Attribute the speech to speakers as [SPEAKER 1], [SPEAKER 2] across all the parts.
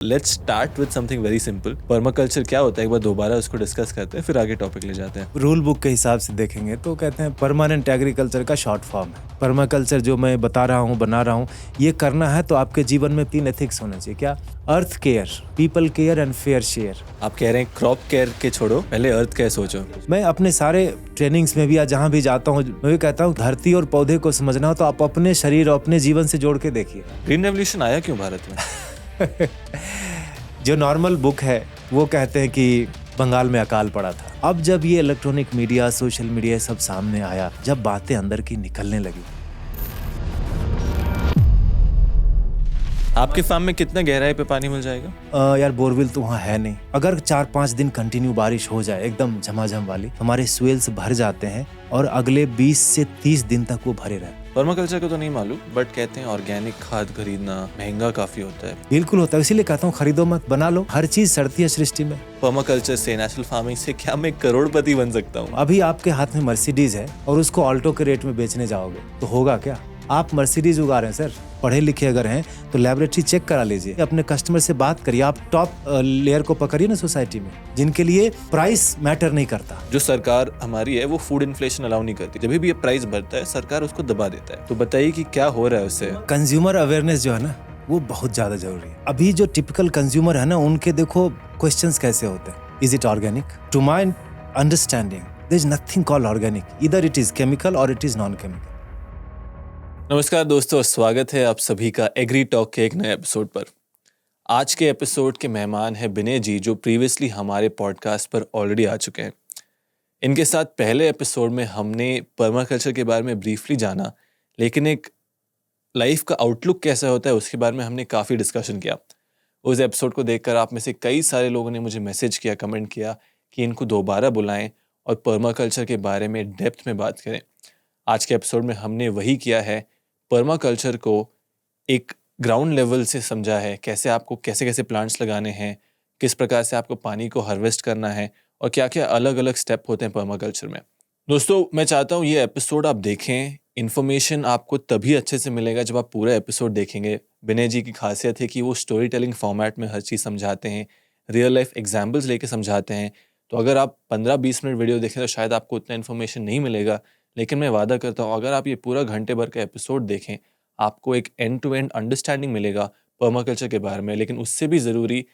[SPEAKER 1] Let's start with something very simple. Permaculture क्या होता है, एक बार दोबारा उसको डिस्कस करते हैं, फिर आगे टॉपिक ले जाते हैं।
[SPEAKER 2] रूल बुक के हिसाब से देखेंगे तो कहते हैं परमानेंट एग्रीकल्चर का शॉर्ट फॉर्म है। पर्माकल्चर जो मैं बता रहा हूँ, बना रहा हूँ, ये करना है तो आपके जीवन में 3 एथिक्स होने चाहिए। क्या? Earth care, people care and fair share.
[SPEAKER 1] आप कह रहे हैं क्रॉप केयर के छोड़ो, पहले अर्थ केयर सोचो।
[SPEAKER 2] मैं अपने सारे ट्रेनिंग्स में भी या जहाँ भी जाता हूँ, मैं भी कहता हूँ धरती और पौधे को समझना हो तो आप अपने शरीर और अपने जीवन से जोड़ के देखिए।
[SPEAKER 1] ग्रीन रेवोल्यूशन आया क्यों भारत में?
[SPEAKER 2] जो नॉर्मल बुक है वो कहते हैं कि बंगाल में अकाल पड़ा था। अब जब ये इलेक्ट्रॉनिक मीडिया, सोशल मीडिया सब सामने आया, जब बातें अंदर की निकलने लगी।
[SPEAKER 1] आपके फार्म में कितना गहराई पे पानी मिल जाएगा?
[SPEAKER 2] यार बोरवेल तो वहाँ है नहीं। अगर 4-5 दिन कंटिन्यू बारिश हो जाए एकदम झमाझम वाली, हमारे स्वेल्स भर जाते हैं और अगले 20 से 30 दिन तक वो भरे रहते हैं।
[SPEAKER 1] पर्माकल्चर को तो नहीं मालूम, बट कहते हैं ऑर्गेनिक खाद खरीदना महंगा काफी होता है।
[SPEAKER 2] बिल्कुल होता है, इसीलिए कहता हूँ खरीदो मत, बना लो। हर चीज सड़ती है सृष्टि में।
[SPEAKER 1] पर्माकल्चर से, नेचुरल फार्मिंग से क्या मैं करोड़पति बन सकता हूँ?
[SPEAKER 2] अभी आपके हाथ में मर्सिडीज है और उसको ऑल्टो के रेट में बेचने जाओगे तो होगा क्या? आप मर्सिडीज उगा रहे हैं सर। पढ़े लिखे अगर हैं तो लैबोरेटरी चेक करा लीजिए, अपने कस्टमर से बात करिए। आप टॉप लेयर को पकड़िए ना सोसाइटी में, जिनके लिए प्राइस मैटर नहीं करता।
[SPEAKER 1] जो सरकार हमारी है वो फूड इन्फ्लेशन अलाउ नहीं करती। जब भी ये प्राइस बढ़ता है सरकार उसको दबा देता है। तो बताइए कि क्या हो रहा है उससे?
[SPEAKER 2] कंज्यूमर अवेयरनेस जो है ना, वो बहुत ज्यादा जरूरी है। अभी जो टिपिकल कंज्यूमर है ना, उनके देखो क्वेश्चंस कैसे होते हैं। Is it organic? To my understanding there is nothing called organic. Either it is chemical और इट इज नॉन केमिकल।
[SPEAKER 1] नमस्कार दोस्तों, स्वागत है आप सभी का एग्री टॉक के एक नए एपिसोड पर। आज के एपिसोड के मेहमान हैं विनय जी, जो प्रीवियसली हमारे पॉडकास्ट पर ऑलरेडी आ चुके हैं। इनके साथ पहले एपिसोड में हमने पर्माकल्चर के बारे में ब्रीफली जाना, लेकिन एक लाइफ का आउटलुक कैसा होता है उसके बारे में हमने काफ़ी डिस्कशन किया। उस एपिसोड को देखकर आप में से कई सारे लोगों ने मुझे मैसेज किया, कमेंट किया कि इनको दोबारा बुलाएं और पर्माकल्चर के बारे में डेप्थ में बात करें। आज के एपिसोड में हमने वही किया है। पर्माकल्चर को एक ग्राउंड लेवल से समझा है, कैसे आपको कैसे कैसे प्लांट्स लगाने हैं, किस प्रकार से आपको पानी को हार्वेस्ट करना है और क्या क्या अलग अलग स्टेप होते हैं पर्माकल्चर में। दोस्तों, मैं चाहता हूँ ये एपिसोड आप देखें। इन्फॉर्मेशन आपको तभी अच्छे से मिलेगा जब आप पूरा एपिसोड देखेंगे। विनय जी की खासियत है कि वो स्टोरी टेलिंग फॉर्मेट में हर चीज़ समझाते हैं, रियल लाइफ एग्जाम्पल्स लेके समझाते हैं। तो अगर आप 15-20 मिनट वीडियो देखें तो शायद आपको उतना इन्फॉर्मेशन नहीं मिलेगा, लेकिन मैं वादा करता हूँ अगर आप ये पूरा घंटे भर का एपिसोड देखें, आपको एक एंड टू एंड अंडरस्टैंडिंग मिलेगा पर्माकल्चर के बारे में। लेकिन उससे भी ज़रूरी,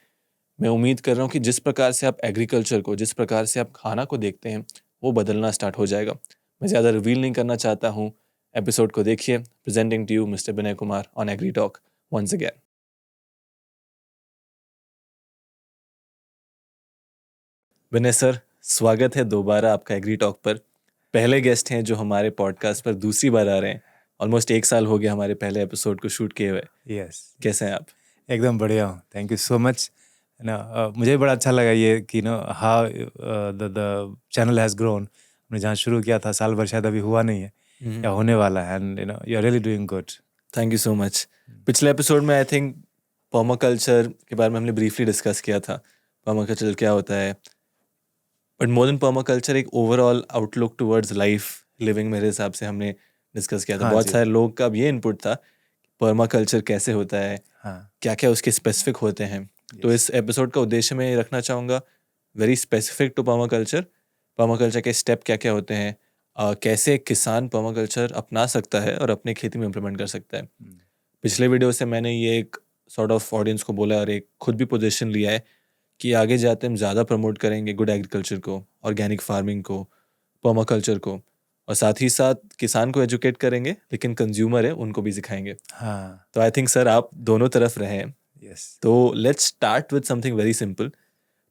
[SPEAKER 1] मैं उम्मीद कर रहा हूँ कि जिस प्रकार से आप एग्रीकल्चर को, जिस प्रकार से आप खाना को देखते हैं, वो बदलना स्टार्ट हो जाएगा। मैं ज़्यादा रिवील नहीं करना चाहता हूँ, एपिसोड को देखिए। Presenting to you mister Vinay Kumar on agri talk once again. Vinay sir, स्वागत है दोबारा आपका एग्री टॉक पर। पहले गेस्ट हैं जो हमारे पॉडकास्ट पर दूसरी बार आ रहे हैं। ऑलमोस्ट 1 साल हो गया हमारे पहले एपिसोड को शूट किए हुए।
[SPEAKER 2] यस,
[SPEAKER 1] कैसे हैं आप?
[SPEAKER 2] एकदम बढ़िया हूँ। Thank you so much. ना मुझे बड़ा अच्छा लगा ये कि how the channel has grown. हमने जहाँ शुरू किया था साल भर शायद अभी हुआ नहीं है या होने वाला है, and you are really doing good.
[SPEAKER 1] Thank you so much. पिछले एपिसोड में आई थिंक पर्माकल्चर के बारे में हमने ब्रीफली डिस्कस किया था, पर्माकल्चर क्या होता है। बट मोर देन पर्माकल्चर, एक overall outlook towards life living मेरे हिसाब से हमने डिस्कस किया था।
[SPEAKER 2] हाँ
[SPEAKER 1] बहुत
[SPEAKER 2] जी।
[SPEAKER 1] सारे लोग का अब ये इनपुट था, पर्माकल्चर कैसे होता है,
[SPEAKER 2] हाँ,
[SPEAKER 1] क्या क्या उसके स्पेसिफिक होते हैं। तो इस एपिसोड का उद्देश्य मैं ये रखना चाहूँगा very specific to permaculture. Permaculture के स्टेप क्या क्या होते हैं, कैसे किसान पर्माकल्चर अपना सकता है और अपने खेती में इम्प्लीमेंट कर सकता है। पिछले वीडियो से मैंने ये एक सॉर्ट ऑफ ऑडियंस को बोला और एक खुद भी पोजीशन लिया है कि आगे जाते हम ज़्यादा प्रमोट करेंगे गुड एग्रीकल्चर को, ऑर्गेनिक फार्मिंग को, पर्माकल्चर को, और साथ ही साथ किसान को एजुकेट करेंगे, लेकिन कंज्यूमर है उनको भी सिखाएंगे।
[SPEAKER 2] हाँ,
[SPEAKER 1] तो आई थिंक सर आप दोनों तरफ रहे हैं।
[SPEAKER 2] यस।
[SPEAKER 1] तो let's start with something very simple.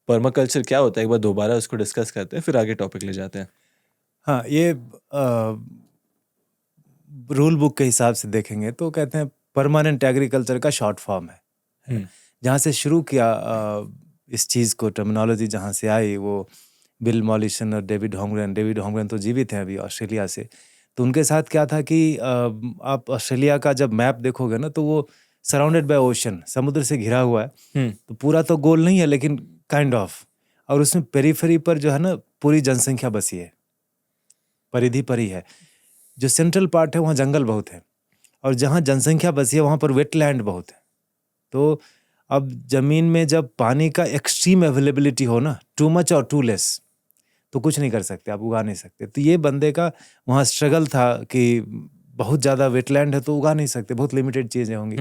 [SPEAKER 1] Permaculture क्या होता है, एक बार दोबारा उसको डिस्कस करते हैं, फिर आगे टॉपिक ले जाते हैं।
[SPEAKER 2] हाँ, ये रूल बुक के हिसाब से देखेंगे तो कहते हैं परमानेंट एग्रीकल्चर का शॉर्ट फॉर्म है। जहाँ से शुरू किया इस चीज़ को, टर्मिनोलॉजी जहाँ से आई, वो बिल मॉलिसन और डेविड होंगरेन तो जीवित हैं अभी ऑस्ट्रेलिया से। तो उनके साथ क्या था कि आप ऑस्ट्रेलिया का जब मैप देखोगे ना तो वो सराउंडेड बाय ओशन, समुद्र से घिरा हुआ है। तो पूरा तो गोल नहीं है लेकिन काइंड ऑफ, और उसमें पेरीफेरी पर जो है ना पूरी जनसंख्या बसी है, परिधि पर ही है। जो सेंट्रल पार्ट है वहाँ जंगल बहुत है, और जहाँ जनसंख्या बसी है वहाँ पर वेटलैंड बहुत है। तो अब जमीन में जब पानी का एक्सट्रीम अवेलेबिलिटी हो ना, टू मच और टू लेस, तो कुछ नहीं कर सकते, आप उगा नहीं सकते। तो ये बंदे का वहाँ स्ट्रगल था कि बहुत ज़्यादा वेटलैंड है तो उगा नहीं सकते, बहुत लिमिटेड चीज़ें होंगी।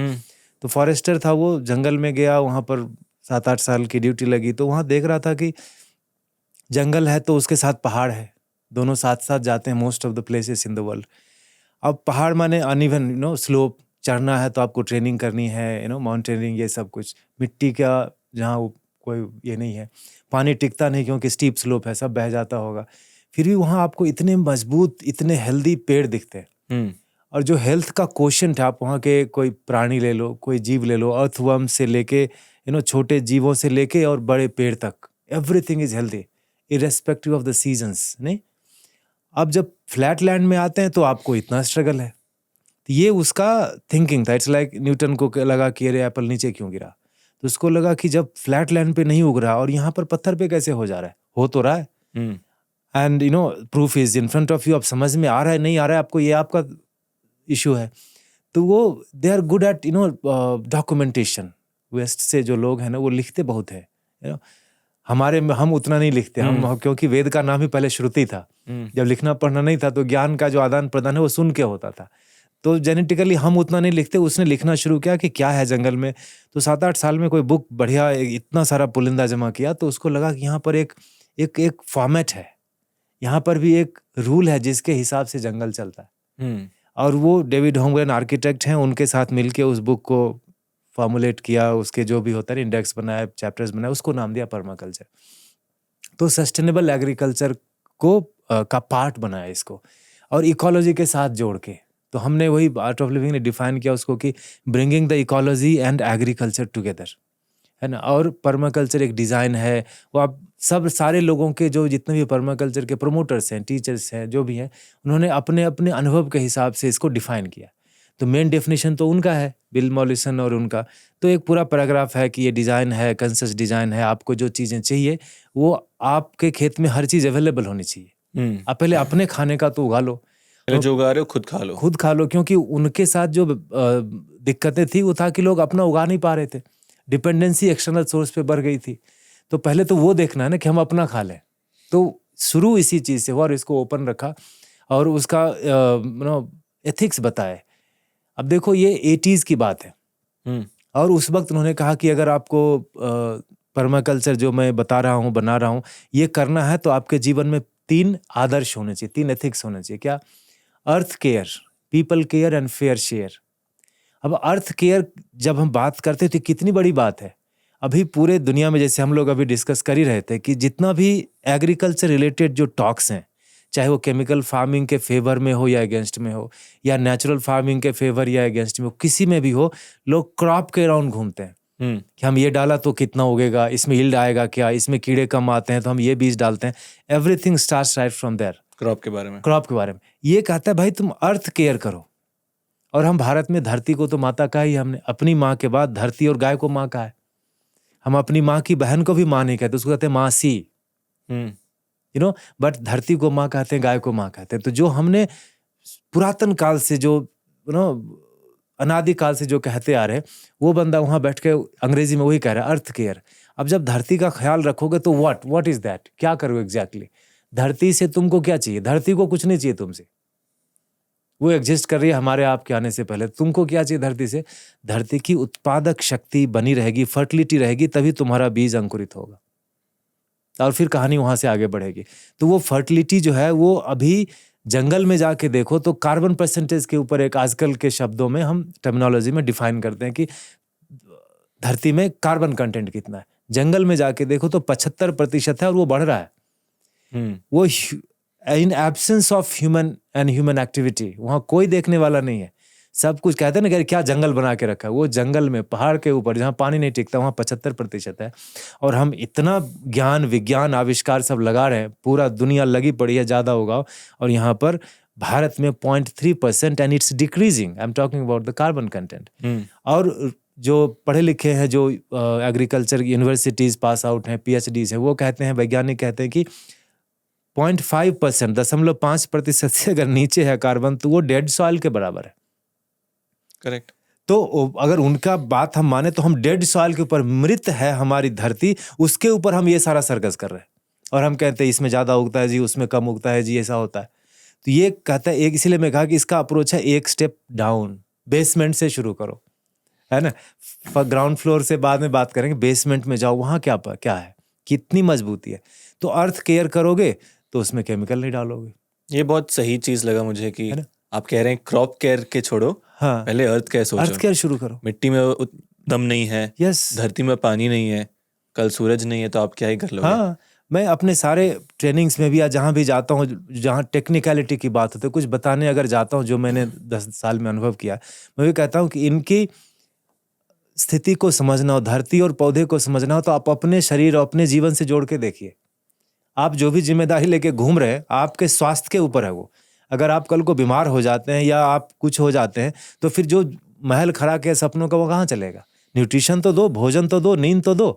[SPEAKER 2] तो फॉरेस्टर था, वो जंगल में गया, वहाँ पर 7-8 साल की ड्यूटी लगी, तो वहाँ देख रहा था कि जंगल है तो उसके साथ पहाड़ है, दोनों साथ साथ जाते हैं most of the places in the world. अब पहाड़ माने अनइवन स्लोप, चढ़ना है तो आपको ट्रेनिंग करनी है, माउंटेनियरिंग, ये सब कुछ। मिट्टी का जहाँ कोई ये नहीं है, पानी टिकता नहीं क्योंकि स्टीप स्लोप है, सब बह जाता होगा। फिर भी वहाँ आपको इतने मजबूत, इतने हेल्दी पेड़ दिखते हैं। और जो हेल्थ का क्वोशंट है, आप वहाँ के कोई प्राणी ले लो, कोई जीव ले लो, अर्थवर्म से लेके छोटे जीवों से लेके और बड़े पेड़ तक, everything is healthy irrespective of the seasons. नहीं, अब जब फ्लैट लैंड में आते हैं तो आपको इतना स्ट्रगल है। तो ये उसका थिंकिंग था। इट्स लाइक न्यूटन को लगा कि अरे एप्पल नीचे क्यों गिरा, तो उसको लगा कि जब फ्लैट लैंड पे नहीं उग रहा और यहाँ पर पत्थर पे कैसे हो जा रहा है, हो तो रहा है। And proof is in front of you. अब समझ में आ रहा है नहीं आ रहा है आपको, ये आपका इशू है। तो वो they are good at documentation. West से जो लोग हैं ना, वो लिखते बहुत है। हमारे में हम उतना नहीं लिखते, हम क्योंकि वेद का नाम ही पहले श्रुति था। जब लिखना पढ़ना नहीं था तो ज्ञान का जो आदान प्रदान है वो सुन के होता था। तो जेनेटिकली हम उतना नहीं लिखते। उसने लिखना शुरू किया कि क्या है जंगल में, तो 7-8 साल में कोई बुक बढ़िया इतना सारा पुलिंदा जमा किया, तो उसको लगा कि यहाँ पर एक फॉर्मेट है, यहाँ पर भी एक रूल है जिसके हिसाब से जंगल चलता है। और वो डेविड होमग्रेन आर्किटेक्ट हैं, उनके साथ मिलके उस बुक को फॉर्मुलेट किया, उसके जो भी होता है इंडेक्स बनाया, चैप्टर्स बनाया, उसको नाम दिया पर्माकल्चर। तो सस्टेनेबल एग्रीकल्चर को का पार्ट बनाया इसको, और इकोलॉजी के साथ जोड़ के। तो हमने वही आर्ट ऑफ लिविंग ने डिफाइन किया उसको कि bringing the ecology and agriculture together, है ना। और पर्माकल्चर एक डिज़ाइन है, वो आप सब सारे लोगों के जो जितने भी पर्माकल्चर के प्रोमोटर्स हैं, टीचर्स हैं, जो भी हैं, उन्होंने अपने अपने अनुभव के हिसाब से इसको डिफाइन किया। तो मेन डेफिनेशन तो उनका है, बिल मॉलिसन और उनका। तो एक पूरा पैराग्राफ है कि ये डिज़ाइन है, कंसेस डिज़ाइन है, आपको जो चीज़ें चाहिए वो आपके खेत में हर चीज़ अवेलेबल होनी चाहिए। आप पहले अपने खाने का तो उगा लो,
[SPEAKER 1] पहले जो उगा रहे हो खुद खा लो।
[SPEAKER 2] क्योंकि उनके साथ जो दिक्कतें थी वो था कि लोग अपना उगा नहीं पा रहे थे, डिपेंडेंसी एक्सटर्नल सोर्स पे बढ़ गई थी। तो पहले तो वो देखना है ना कि हम अपना खा लें। तो शुरू इसी चीज़ से हुआ और इसको ओपन रखा और उसका एथिक्स बताए। अब देखो ये 80s की बात है, और उस वक्त उन्होंने कहा कि अगर आपको पर्माकल्चर जो मैं बता रहा हूँ, बना रहा हूँ, ये करना है तो आपके जीवन में 3 आदर्श होने चाहिए, 3 एथिक्स होने चाहिए। क्या? Earth care, people care and fair share. अब अर्थ केयर जब हम बात करते हैं तो कितनी बड़ी बात है। अभी पूरे दुनिया में, जैसे हम लोग अभी डिस्कस कर ही रहे थे, कि जितना भी एग्रीकल्चर रिलेटेड जो टॉक्स हैं, चाहे वो केमिकल फार्मिंग के फेवर में हो या अगेंस्ट में हो, या नेचुरल फार्मिंग के फेवर या अगेंस्ट में हो, किसी में भी हो, लोग क्रॉप के अराउंड घूमते हैं कि हम ये डाला तो कितना उगेगा, इसमें यील्ड आएगा क्या, इसमें कीड़े कम आते हैं तो हम ये बीज डालते हैं। Everything starts right from there.
[SPEAKER 1] Crop के बारे में
[SPEAKER 2] ये कहता है भाई तुम अर्थ केयर करो। और हम भारत में धरती को तो माता कहा ही हमने, अपनी माँ के बाद धरती और गाय को माँ कहा है। हम अपनी माँ की बहन को भी माँ नहीं कहते, उसको कहते हैं माँ सी, बट धरती को माँ कहते हैं, गाय को माँ कहते हैं। तो जो हमने पुरातन काल से जो अनादि काल से जो कहते आ रहे हैं, वो बंदा वहां बैठ के अंग्रेजी में वही कह रहा है, अर्थ केयर। अब जब धरती का ख्याल रखोगे तो व्हाट इज दैट, क्या करोगे एग्जैक्टली? धरती से तुमको क्या चाहिए? धरती को कुछ नहीं चाहिए तुमसे, वो एग्जिस्ट कर रही है हमारे आपके आने से पहले। तुमको क्या चाहिए धरती से? धरती की उत्पादक शक्ति बनी रहेगी, फर्टिलिटी रहेगी, तभी तुम्हारा बीज अंकुरित होगा और फिर कहानी वहां से आगे बढ़ेगी। तो वो फर्टिलिटी जो है वो अभी जंगल में जाके देखो तो कार्बन परसेंटेज के ऊपर एक आजकल के शब्दों में हम टर्मिनोलॉजी में डिफाइन करते हैं कि धरती में कार्बन कंटेंट कितना है। जंगल में जाके देखो तो 75% है और वो बढ़ रहा है। वो in absence of human and human activity, वहां कोई देखने वाला नहीं है। सब कुछ कहते हैं ना कि क्या जंगल बना के रखा है, वो जंगल में पहाड़ के ऊपर जहाँ पानी नहीं टिकता वहाँ 75% है। और हम इतना ज्ञान विज्ञान आविष्कार सब लगा रहे हैं, पूरा दुनिया लगी पड़ी है ज़्यादा उगाओ, और यहाँ पर भारत में 0.3% and it's decreasing. I am talking about the carbon content. और जो पढ़े लिखे हैं, जो एग्रीकल्चर यूनिवर्सिटीज़ पास आउट हैं, PhDs हैं, वो कहते हैं, वैज्ञानिक कहते हैं कि 0.5%, 0.5% से अगर नीचे है कार्बन तो वो डेड सॉइल के बराबर है।
[SPEAKER 1] करेक्ट।
[SPEAKER 2] तो अगर उनका बात हम माने तो हम डेड सॉइल के ऊपर, मृत है हमारी धरती, उसके ऊपर हम ये सारा सर्कस कर रहे हैं और हम कहते हैं इसमें ज़्यादा उगता है जी, उसमें कम उगता है जी, ऐसा होता है। तो ये कहता है एक, इसीलिए मैं कहा कि इसका अप्रोच है एक स्टेप डाउन, बेसमेंट से शुरू करो, है ना। ग्राउंड फ्लोर से बाद में बात करेंगे, बेसमेंट में जाओ, वहाँ क्या क्या है, कितनी मजबूती है। तो अर्थ केयर करोगे तो उसमें केमिकल नहीं डालोगे।
[SPEAKER 1] ये बहुत सही चीज़ लगा मुझे कि
[SPEAKER 2] है ना?
[SPEAKER 1] आप कह रहे हैं क्रॉप केयर के छोड़ो,
[SPEAKER 2] हाँ,
[SPEAKER 1] पहले अर्थ केयर सोचो।
[SPEAKER 2] अर्थ केयर शुरू करो।
[SPEAKER 1] मिट्टी में दम नहीं है,
[SPEAKER 2] यस,
[SPEAKER 1] धरती में पानी नहीं है, कल सूरज नहीं है, तो आप क्या ही कर लोगे।
[SPEAKER 2] हाँ, मैं अपने सारे ट्रेनिंग्स में भी या जहाँ भी जाता हूँ, जहाँ टेक्निकलिटी की बात होती है, कुछ बताने अगर जाता हूँ जो मैंने 10 साल में अनुभव किया, मैं भी कहता हूँ कि इनकी स्थिति को समझना हो, धरती और पौधे को समझना हो, तो आप अपने शरीर और अपने जीवन से जोड़ के देखिए। आप जो भी जिम्मेदारी लेके घूम रहे हैं, आपके स्वास्थ्य के ऊपर है वो। अगर आप कल को बीमार हो जाते हैं या आप कुछ हो जाते हैं, तो फिर जो महल खड़ा के सपनों का वो कहाँ चलेगा। न्यूट्रिशन तो दो, भोजन तो दो, नींद तो दो।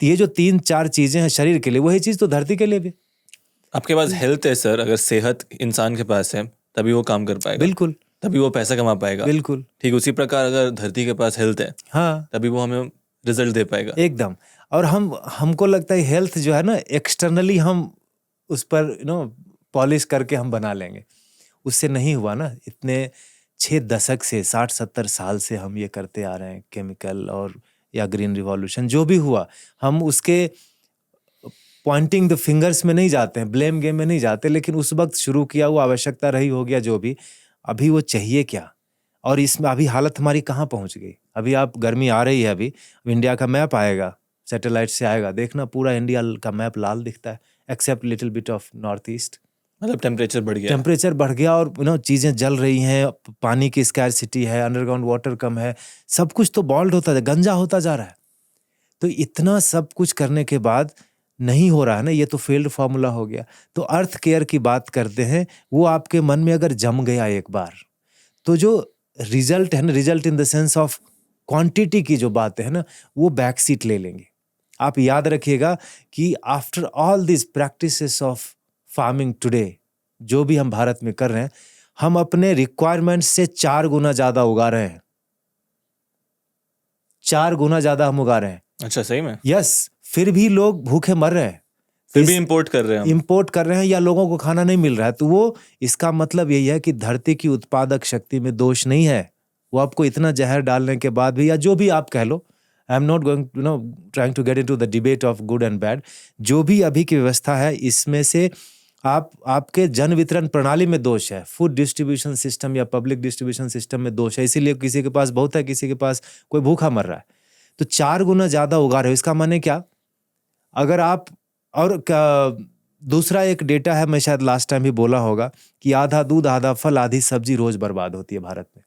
[SPEAKER 2] तो ये जो 3-4 चीजें हैं शरीर के लिए, वही चीज तो धरती के लिए भी।
[SPEAKER 1] आपके पास हेल्थ है सर, अगर सेहत इंसान के पास है तभी वो काम कर पाएगा,
[SPEAKER 2] बिल्कुल,
[SPEAKER 1] तभी वो पैसा कमा पाएगा।
[SPEAKER 2] बिल्कुल,
[SPEAKER 1] ठीक उसी प्रकार अगर धरती के पास हेल्थ है
[SPEAKER 2] हाँ,
[SPEAKER 1] तभी वो हमें रिजल्ट दे पाएगा।
[SPEAKER 2] एकदम। और हमको लगता है हेल्थ जो है ना, एक्सटर्नली हम उस पर पॉलिश करके हम बना लेंगे, उससे नहीं हुआ ना। इतने 6 दशक से, 60-70 साल से हम ये करते आ रहे हैं, केमिकल और या ग्रीन रिवॉल्यूशन जो भी हुआ, हम उसके पॉइंटिंग द फिंगर्स में नहीं जाते हैं, ब्लेम गेम में नहीं जाते, लेकिन उस वक्त शुरू किया, वो आवश्यकता रही हो गया जो भी। अभी वो चाहिए क्या, और इसमें अभी हालत हमारी कहाँ पहुंच गई। अभी आप, गर्मी आ रही है, अभी इंडिया का मैप आएगा, सैटेलाइट से आएगा, देखना पूरा इंडिया का मैप लाल दिखता है, except little bit of north east.
[SPEAKER 1] मतलब टेम्परेचर बढ़ गया,
[SPEAKER 2] टेम्परेचर बढ़ गया और चीज़ें जल रही हैं, पानी की स्कैरसिटी है, अंडरग्राउंड वाटर कम है, सब कुछ तो बॉल्ड होता है, गंजा होता जा रहा है। तो इतना सब कुछ करने के बाद नहीं हो रहा है ना, ये तो फेल्ड फार्मूला हो गया। तो अर्थ केयर की बात करते हैं, वो आपके मन में अगर जम गया एक बार, तो जो रिजल्ट है ना, result in the sense of quantity की जो बात है ना, वो बैक सीट ले लेंगे। आप याद रखिएगा कि after all this practices of farming today, जो भी हम भारत में कर रहे हैं, हम अपने रिक्वायरमेंट से 4 गुना ज्यादा उगा रहे हैं। 4 गुना ज्यादा हम उगा रहे हैं।
[SPEAKER 1] अच्छा, सही में?
[SPEAKER 2] यस, फिर भी लोग भूखे मर रहे हैं,
[SPEAKER 1] फिर भी इंपोर्ट कर रहे हैं हम।
[SPEAKER 2] इंपोर्ट कर रहे हैं, या लोगों को खाना नहीं मिल रहा है। तो वो, इसका मतलब यही है कि धरती की उत्पादक शक्ति में दोष नहीं है। वो आपको इतना जहर डालने के बाद भी, या जो भी आप कह लो, I am not going trying to get into the debate of good and bad, जो भी अभी की व्यवस्था है, इसमें से आपके जन वितरण प्रणाली में दोष है, फूड डिस्ट्रीब्यूशन सिस्टम या पब्लिक डिस्ट्रीब्यूशन सिस्टम में दोष है, इसीलिए किसी के पास बहुत है, किसी के पास कोई भूखा मर रहा है। तो 4 गुना ज्यादा उगा रहे हो, इसका माने क्या? अगर आप, और दूसरा एक डेटा है, मैं शायद लास्ट टाइम भी बोला होगा, कि आधा दूध आधा फल आधी सब्जी रोज बर्बाद होती है भारत में।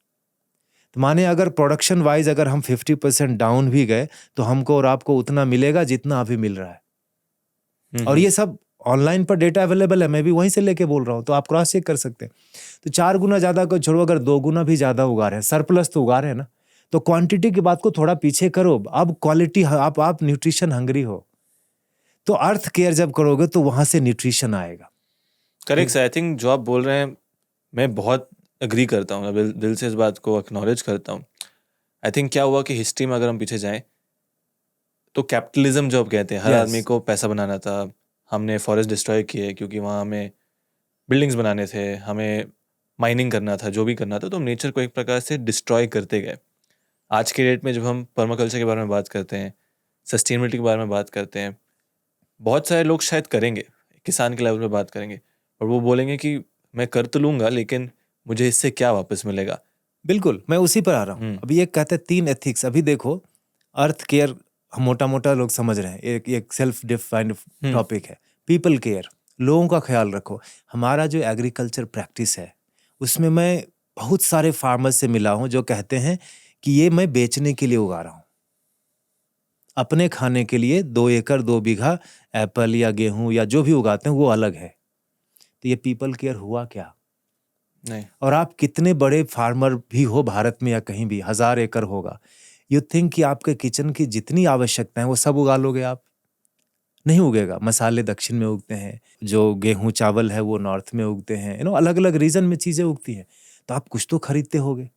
[SPEAKER 2] तो माने अगर प्रोडक्शन वाइज अगर हम 50% डाउन भी गए, तो हमको और आपको उतना मिलेगा जितना अभी मिल रहा है। और ये सब ऑनलाइन पर डेटा अवेलेबल है, मैं भी वहीं से लेके बोल रहा हूँ, तो आप क्रॉस चेक कर सकते हैं। तो 4 गुना ज्यादा को छोड़ो, अगर 2 गुना भी ज्यादा उगा रहे हैं, सरप्लस तो उगा रहे हैं ना, तो क्वांटिटी की बात को थोड़ा पीछे करो, अब क्वालिटी, आप न्यूट्रिशन हंग्री हो, तो अर्थ केयर जब करोगे तो वहां से न्यूट्रिशन आएगा।
[SPEAKER 1] करेक्ट, आई थिंक जो आप बोल रहे हैं मैं बहुत एग्री करता हूँ, दिल से इस बात को एक्नॉलेज करता हूँ। आई थिंक क्या हुआ कि हिस्ट्री में अगर हम पीछे जाएं, तो कैपिटलिज्म जो आप कहते हैं, हर
[SPEAKER 2] Yes.
[SPEAKER 1] आदमी को पैसा बनाना था, हमने फॉरेस्ट डिस्ट्रॉय किए क्योंकि वहाँ हमें बिल्डिंग्स बनाने थे, हमें माइनिंग करना था, जो भी करना था, तो हम नेचर को एक प्रकार से डिस्ट्रॉय करते गए। आज के डेट में जब हम पर्माकल्चर के बारे में बात करते हैं, सस्टेनेबिलिटी के बारे में बात करते हैं, बहुत सारे लोग शायद करेंगे, किसान के लेवल पे बात करेंगे, और वो बोलेंगे कि मैं कर तो लूँगा, लेकिन मुझे इससे क्या वापस मिलेगा।
[SPEAKER 2] बिल्कुल, मैं उसी पर आ रहा हूँ। अभी एक कहते हैं 3 एथिक्स। अभी देखो, अर्थ केयर हम मोटा मोटा लोग समझ रहे हैं, एक सेल्फ डिफाइंड टॉपिक है। पीपल केयर, लोगों का ख्याल रखो। हमारा जो एग्रीकल्चर प्रैक्टिस है, उसमें मैं बहुत सारे फार्मर्स से मिला हूँ जो कहते हैं कि ये मैं बेचने के लिए उगा रहा हूँ, अपने खाने के लिए 2 एकड़ 2 बीघा एप्पल या गेहूं या जो भी उगाते हैं वो अलग है। तो ये पीपल केयर हुआ क्या?
[SPEAKER 1] नहीं।
[SPEAKER 2] और आप कितने बड़े फार्मर भी हो भारत में या कहीं भी, 1000 एकड़ होगा, यू थिंक कि आपके किचन की जितनी आवश्यकता है वो सब उगा लोगे आप? नहीं उगेगा। मसाले दक्षिण में उगते हैं, जो गेहूं चावल है वो नॉर्थ में उगते हैं, अलग अलग रीजन में चीजें उगती हैं, तो आप कुछ तो खरीदते होगे।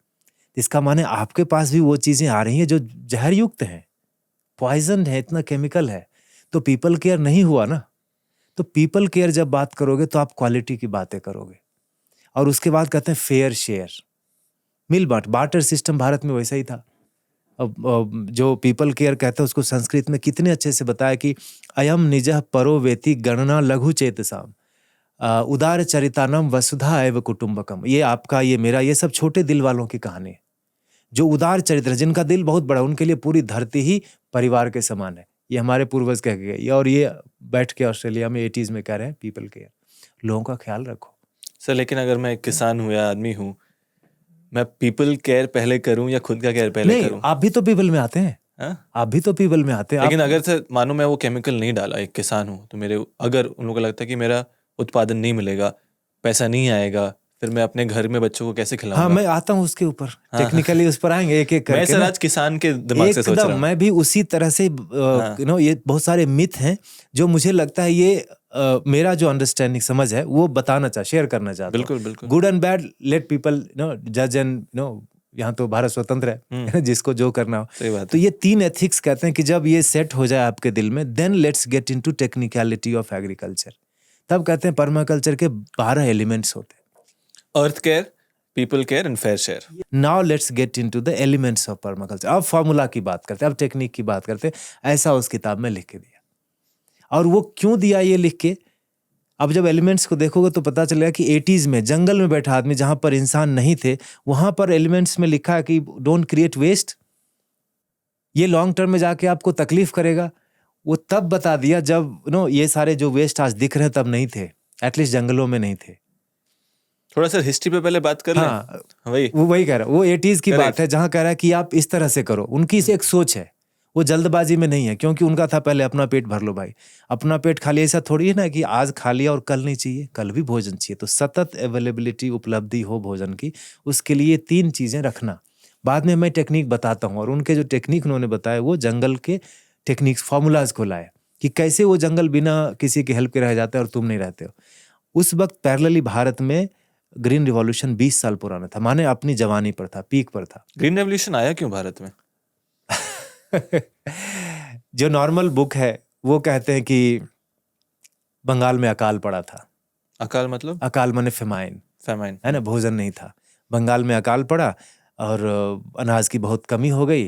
[SPEAKER 2] इसका माने आपके पास भी वो चीजें आ रही हैं जो जहर युक्त हैं, पॉइजन है, इतना केमिकल है, तो पीपल केयर नहीं हुआ ना। तो पीपल केयर जब बात करोगे तो आप क्वालिटी की बातें करोगे, और उसके बाद कहते हैं फेयर शेयर, मिल बांट, बार्टर सिस्टम भारत में वैसा ही था। अब जो पीपल केयर कहते हैं उसको संस्कृत में कितने अच्छे से बताया कि अयम निजः परो वेति गणना लघु चेतसाम उदार चरितानम वसुधा एव कुटुंबकम। ये आपका, ये मेरा, ये सब छोटे दिल वालों की कहानी है। जो उदार चरित्र, जिनका दिल बहुत बड़ा, उनके लिए पूरी धरती ही परिवार के समान है। ये हमारे पूर्वज कह के गए, और ये बैठ के ऑस्ट्रेलिया में 80s में कह रहे हैं पीपल केयर। लोगों का ख्याल रखो
[SPEAKER 1] सर। लेकिन अगर मैं एक किसान हूँ या आदमी हूँ, मैं पीपल केयर पहले करूँ या खुद का केयर पहले करूँ?
[SPEAKER 2] आप भी तो पीपल में आते हैं।
[SPEAKER 1] हाँ?
[SPEAKER 2] आप भी तो पीपल में आते हैं।
[SPEAKER 1] लेकिन अगर से मानो मैं वो केमिकल नहीं डाला, एक किसान हूँ, तो मेरे अगर उन लोगों को लगता है कि मेरा उत्पादन नहीं मिलेगा, पैसा नहीं आएगा, फिर मैं अपने घर में बच्चों को कैसे खिलाऊंगा?
[SPEAKER 2] हाँ, मैं आता हूँ उसके ऊपर, टेक्निकली उस पर आएंगे एक एक करके।
[SPEAKER 1] मैं सर आज किसान के दिमाग से सोच रहा हूँ।
[SPEAKER 2] मैं भी उसी तरह से ये बहुत सारे मिथ हैं जो मुझे लगता है ये मेरा जो अंडरस्टैंडिंग, समझ है, वो बताना शेयर करना चाहता हूँ।
[SPEAKER 1] बिल्कुल बिल्कुल।
[SPEAKER 2] Good and bad let people जज एंड यहाँ तो भारत स्वतंत्र है, जिसको जो करना हो।
[SPEAKER 1] सही बात
[SPEAKER 2] तो
[SPEAKER 1] है।
[SPEAKER 2] ये 3 एथिक्स कहते हैं कि जब ये सेट हो जाए आपके दिल में, then let's get into technicality of agriculture. तब कहते हैं पर्माकल्चर के 12 एलिमेंट्स होते हैं।
[SPEAKER 1] Earth care, people care and fair share.
[SPEAKER 2] Now let's get into the elements of permaculture. अब फॉर्मूला की बात करते हैं, अब टेक्निक की बात करते हैं। ऐसा उस किताब में लिख के दिया। और वो क्यों दिया ये लिख के, अब जब एलिमेंट्स को देखोगे तो पता चलेगा कि 80s में जंगल में बैठा आदमी, जहां पर इंसान नहीं थे, वहां पर एलिमेंट्स में लिखा है कि डोंट क्रिएट वेस्ट, ये लॉन्ग टर्म में जाके आपको तकलीफ करेगा। वो तब बता दिया जब ये सारे जो वेस्ट आज दिख रहे हैं तब नहीं थे, एटलीस्ट जंगलों में नहीं थे।
[SPEAKER 1] थोड़ा सा हिस्ट्री पे पहले बात कर लें।
[SPEAKER 2] हाँ, वही कह रहा हूँ, वो 80s की बात है, जहां कह रहा है कि आप इस तरह से करो। उनकी एक सोच है, वो जल्दबाजी में नहीं है, क्योंकि उनका था पहले अपना पेट भर लो भाई। अपना पेट खाली ऐसा थोड़ी है ना कि आज खा लिया और कल नहीं चाहिए, कल भी भोजन चाहिए। तो सतत अवेलेबिलिटी, उपलब्धि हो भोजन की, उसके लिए 3 चीजें रखना। बाद में मैं टेक्निक बताता हूँ, और उनके जो टेक्निक उन्होंने बताया वो जंगल के टेक्निक्स, फॉर्मूलाज को लाए कि कैसे वो जंगल बिना किसी की हेल्प के रह जाते हैं और तुम नहीं रहते हो। उस वक्त पैरेलली भारत में ग्रीन रिवॉल्यूशन 20 साल पुराना था, माने अपनी जवानी पर था, पीक पर था।
[SPEAKER 1] ग्रीन रेवोल्यूशन आया क्यों भारत में?
[SPEAKER 2] जो नॉर्मल बुक है वो कहते हैं कि बंगाल में अकाल पड़ा था।
[SPEAKER 1] अकाल मतलब?
[SPEAKER 2] अकाल माने फेमाइन, है ना, भोजन नहीं था। बंगाल में अकाल पड़ा और अनाज की बहुत कमी हो गई।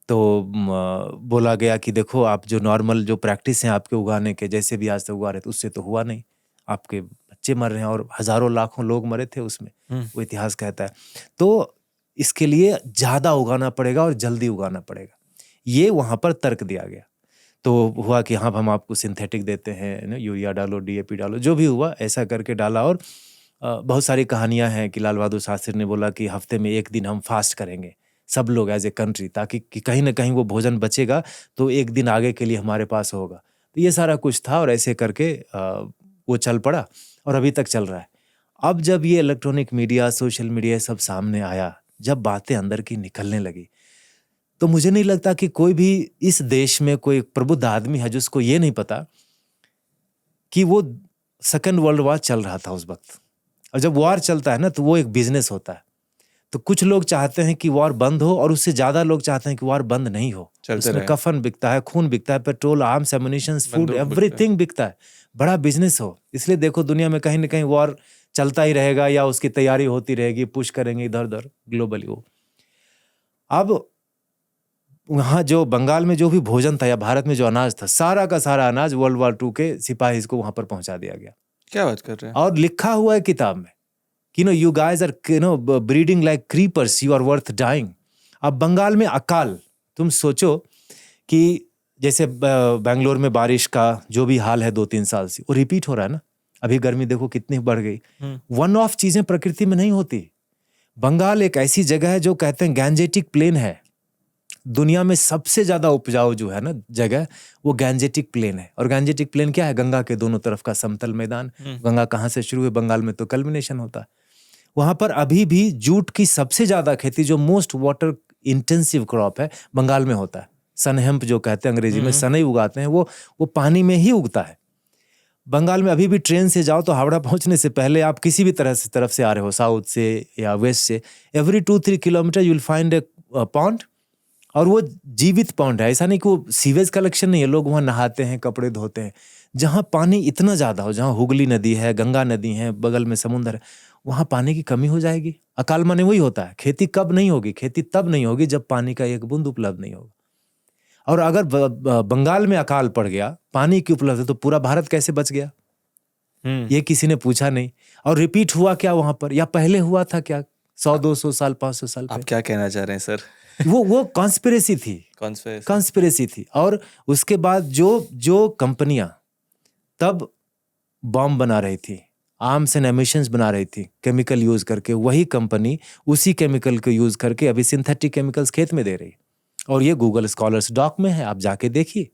[SPEAKER 2] तो बोला गया कि देखो, आप जो नॉर्मल जो प्रैक्टिस है आपके उगाने के, जैसे भी आज तक उगा रहे थे, उससे तो हुआ नहीं, आपके बच्चे मर रहे हैं, और हजारों लाखों लोग मरे थे उसमें, वो इतिहास कहता है। तो इसके लिए ज्यादा उगाना पड़ेगा और जल्दी उगाना पड़ेगा, ये वहां पर तर्क दिया गया। तो हुआ कि हाँ, हम आपको सिंथेटिक देते हैं, यूरिया डालो, DAP डालो, जो भी हुआ ऐसा करके डाला। और बहुत सारी कहानियां हैं कि लाल बहादुर शास्त्री ने बोला कि हफ्ते में 1 दिन हम फास्ट करेंगे सब लोग एज ए कंट्री, ताकि कि कहीं ना कहीं वो भोजन बचेगा तो 1 दिन आगे के लिए हमारे पास होगा। तो ये सारा कुछ था, और ऐसे करके वो चल पड़ा और अभी तक चल रहा है। अब जब ये इलेक्ट्रॉनिक मीडिया, सोशल मीडिया सब सामने आया, जब बातें अंदर की निकलने लगी, तो मुझे नहीं लगता कि कोई भी इस देश में कोई प्रबुद्ध आदमी है जिसको ये नहीं पता कि वो सेकेंड वर्ल्ड वॉर चल रहा था उस वक्त। और जब वॉर चलता है ना, तो वो एक बिजनेस होता है। तो कुछ लोग चाहते हैं कि वॉर बंद हो, और उससे ज्यादा लोग चाहते हैं कि वॉर बंद नहीं हो। उसमें कफन बिकता है, खून बिकता है, petrol, arms, ammunition, food, everything बिकता है। बड़ा बिजनेस हो, इसलिए देखो दुनिया में कहीं ना कहीं वॉर चलता ही रहेगा, या उसकी तैयारी होती रहेगी, पुश करेंगे इधर उधर ग्लोबली। वो अब वहाँ जो बंगाल में जो भी भोजन था या भारत में जो अनाज था, सारा का सारा अनाज World War II के सिपाही को वहां पर पहुंचा दिया गया।
[SPEAKER 1] क्या बात कर रहे हैं?
[SPEAKER 2] और लिखा हुआ है किताब में कि you guys are breeding like creepers, you are worth dying. अब बंगाल में अकाल, तुम सोचो कि जैसे बेंगलोर में बारिश का जो भी हाल है 2-3 साल से, वो रिपीट हो रहा है ना। अभी गर्मी देखो कितनी बढ़ गई। वन ऑफ चीजें प्रकृति में नहीं होती। बंगाल एक ऐसी जगह है जो कहते हैं गैंजेटिक प्लेन है। दुनिया में सबसे ज्यादा उपजाऊ जो है ना जगह, वो गैंजेटिक प्लेन है। और गैंजेटिक प्लेन क्या है? गंगा के दोनों तरफ का समतल मैदान। गंगा कहाँ से शुरू है? बंगाल में तो कल्मिनेशन होता है। वहां पर अभी भी जूट की सबसे ज्यादा खेती, जो मोस्ट वाटर इंटेंसिव क्रॉप है, बंगाल में होता है। सनहेम्प जो कहते हैं अंग्रेजी में, सनई उगाते हैं, वो पानी में ही उगता है। बंगाल में अभी भी ट्रेन से जाओ तो हावड़ा पहुंचने से पहले आप किसी भी तरफ से आ रहे हो, साउथ से या वेस्ट से, every 2-3 kilometre you will find A pond, और वो जीवित पॉन्ड है, ऐसा नहीं कि वो सीवेज कलेक्शन नहीं है, लोग वहाँ नहाते हैं, कपड़े धोते हैं। जहाँ पानी इतना ज़्यादा हो, जहाँ हुगली नदी है, गंगा नदी है, बगल में समुद्र है, वहाँ पानी की कमी हो जाएगी। अकाल माने वही होता है, खेती कब नहीं होगी? खेती तब नहीं होगी जब पानी का एक बूंद उपलब्ध नहीं होगा। और अगर बंगाल में अकाल पड़ गया, पानी की उपलब्ध है, तो पूरा भारत कैसे बच गया? ये किसी ने पूछा नहीं। और रिपीट हुआ क्या वहां पर, या पहले हुआ था क्या 100-200 साल 500 साल
[SPEAKER 1] आप क्या कहना चाह रहे हैं सर?
[SPEAKER 2] वो कॉन्स्पिरेसी थी, कॉन्स्पिरेसी थी। और उसके बाद जो कंपनियां तब बॉम्ब बना रही थी, आर्म्स एंड एमिशंस बना रही थी केमिकल यूज करके, वही कंपनी उसी केमिकल को यूज करके अभी सिंथेटिक केमिकल्स खेत में दे रही। और ये गूगल स्कॉलर्स डॉक में है, आप जाके देखिए।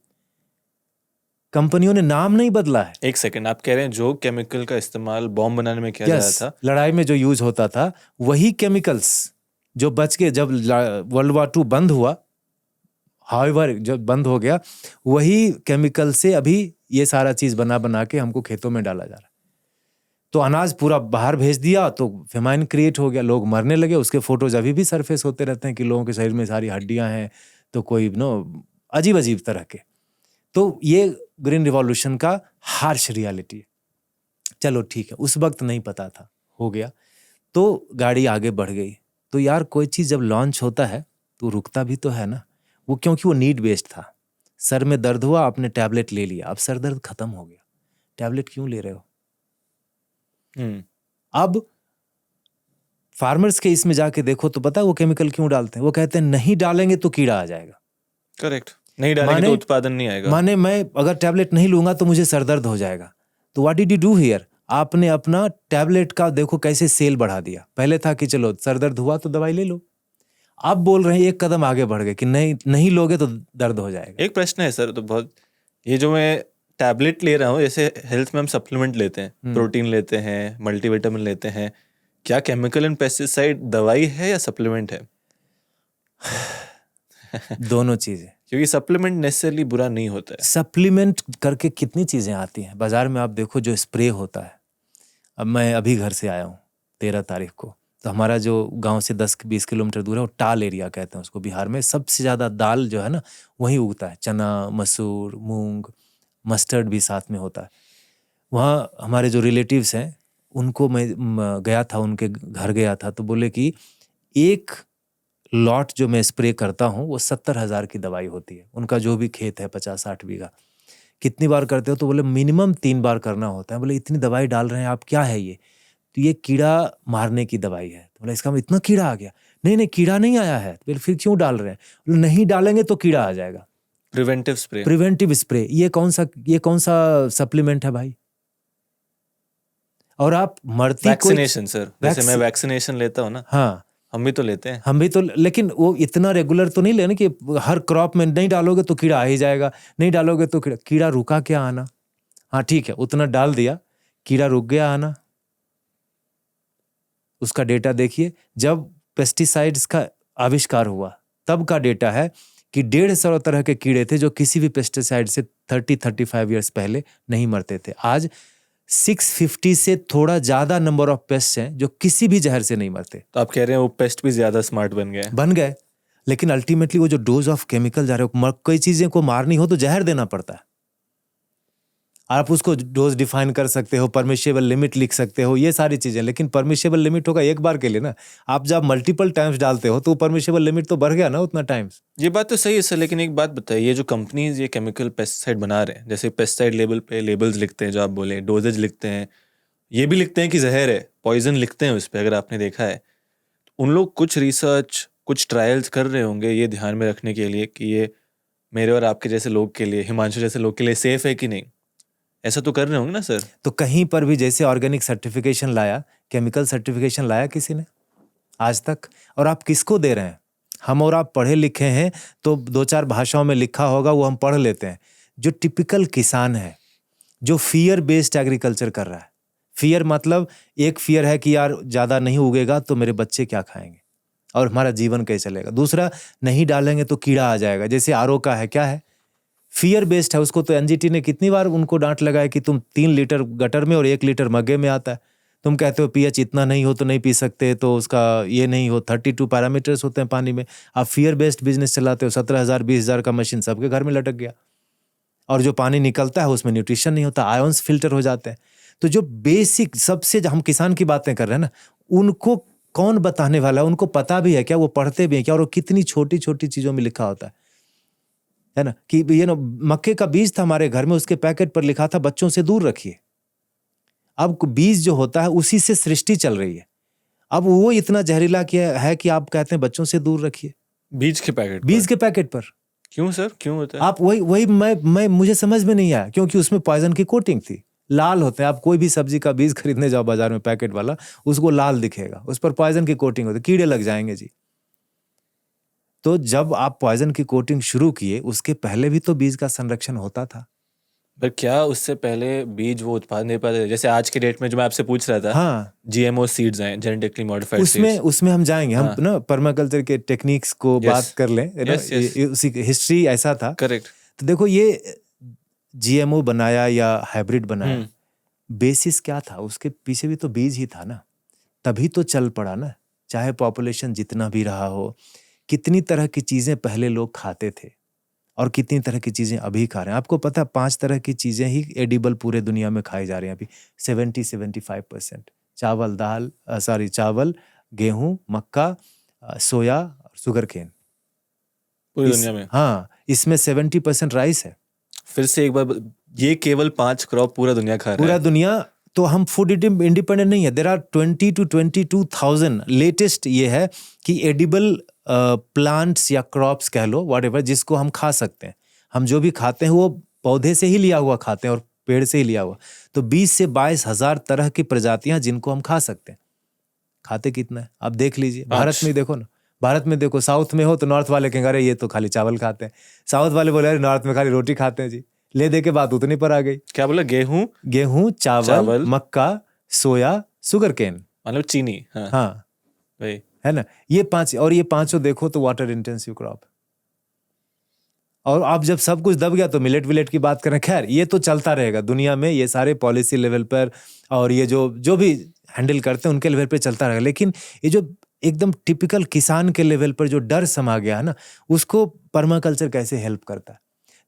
[SPEAKER 2] कंपनियों ने नाम नहीं बदला है।
[SPEAKER 1] एक सेकंड, आप कह रहे हैं जो केमिकल का इस्तेमाल बॉम्ब बनाने में किया जा रहा था,
[SPEAKER 2] लड़ाई में जो यूज होता था, वही केमिकल्स जो बच के जब वर्ल्ड वॉर 2 बंद हुआ, हाउएवर जब बंद हो गया, वही केमिकल से अभी ये सारा चीज बना के हमको खेतों में डाला जा रहा है। तो अनाज पूरा बाहर भेज दिया तो फेमाइन क्रिएट हो गया, लोग मरने लगे। उसके फोटोज अभी भी सरफेस होते रहते हैं कि लोगों के शरीर में सारी हड्डियां हैं, तो कोई अजीब अजीब तरह के। तो ये ग्रीन रिवॉल्यूशन का हार्श रियलिटी है। चलो ठीक है, उस वक्त नहीं पता था, हो गया तो गाड़ी आगे बढ़ गई। तो यार कोई चीज़ जब लॉन्च होता है तो रुकता भी तो है ना, वो क्योंकि वो नीड बेस्ड था। सर में दर्द हुआ, आपने टैबलेट ले लिया, अब सर दर्द खत्म हो गया, टैबलेट क्यों ले रहे हो? अब फार्मर्स के इसमें जाके देखो तो पता है वो केमिकल क्यों डालते हैं? वो कहते हैं नहीं डालेंगे तो कीड़ा आ जाएगा।
[SPEAKER 1] करेक्ट, नहीं डालेंगे तो उत्पादन नहीं आएगा।
[SPEAKER 2] माने मैं अगर टैबलेट नहीं लूंगा तो मुझे सर दर्द हो जाएगा। तो what did you do here? आपने अपना टैबलेट का देखो कैसे सेल बढ़ा दिया। पहले था कि चलो सर दर्द हुआ तो दवाई ले लो, आप बोल रहे हैं एक कदम आगे बढ़ गए कि नहीं लोगे तो दर्द हो जाएगा।
[SPEAKER 1] एक प्रश्न है सर, तो बहुत, ये जो मैं टैबलेट ले रहा हूँ, जैसे हेल्थ में हम सप्लीमेंट लेते हैं, प्रोटीन लेते हैं, मल्टीविटामिन लेते हैं, क्या केमिकल एंड पेस्टिसाइड दवाई है या सप्लीमेंट है?
[SPEAKER 2] दोनों चीजें,
[SPEAKER 1] क्योंकि सप्लीमेंट नेसेसरली बुरा नहीं होता है।
[SPEAKER 2] सप्लीमेंट करके कितनी चीजें आती हैं बाजार में, आप देखो जो स्प्रे होता है। अब मैं अभी घर से आया हूँ 13 तारीख को, तो हमारा जो गांव से 10-20 किलोमीटर दूर है वो टाल एरिया कहते हैं उसको। बिहार में सबसे ज़्यादा दाल जो है ना वहीं उगता है, चना, मसूर, मूंग, मस्टर्ड भी साथ में होता है। वहाँ हमारे जो रिलेटिव्स हैं उनको मैं गया था, उनके घर गया था, तो बोले कि एक लॉट जो मैं स्प्रे करता हूँ वो 70,000 की दवाई होती है। उनका जो भी खेत है 50-60 बीघा, कितनी बार करते हो? तो बोले मिनिमम 3 बार करना होता है। बोले इतनी दवाई डाल रहे हैं आप, क्या है ये? तो ये कीड़ा मारने की दवाई है। तो बोला इसका इतना कीड़ा आ गया? नहीं कीड़ा नहीं आया है। तो फिर क्यों डाल रहे हैं? बोले नहीं डालेंगे तो कीड़ा आ जाएगा। प्रिवेंटिव स्प्रे ये कौन सा सप्लीमेंट है भाई? और आप मरती
[SPEAKER 1] वैक्सीनेशन सर, जैसे मैं वैक्सीनेशन लेता हूँ ना,
[SPEAKER 2] हाँ
[SPEAKER 1] हम भी तो लेते हैं,
[SPEAKER 2] हम भी तो, लेकिन वो इतना रेगुलर तो नहीं लेना कि हर क्रॉप में नहीं डालोगे तो कीड़ा आ ही जाएगा, नहीं डालोगे तो कीड़ा रुका क्या आना? हाँ ठीक है, उतना डाल दिया, कीड़ा रुक गया आना। उसका डेटा देखिए, जब पेस्टिसाइड्स का आविष्कार हुआ तब का डेटा है कि 150 तरह के कीड़े थे जो किसी भी पेस्टिसाइड से 30-35 ईयर्स पहले नहीं मरते थे। आज 650 से थोड़ा ज्यादा नंबर ऑफ पेस्ट हैं जो किसी भी जहर से नहीं मरते।
[SPEAKER 1] तो आप कह रहे हैं वो पेस्ट भी ज्यादा स्मार्ट बन गए,
[SPEAKER 2] लेकिन अल्टीमेटली वो जो डोज ऑफ केमिकल जा रहे हो, कई चीजें को मारनी हो तो जहर देना पड़ता है। आप उसको डोज डिफाइन कर सकते हो, परमिशेबल लिमिट लिख सकते हो, ये सारी चीजें, लेकिन परमिशेबल लिमिट होगा एक बार के लिए ना। आप जब मल्टीपल टाइम्स डालते हो तो परमिशेबल लिमिट तो बढ़ गया ना उतना टाइम्स।
[SPEAKER 1] ये बात तो सही है सर, लेकिन एक बात बताइए, ये जो कंपनीज ये केमिकल पेस्टिसाइड बना रहे हैं, जैसे पेस्टिसाइड लेबल पे लेबल्स लिखते हैं, जो आप बोले डोजेज लिखते हैं, ये भी लिखते हैं कि जहर है, पॉइजन लिखते हैं उस पर, अगर आपने देखा है। उन लोग कुछ रिसर्च, कुछ ट्रायल्स कर रहे होंगे ये ध्यान में रखने के लिए कि ये मेरे और आपके जैसे लोग के लिए, हिमांशु जैसे लोग के लिए सेफ है कि नहीं, ऐसा तो कर रहे होंगे ना सर?
[SPEAKER 2] तो कहीं पर भी जैसे ऑर्गेनिक सर्टिफिकेशन लाया, केमिकल सर्टिफिकेशन लाया किसी ने आज तक? और आप किसको दे रहे हैं? हम और आप पढ़े लिखे हैं तो 2-4 भाषाओं में लिखा होगा वो हम पढ़ लेते हैं। जो टिपिकल किसान है, जो फियर बेस्ड एग्रीकल्चर कर रहा है, फियर मतलब एक फियर है कि यार ज्यादा नहीं उगेगा तो मेरे बच्चे क्या खाएंगे और हमारा जीवन कैसे चलेगा। दूसरा, नहीं डालेंगे तो कीड़ा आ जाएगा। जैसे आरओ का है, क्या है? फियर बेस्ड है। उसको तो एनजीटी ने कितनी बार उनको डांट लगाया कि तुम 3 लीटर गटर में और 1 लीटर मग्गे में आता है, तुम कहते हो पीएच इतना नहीं हो तो नहीं पी सकते, तो उसका ये नहीं हो, 32 पैरामीटर्स होते हैं पानी में। आप फियर बेस्ड बिजनेस चलाते हो, 17,000 20,000 का मशीन सबके घर में लटक गया, और जो पानी निकलता है उसमें न्यूट्रिशन नहीं होता, आयंस फिल्टर हो जाते हैं। तो जो बेसिक सबसे, हम किसान की बातें कर रहे हैं ना, उनको कौन बताने वाला है? उनको पता भी है क्या? वो पढ़ते भी हैं क्या? और वो कितनी छोटी छोटी चीजों में लिखा होता है ना, कि ये ना मक्के का बीज था हमारे घर में, उसके पैकेट पर लिखा था बच्चों से दूर रखिए। अब बीज जो होता है उसी से सृष्टि चल रही है, अब वो इतना जहरीला किया है कि आप कहते हैं बच्चों से दूर रखिए।
[SPEAKER 1] बीज के पैकेट
[SPEAKER 2] बीज के पैकेट पर
[SPEAKER 1] क्यों सर, क्यों होता है?
[SPEAKER 2] आप वही मैं मुझे समझ में नहीं आया, क्योंकि उसमें पॉइजन की कोटिंग थी, लाल होते हैं। आप कोई भी सब्जी का बीज खरीदने जाओ बाजार में पैकेट वाला, उसको लाल दिखेगा, उस पर पॉइजन की कोटिंग होती है, कीड़े लग जाएंगे जी। तो जब आप पॉइजन की कोटिंग शुरू किए, उसके पहले भी तो बीज का संरक्षण होता था।
[SPEAKER 1] पर क्या उससे पहले बीज वो उत्पादन नहीं पाते? जैसे आज के डेट में जो मैं आपसे पूछ रहा था,
[SPEAKER 2] हाँ,
[SPEAKER 1] जीएमओ सीड्स हैं, जेनेटिकली मॉडिफाइड
[SPEAKER 2] उसमें हम जाएंगे, हम
[SPEAKER 1] हाँ।
[SPEAKER 2] ना पर्माकल्चर के टेक्निक्स को
[SPEAKER 1] Yes.
[SPEAKER 2] बात कर लें, है ना?
[SPEAKER 1] Yes, yes.
[SPEAKER 2] उसी हिस्ट्री ऐसा था।
[SPEAKER 1] करेक्ट।
[SPEAKER 2] तो देखो, ये जीएमओ बनाया या हाइब्रिड बनाया, बेसिस क्या था? उसके पीछे भी तो बीज ही था ना, तभी तो चल पड़ा ना। चाहे पॉपुलेशन जितना भी रहा हो, कितनी तरह की चीजें पहले लोग खाते थे और कितनी तरह की चीजें अभी खा रहे हैं। आपको पता है 5 तरह की चीजें ही एडिबल पूरे दुनिया में खाई जा रही हैं अभी, 70-75%। चावल, गेहूं, मक्का, सोया और शुगर केन
[SPEAKER 1] पूरी दुनिया में।
[SPEAKER 2] हाँ, इसमें 70% राइस है।
[SPEAKER 1] फिर से एक बार, ये केवल 5 क्रॉप पूरा दुनिया खा रहा
[SPEAKER 2] पूरा
[SPEAKER 1] है।
[SPEAKER 2] दुनिया, तो हम फूड इंडिपेंडेंट नहीं है। देयर आर 20 to 22,000, लेटेस्ट ये है कि एडिबल प्लांट्स या क्रॉप्स कह लो, व्हाटएवर, जिसको हम खा सकते हैं। हम जो भी खाते हैं वो पौधे से ही लिया हुआ खाते हैं और पेड़ से ही लिया हुआ। तो 20 से 22,000 तरह की प्रजातियां जिनको हम खा सकते हैं। खाते कितना है आप देख लीजिए, भारत में ही देखो ना। भारत में देखो, साउथ में हो तो नॉर्थ वाले कहेंगे अरे ये तो खाली चावल खाते हैं, साउथ वाले बोले अरे नॉर्थ में खाली रोटी खाते हैं जी। ले दे के बात उतनी पर आ गई।
[SPEAKER 1] क्या बोला? गेहूं,
[SPEAKER 2] चावल, मक्का, सोया, शुगर केन,
[SPEAKER 1] मतलब चीनी।
[SPEAKER 2] हाँ
[SPEAKER 1] भाई,
[SPEAKER 2] है ना, ये 5, और ये पांचों देखो तो वाटर इंटेंसिव क्रॉप। और आप जब सब कुछ दब गया तो मिलेट विलेट की बात करें, खैर ये तो चलता रहेगा दुनिया में, ये सारे पॉलिसी लेवल पर और ये जो भी हैंडल करते हैं उनके लेवल पे चलता रहेगा। लेकिन ये जो एकदम टिपिकल किसान के लेवल पर जो डर समा गया है ना, उसको पर्माकल्चर कैसे हेल्प करता है?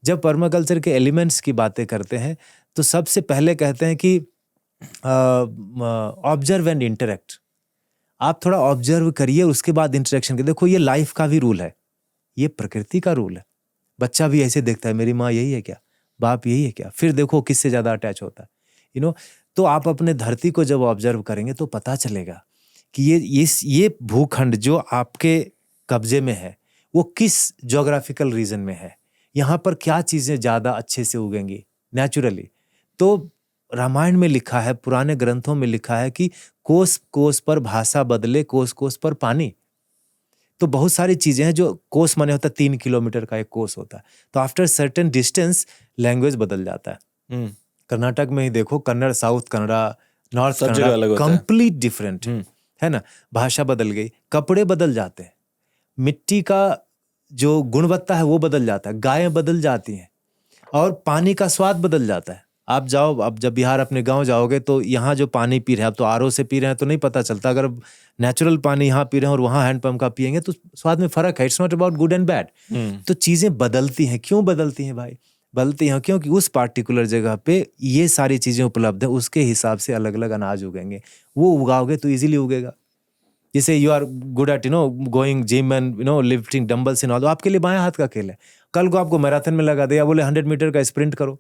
[SPEAKER 2] जब पर्माकल्चर के एलिमेंट्स की बातें करते हैं तो सबसे पहले कहते हैं कि ऑब्जर्व एंड इंटरेक्ट। आप थोड़ा ऑब्जर्व करिए, उसके बाद इंटरेक्शन के। देखो, ये लाइफ का भी रूल है, ये प्रकृति का रूल है। बच्चा भी ऐसे देखता है, मेरी माँ यही है क्या, बाप यही है क्या, फिर देखो किससे ज्यादा अटैच होता है, तो आप अपने धरती को जब ऑब्जर्व करेंगे तो पता चलेगा कि ये भूखंड जो आपके कब्जे में है वो किस ज्योग्राफिकल रीजन में है, यहाँ पर क्या चीजें ज्यादा अच्छे से उगेंगी नेचुरली। तो रामायण में लिखा है, पुराने ग्रंथों में लिखा है कि कोस कोस पर भाषा बदले, कोस कोस पर पानी। तो बहुत सारी चीजें हैं जो, कोस माने होता है 3 किलोमीटर का एक कोस होता है, तो आफ्टर सर्टेन डिस्टेंस लैंग्वेज बदल जाता है। कर्नाटक में ही देखो, Kannada, south Kannada, north Kannada, complete different है ना। भाषा बदल गई, कपड़े बदल जाते हैं, मिट्टी का जो गुणवत्ता है वो बदल जाता है, गायें बदल जाती हैं, और पानी का स्वाद बदल जाता है। आप जाओ, आप जब बिहार अपने गांव जाओगे तो यहाँ जो पानी पी रहे हैं, आप तो आरओ से पी रहे हैं तो नहीं पता चलता। अगर नेचुरल पानी यहाँ पी रहे हैं और वहाँ हैंडपंप का पियेंगे तो स्वाद में फर्क है। It's not about good and bad. तो चीजें बदलती हैं। क्यों बदलती हैं भाई? बदलती हैं क्योंकि उस पार्टिकुलर जगह पे ये सारी चीजें उपलब्ध है, उसके हिसाब से अलग अलग अनाज उगेंगे। वो उगाओगे तो इजीली उगेगा। जैसे you are good at going gym and lifting dumbbells in all, आपके लिए बाएं हाथ का खेल है। कल को आपको मैराथन में लगा दिया, बोले 100 मीटर का स्प्रिंट करो,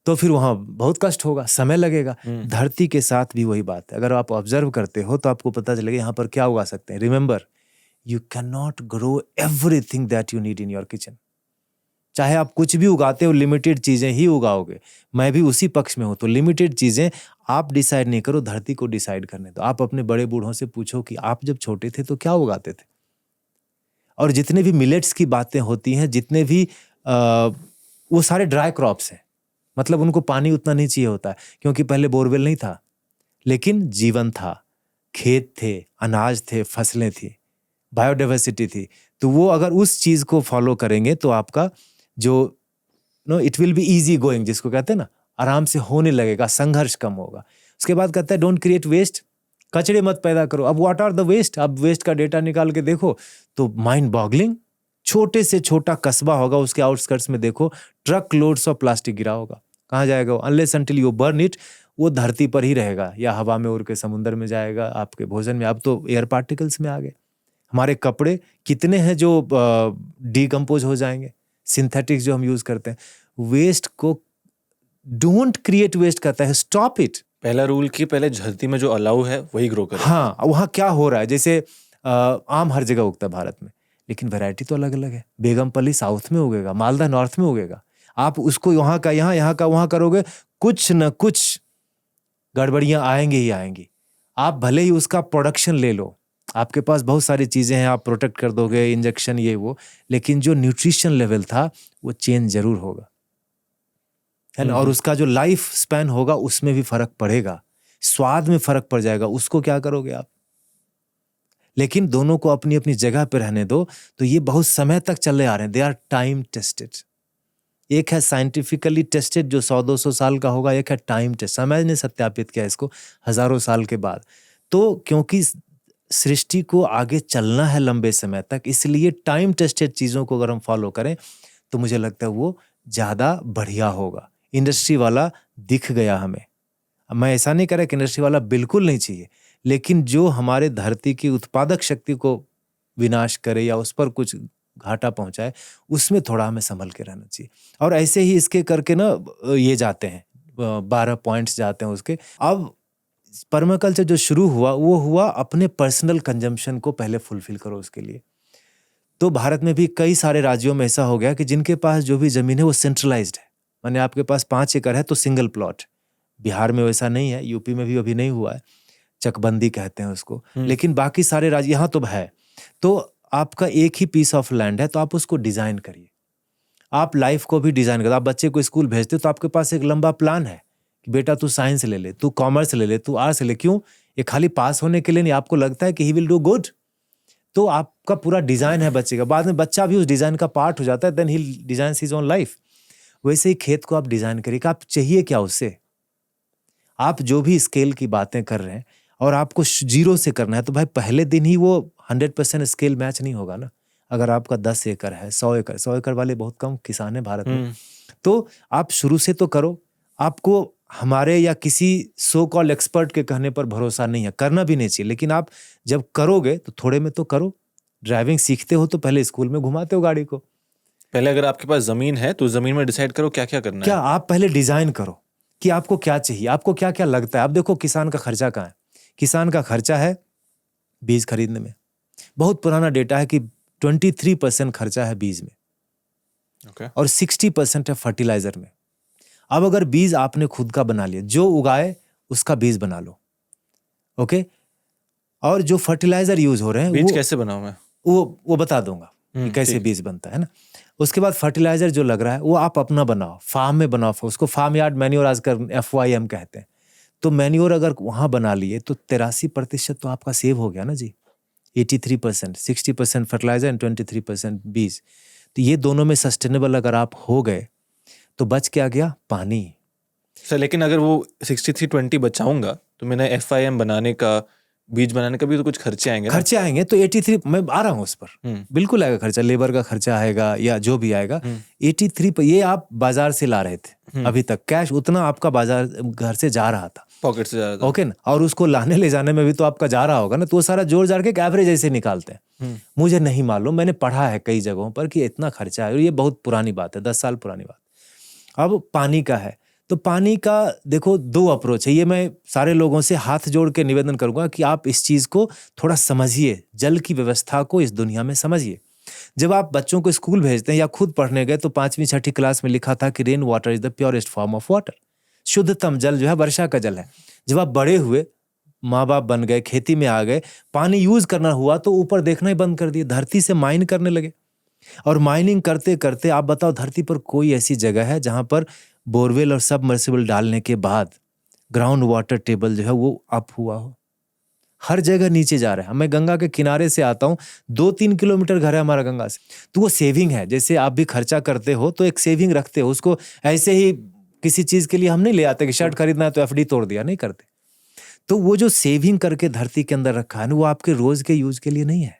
[SPEAKER 2] तो फिर वहां बहुत कष्ट होगा, समय लगेगा। धरती के साथ भी वही बात है। अगर आप ऑब्जर्व करते हो तो आपको पता चलेगा यहाँ पर क्या उगा सकते हैं। Remember, you can not grow everything that you need in your kitchen. चाहे आप कुछ भी उगाते हो, लिमिटेड चीजें ही उगाओगे। मैं भी उसी पक्ष में हूं। तो लिमिटेड चीजें आप डिसाइड नहीं करो, धरती को डिसाइड करने दो। आप अपने बड़े बूढ़ों से पूछो कि आप जब छोटे थे तो क्या उगाते थे। और जितने भी मिलेट्स की बातें होती हैं, जितने भी वो सारे ड्राई क्रॉप्स हैं। मतलब उनको पानी उतना नहीं चाहिए होता है, क्योंकि पहले बोरवेल नहीं था, लेकिन जीवन था, खेत थे, अनाज थे, फसलें थी, बायोडाइवर्सिटी थी। तो वो अगर उस चीज को फॉलो करेंगे तो आपका जो it will be easy going, जिसको कहते हैं ना, आराम से होने लगेगा, संघर्ष कम होगा। उसके बाद कहता है डोंट क्रिएट वेस्ट, कचरे मत पैदा करो। अब व्हाट आर द वेस्ट, अब वेस्ट का डेटा निकाल के देखो तो माइंड बॉगलिंग। छोटे से छोटा कस्बा होगा, उसके आउटस्कर्ट्स में देखो ट्रक लोड्स ऑफ प्लास्टिक गिरा होगा, कहाँ जाएगा वो? Unless until you burn it, वो धरती पर ही रहेगा या हवा में उड़ के समुद्र में जाएगा, आपके भोजन में। अब तो एयर पार्टिकल्स में आ गए। हमारे कपड़े कितने हैं जो डिकम्पोज हो जाएंगे, सिंथेटिक्स जो हम यूज करते हैं। वेस्ट को डोंट क्रिएट वेस्ट कहता है, स्टॉप इट।
[SPEAKER 1] पहला रूल कि पहले धरती में जो अलाउ है वही ग्रो करे।
[SPEAKER 2] हाँ, वहाँ क्या हो रहा है, जैसे आम हर जगह उगता है भारत में, लेकिन वैरायटी तो अलग अलग है। बेगमपल्ली साउथ में उगेगा, मालदा नॉर्थ में उगेगा। आप उसको यहाँ का यहाँ, यहाँ का वहाँ करोगे, कुछ न कुछ गड़बड़ियाँ आएंगी ही आएंगी। आप भले ही उसका प्रोडक्शन ले लो, आपके पास बहुत सारी चीज़ें हैं, आप प्रोटेक्ट कर दोगे, इंजेक्शन ये वो, लेकिन जो न्यूट्रिशन लेवल था वो चेंज जरूर होगा, है ना। और उसका जो लाइफ स्पैन होगा उसमें भी फर्क पड़ेगा, स्वाद में फर्क पड़ जाएगा। उसको क्या करोगे आप? लेकिन दोनों को अपनी अपनी जगह पे रहने दो, तो ये बहुत समय तक चले आ रहे हैं। They are time tested. एक है साइंटिफिकली टेस्टेड जो 100-200 साल का होगा, एक है टाइम टेस्ट, समय ने सत्यापित किया इसको हजारों साल के बाद। तो क्योंकि सृष्टि को आगे चलना है लंबे समय तक, इसलिए टाइम टेस्टेड चीज़ों को अगर हम फॉलो करें तो मुझे लगता है वो ज़्यादा बढ़िया होगा। इंडस्ट्री वाला दिख गया हमें। मैं ऐसा नहीं कह रहा कि इंडस्ट्री वाला बिल्कुल नहीं चाहिए, लेकिन जो हमारे धरती की उत्पादक शक्ति को विनाश करे या उस पर कुछ घाटा पहुंचाए, उसमें थोड़ा हमें संभल के रहना चाहिए। और ऐसे ही इसके करके ना ये जाते हैं 12 पॉइंट्स जाते हैं उसके। अब पर्माकल्चर जो शुरू हुआ वो हुआ अपने पर्सनल कंजम्पशन को पहले फुलफिल करो उसके लिए। तो भारत में भी कई सारे राज्यों में ऐसा हो गया कि जिनके पास जो भी जमीन है वो सेंट्रलाइज्ड है, माने आपके पास 5 एकड़ है तो सिंगल प्लॉट। बिहार में वैसा नहीं है, यूपी में भी अभी नहीं हुआ है, चकबंदी कहते हैं उसको। लेकिन बाकी सारे राज्य यहाँ तो है। तो आपका एक ही पीस ऑफ लैंड है, तो आप उसको डिजाइन करिए। आप लाइफ को भी डिजाइन करो। आप बच्चे को स्कूल भेजते हो तो आपके पास एक लंबा प्लान है कि बेटा तू साइंस ले ले, तू कॉमर्स ले ले, तू आर्ट्स ले ले। क्यों? ये खाली पास होने के लिए नहीं, आपको लगता है कि ही विल डू गुड, तो आपका पूरा डिजाइन है बच्चे का। बाद में बच्चा भी उस डिजाइन का पार्ट हो जाता है, then he designs his own life. वैसे ही खेत को आप डिजाइन करिए कि आप चाहिए क्या उससे। आप जो भी स्केल की बातें कर रहे हैं और आपको 0 से करना है, तो भाई पहले दिन ही वो 100% स्केल मैच नहीं होगा ना। अगर आपका 10 एकड़ है, 100 एकड़ वाले बहुत कम किसान हैं भारत में, तो आप शुरू से तो करो। आपको हमारे या किसी सो कॉल्ड एक्सपर्ट के कहने पर भरोसा नहीं है, करना भी नहीं चाहिए, लेकिन आप जब करोगे तो थोड़े में तो करो। ड्राइविंग सीखते हो तो पहले स्कूल में घुमाते हो गाड़ी को।
[SPEAKER 1] पहले अगर आपके पास जमीन है तो जमीन में डिसाइड करो क्या क्या करना
[SPEAKER 2] क्या
[SPEAKER 1] है।
[SPEAKER 2] आप पहले डिजाइन करो कि आपको क्या चाहिए, आपको क्या क्या लगता है। आप देखो किसान का खर्चा कहाँ है। किसान का खर्चा है बीज खरीदने में। बहुत पुराना डेटा है कि 23% खर्चा है बीज में, और 60% है फर्टिलाइजर में। अब अगर बीज आपने खुद का बना लिया, जो उगाए उसका बीज बना लो, ओके। और जो फर्टिलाइजर यूज हो रहे हैं,
[SPEAKER 1] बीज कैसे बनाऊं मैं,
[SPEAKER 2] वो बता दूंगा कि कैसे बीज बनता है ना। उसके बाद फर्टिलाइजर जो लग रहा है वो आप अपना बनाओ, फार्म में बनाओ। उसको फार्म यार्ड मैन्योर आजकल FYM कहते हैं। तो मैन्योर अगर वहां बना लिए तो 83% तो आपका सेव हो गया ना जी। 83%, 60% फर्टिलाइजर एंड 23% बीज। तो ये दोनों में सस्टेनेबल अगर आप हो गए तो बच क्या गया? पानी।
[SPEAKER 1] सर लेकिन अगर वो 63-20 बचाऊंगा तो मैंने FIM बनाने का, बीज बनाने का भी तो कुछ खर्चे आएंगे ना।
[SPEAKER 2] खर्चे आएंगे तो 83, मैं आ रहा हूँ उस पर, बिल्कुल आएगा खर्चा, लेबर का खर्चा आएगा या जो भी आएगा। 83 पर ये आप बाजार से ला रहे थे, अभी तक कैश उतना आपका बाजार घर से जा रहा था,
[SPEAKER 1] पॉकेट से जा रहा था,
[SPEAKER 2] ओके ना। और उसको लाने ले जाने में भी तो आपका जा रहा होगा ना। तो वो सारा जोड़ जाड़ के एवरेज ऐसे निकालते हैं। मुझे नहीं मालूम, मैंने पढ़ा है कई जगहों पर कि इतना खर्चा है, और ये बहुत पुरानी बात है, 10 साल पुरानी बात। अब पानी का है तो पानी का देखो 2 अप्रोच है। ये मैं सारे लोगों से हाथ जोड़ के निवेदन करूंगा कि आप इस चीज को थोड़ा समझिए, जल की व्यवस्था को इस दुनिया में समझिए। जब आप बच्चों को स्कूल भेजते हैं या खुद पढ़ने गए तो 5वीं-6ठी क्लास में लिखा था कि rain water is the purest form of water. शुद्धतम जल जो है वर्षा का जल है। जब आप बड़े हुए, माँ बाप बन गए, खेती में आ गए, पानी यूज करना हुआ तो ऊपर देखना ही बंद कर दिए, धरती से माइन करने लगे। और माइनिंग करते करते आप बताओ धरती पर कोई ऐसी जगह है जहां पर बोरवेल और सबमर्सिबल डालने के बाद ग्राउंड वाटर टेबल जो है वो अप हुआ हो? हर जगह नीचे जा रहा है। मैं गंगा के किनारे से आता हूँ, 2-3 किलोमीटर घर है हमारा गंगा से। तो वो सेविंग है। जैसे आप भी खर्चा करते हो तो एक सेविंग रखते हो, उसको ऐसे ही किसी चीज के लिए हम नहीं ले आते कि शर्ट खरीदना है तो एफडी तोड़ दिया, नहीं करते। तो वो जो सेविंग करके धरती के अंदर रखा है ना, वो आपके रोज के यूज के लिए नहीं है।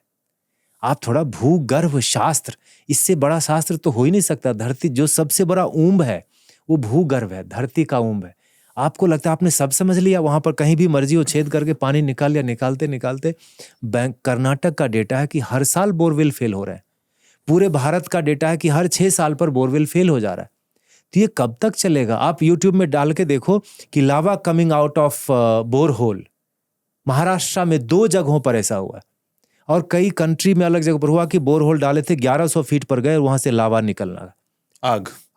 [SPEAKER 2] आप थोड़ा भूगर्भ शास्त्र, इससे बड़ा शास्त्र तो हो ही नहीं सकता। धरती जो सबसे बड़ा ऊंब है वो भूगर्भ है, धरती का ऊंब है। आपको लगता है आपने सब समझ लिया, वहां पर कहीं भी मर्जी हो छेद करके पानी निकाल लिया। निकालते निकालते बैंक कर्नाटक का डेटा है कि हर साल बोरवेल फेल हो रहा है। पूरे भारत का डेटा है कि हर 6 साल पर बोरवेल फेल हो जा रहा है। तो ये कब तक चलेगा? आप यूट्यूब में डाल के देखो कि lava coming out of borehole, Maharashtra में 2 जगहों पर ऐसा हुआ है। और कई कंट्री में अलग जगह पर हुआ कि बोरहोल डाले थे, 1100 फीट पर गए और वहां से लावा निकल रहा है,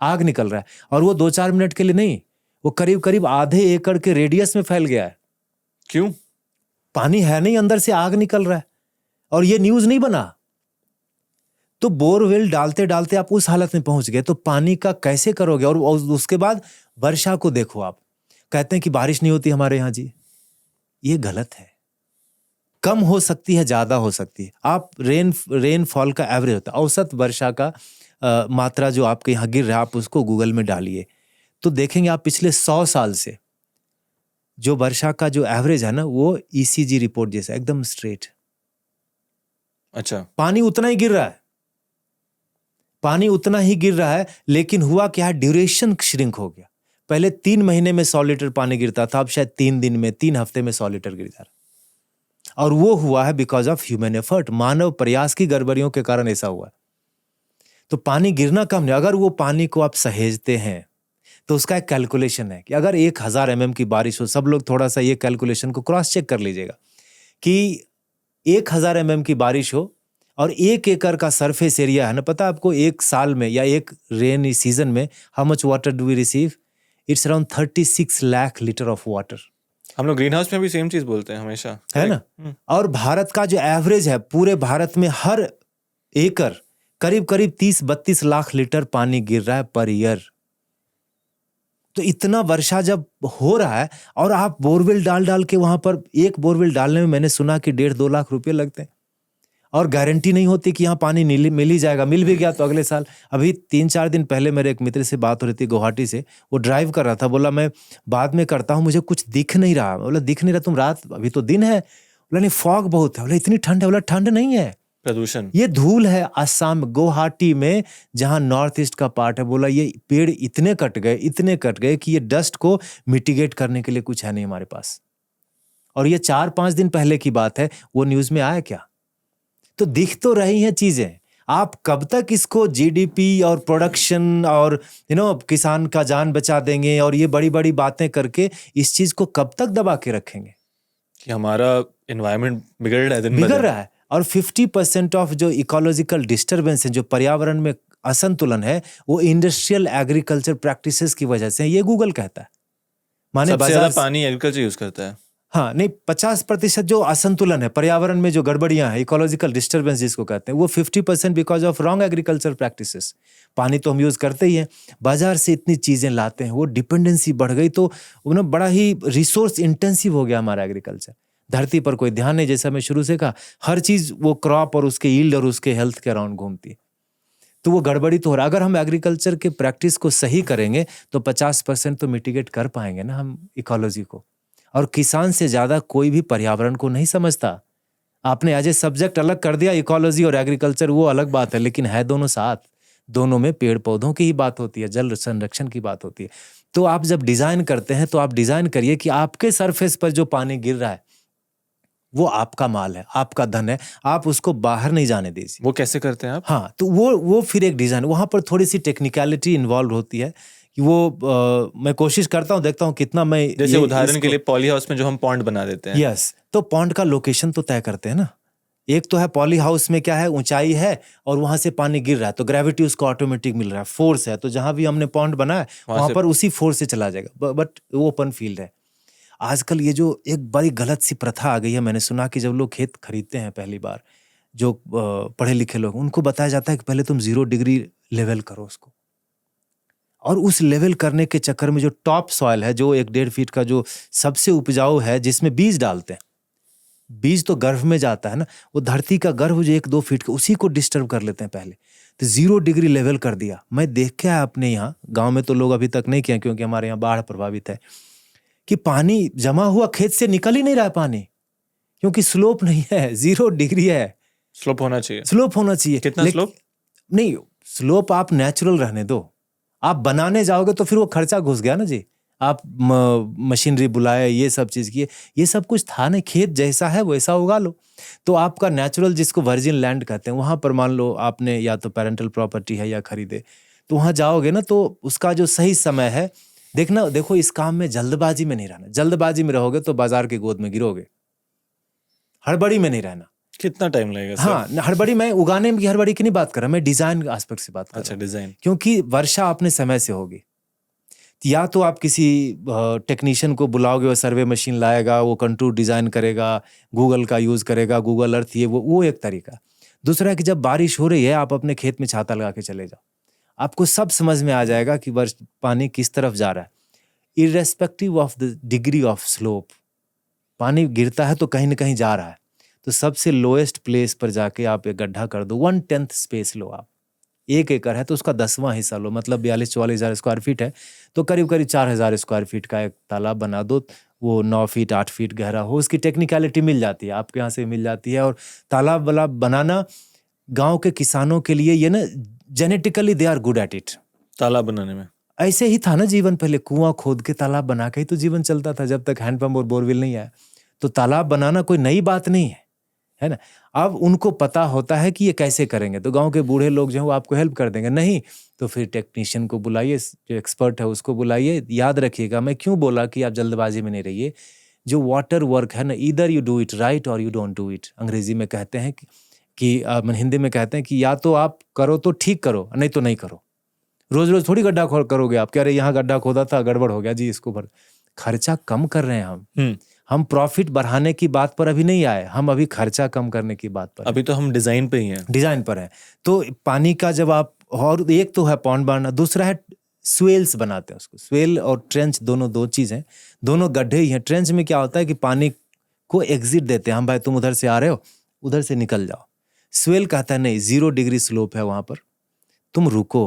[SPEAKER 2] आग निकल रहा है। और वो 2-4 मिनट के लिए नहीं, वो करीब करीब आधे एकड़ के रेडियस में फैल गया है।
[SPEAKER 1] क्यों?
[SPEAKER 2] पानी है नहीं, अंदर से आग निकल रहा है और ये न्यूज नहीं बना। तो बोरवेल डालते डालते आप उस हालत में पहुंच गए तो पानी का कैसे करोगे? और उसके बाद वर्षा को देखो, आप कहते हैं कि बारिश नहीं होती हमारे यहाँ जी, ये गलत है। कम हो सकती है, ज्यादा हो सकती है। आप रेनफॉल का एवरेज होता है, औसत वर्षा का मात्रा जो आपके यहाँ गिर रहा है, आप उसको गूगल में डालिए तो देखेंगे आप पिछले 100 साल से जो वर्षा का जो एवरेज है ना, वो ईसीजी रिपोर्ट जैसा एकदम स्ट्रेट।
[SPEAKER 1] अच्छा,
[SPEAKER 2] पानी उतना ही गिर रहा है, पानी उतना ही गिर रहा है, लेकिन हुआ क्या है, ड्यूरेशन श्रिंक हो गया। पहले 3 महीने में 100 लीटर पानी गिरता था, अब शायद 3 दिन में, 3 हफ्ते में 100 लीटर गिर जा रहा है। और वो हुआ है बिकॉज ऑफ ह्यूमन एफर्ट, मानव प्रयास की गड़बड़ियों के कारण ऐसा हुआ है। तो पानी गिरना कम नहीं। अगर वो पानी को आप सहेजते हैं तो उसका एक कैलकुलेशन है कि अगर 1000 mm की बारिश हो, सब लोग थोड़ा सा ये कैलकुलेशन को क्रॉस चेक कर लीजिएगा कि 1000 mm की बारिश हो और 1 एकड़ का सरफेस एरिया है ना, पता आपको एक साल में या एक रेनी सीजन में how much water do we receive? It's around 36 lakh litres of water.
[SPEAKER 1] हम लोग ग्रीन हाउस में भी सेम चीज बोलते हैं हमेशा,
[SPEAKER 2] है ना। और भारत का जो एवरेज है, पूरे भारत में हर एकड़ करीब करीब 30-32 लाख लीटर पानी गिर रहा है पर ईयर। तो इतना वर्षा जब हो रहा है और आप बोरवेल डाल डाल के, वहां पर एक बोरवेल डालने में मैंने सुना कि 1.5-2 लाख रुपए लगते हैं और गारंटी नहीं होती कि यहाँ पानी मिल ही जाएगा। मिल भी गया तो अगले साल। अभी 3-4 दिन पहले मेरे एक मित्र से बात हो रही थी गुवाहाटी से, वो ड्राइव कर रहा था, बोला मैं बाद में करता हूँ, मुझे कुछ दिख नहीं रहा। बोला दिख नहीं रहा? तुम रात, अभी तो दिन है। बोला नहीं, फॉग बहुत है। बोला इतनी ठंड है? बोला ठंड नहीं है,
[SPEAKER 1] प्रदूषण,
[SPEAKER 2] ये धूल है। असम गुवाहाटी में जहां नॉर्थ ईस्ट का पार्ट है, बोला ये पेड़ इतने कट गए कि ये डस्ट को मिटिगेट करने के लिए कुछ है नहीं हमारे पास। और ये 4-5 दिन पहले की बात है, वो न्यूज में आया क्या? तो दिख तो रही हैं चीजें। आप कब तक इसको जीडीपी और प्रोडक्शन और किसान का जान बचा देंगे और ये बड़ी बड़ी बातें करके इस चीज को कब तक दबा के रखेंगे
[SPEAKER 1] कि हमारा एनवायरनमेंट बिगड़ रहा है,
[SPEAKER 2] बिगड़ रहा है। और 50% ऑफ जो इकोलॉजिकल डिस्टर्बेंस है, जो पर्यावरण में असंतुलन है, वो इंडस्ट्रियल एग्रीकल्चर प्रैक्टिसेस की वजह से है। ये गूगल कहता है। माने
[SPEAKER 1] सबसे ज्यादा पानी एग्रीकल्चर यूज करता है।
[SPEAKER 2] हाँ नहीं, 50% जो असंतुलन है पर्यावरण में, जो गड़बड़ियां हैं, इकोलॉजिकल डिस्टर्बेंस जिसको कहते हैं, वो 50% because of wrong agriculture practices. पानी तो हम यूज करते ही हैं, बाजार से इतनी चीजें लाते हैं, वो डिपेंडेंसी बढ़ गई, तो बड़ा ही रिसोर्स इंटेंसिव हो गया हमारा एग्रीकल्चर। धरती पर कोई ध्यान नहीं, जैसा मैं शुरू से कहा, हर चीज वो क्रॉप और उसके यील्ड और उसके हेल्थ के अराउंड घूमती है। तो वो गड़बड़ी तो हो रहा है। अगर हम एग्रीकल्चर के प्रैक्टिस को सही करेंगे तो 50% तो मिटिगेट कर पाएंगे ना हम इकोलॉजी को। और किसान से ज्यादा कोई भी पर्यावरण को नहीं समझता। आपने एज ए सब्जेक्ट अलग कर दिया इकोलॉजी और एग्रीकल्चर, वो अलग बात है, लेकिन है दोनों साथ। दोनों में पेड़ पौधों की ही बात होती है, जल संरक्षण की बात होती है। तो आप जब डिजाइन करते हैं तो आप डिजाइन करिए कि आपके सरफेस पर जो पानी गिर रहा है वो आपका माल है, आपका धन है, आप उसको बाहर नहीं जाने दीजिए।
[SPEAKER 1] वो कैसे करते हैं आप?
[SPEAKER 2] हाँ, तो वो फिर एक डिजाइन, वहां पर थोड़ी सी टेक्निकलिटी इन्वॉल्व होती है कि वो मैं कोशिश करता हूँ, देखता हूँ कितना मैं,
[SPEAKER 1] जैसे उदाहरण के लिए पॉली हाउस में जो हम पॉन्ड बना देते हैं।
[SPEAKER 2] यस, तो पॉन्ड का लोकेशन तो तय करते हैं ना। एक तो है पॉली हाउस में क्या है, ऊंचाई है और वहां से पानी गिर रहा है तो ग्रेविटी उसको ऑटोमेटिक मिल रहा है, फोर्स है, तो जहां भी हमने पॉन्ड बनाया वहां पर उसी फोर्स से चला जाएगा। बट वो ओपन फील्ड है। आजकल ये जो एक बड़ी गलत सी प्रथा आ गई है, मैंने सुना कि जब लोग खेत खरीदते हैं पहली बार, जो पढ़े लिखे लोग, उनको बताया जाता है कि पहले तुम 0 डिग्री लेवल करो उसको। और उस लेवल करने के चक्कर में जो टॉप सॉइल है, जो 1-1.5 फीट का जो सबसे उपजाऊ है, जिसमें बीज डालते हैं, बीज तो गर्भ में जाता है ना, वो धरती का गर्भ जो 1-2 फीट का, उसी को डिस्टर्ब कर लेते हैं पहले। तो 0 डिग्री लेवल कर दिया। मैं देख के आया अपने यहाँ, गांव में तो लोग अभी तक नहीं किया क्योंकि हमारे यहाँ बाढ़ प्रभावित है, कि पानी जमा हुआ खेत से निकल ही नहीं रहा पानी, क्योंकि स्लोप नहीं है, 0 डिग्री है।
[SPEAKER 1] स्लोप होना चाहिए।
[SPEAKER 2] स्लोप होना चाहिए।
[SPEAKER 1] कितना स्लोप?
[SPEAKER 2] नहीं, स्लोप आप नेचुरल रहने दो। आप बनाने जाओगे तो फिर वो खर्चा घुस गया ना जी। आप मशीनरी बुलाए, ये सब चीज किए, ये सब कुछ था नहीं। खेत जैसा है वैसा उगा लो। तो आपका नेचुरल, जिसको वर्जिन लैंड कहते हैं, वहां पर मान लो आपने या तो पेरेंटल प्रॉपर्टी है या खरीदे, तो वहां जाओगे ना तो उसका जो सही समय है देखना। देखो, इस काम में जल्दबाजी में नहीं रहना। जल्दबाजी में रहोगे तो बाजार की गोद में गिरोगे। हड़बड़ी में नहीं रहना।
[SPEAKER 1] कितना टाइम लगेगा सर?
[SPEAKER 2] हाँ, हड़बड़ी, मैं उगाने की हड़बड़ी की नहीं बात कर रहा, मैं डिजाइन एस्पेक्ट से बात कर रहा हूं।
[SPEAKER 1] अच्छा, डिजाइन।
[SPEAKER 2] क्योंकि वर्षा अपने समय से होगी। या तो आप किसी टेक्नीशियन को बुलाओगे, वो सर्वे मशीन लाएगा, वो कंटूर डिजाइन करेगा, गूगल का यूज करेगा, गूगल अर्थ, ये वो एक तरीका। दूसरा है कि जब बारिश हो रही है, आप अपने खेत में छाता लगा के चले जाओ, आपको सब समझ में आ जाएगा कि पानी किस तरफ जा रहा है। Irrespective of the degree of slope, पानी गिरता है तो कहीं ना कहीं जा रहा है। तो सबसे लोएस्ट प्लेस पर जाके आप एक गड्ढा कर दो, 1/10 स्पेस लो आप। 1 एकड़ है तो उसका 10वां हिस्सा लो, मतलब 42-44 हज़ार स्क्वायर फीट है, तो करीब करीब 4,000 स्क्वायर फीट का एक तालाब बना दो। वो 9 फीट 8 फीट गहरा हो, उसकी टेक्निकलिटी मिल जाती है, आपके यहाँ से मिल जाती है। और तालाब वाला बनाना गांव के किसानों के लिए, ये ना genetically they are good at it.
[SPEAKER 1] तालाब बनाने में
[SPEAKER 2] ऐसे ही था ना जीवन, पहले कुआं खोद के तालाब बना के ही तो जीवन चलता था, जब तक हैंडपंप और बोरवेल नहीं आया। तो तालाब बनाना कोई नई बात नहीं है ना। अब उनको पता होता है कि ये कैसे करेंगे, तो गांव के बूढ़े लोग जो हैं वो आपको हेल्प कर देंगे। नहीं तो फिर टेक्नीशियन को बुलाइए, जो एक्सपर्ट है उसको बुलाइए। याद रखिएगा, मैं क्यों बोला कि आप जल्दबाजी में नहीं रहिए। जो वाटर वर्क है ना, either you do it right और यू डोंट डू इट। अंग्रेजी में कहते हैं कि हिंदी में कहते हैं कि या तो आप करो तो ठीक करो, नहीं तो नहीं करो। रोज रोज थोड़ी गड्ढा खोद करोगे आप, कह रहे यहाँ गड्ढा खोदा था, गड़बड़ हो गया जी, इसको भर। खर्चा कम कर रहे हैं हम प्रॉफिट बढ़ाने की बात पर अभी नहीं आए, हम अभी खर्चा कम करने की बात पर।
[SPEAKER 1] अभी तो हम डिजाइन पे ही हैं।
[SPEAKER 2] डिजाइन पर है। तो पानी का जब आप, और एक तो है पॉन्ड बनाना, दूसरा है स्वेल्स बनाते हैं उसको। स्वेल और ट्रेंच दोनों 2 चीज हैं, दोनों गड्ढे ही हैं। ट्रेंच में क्या होता है कि पानी को एग्जिट देते हैं, हम भाई तुम उधर से आ रहे हो, उधर से निकल जाओ। स्वेल कहता है नहीं, 0 डिग्री स्लोप है वहां पर, तुम रुको।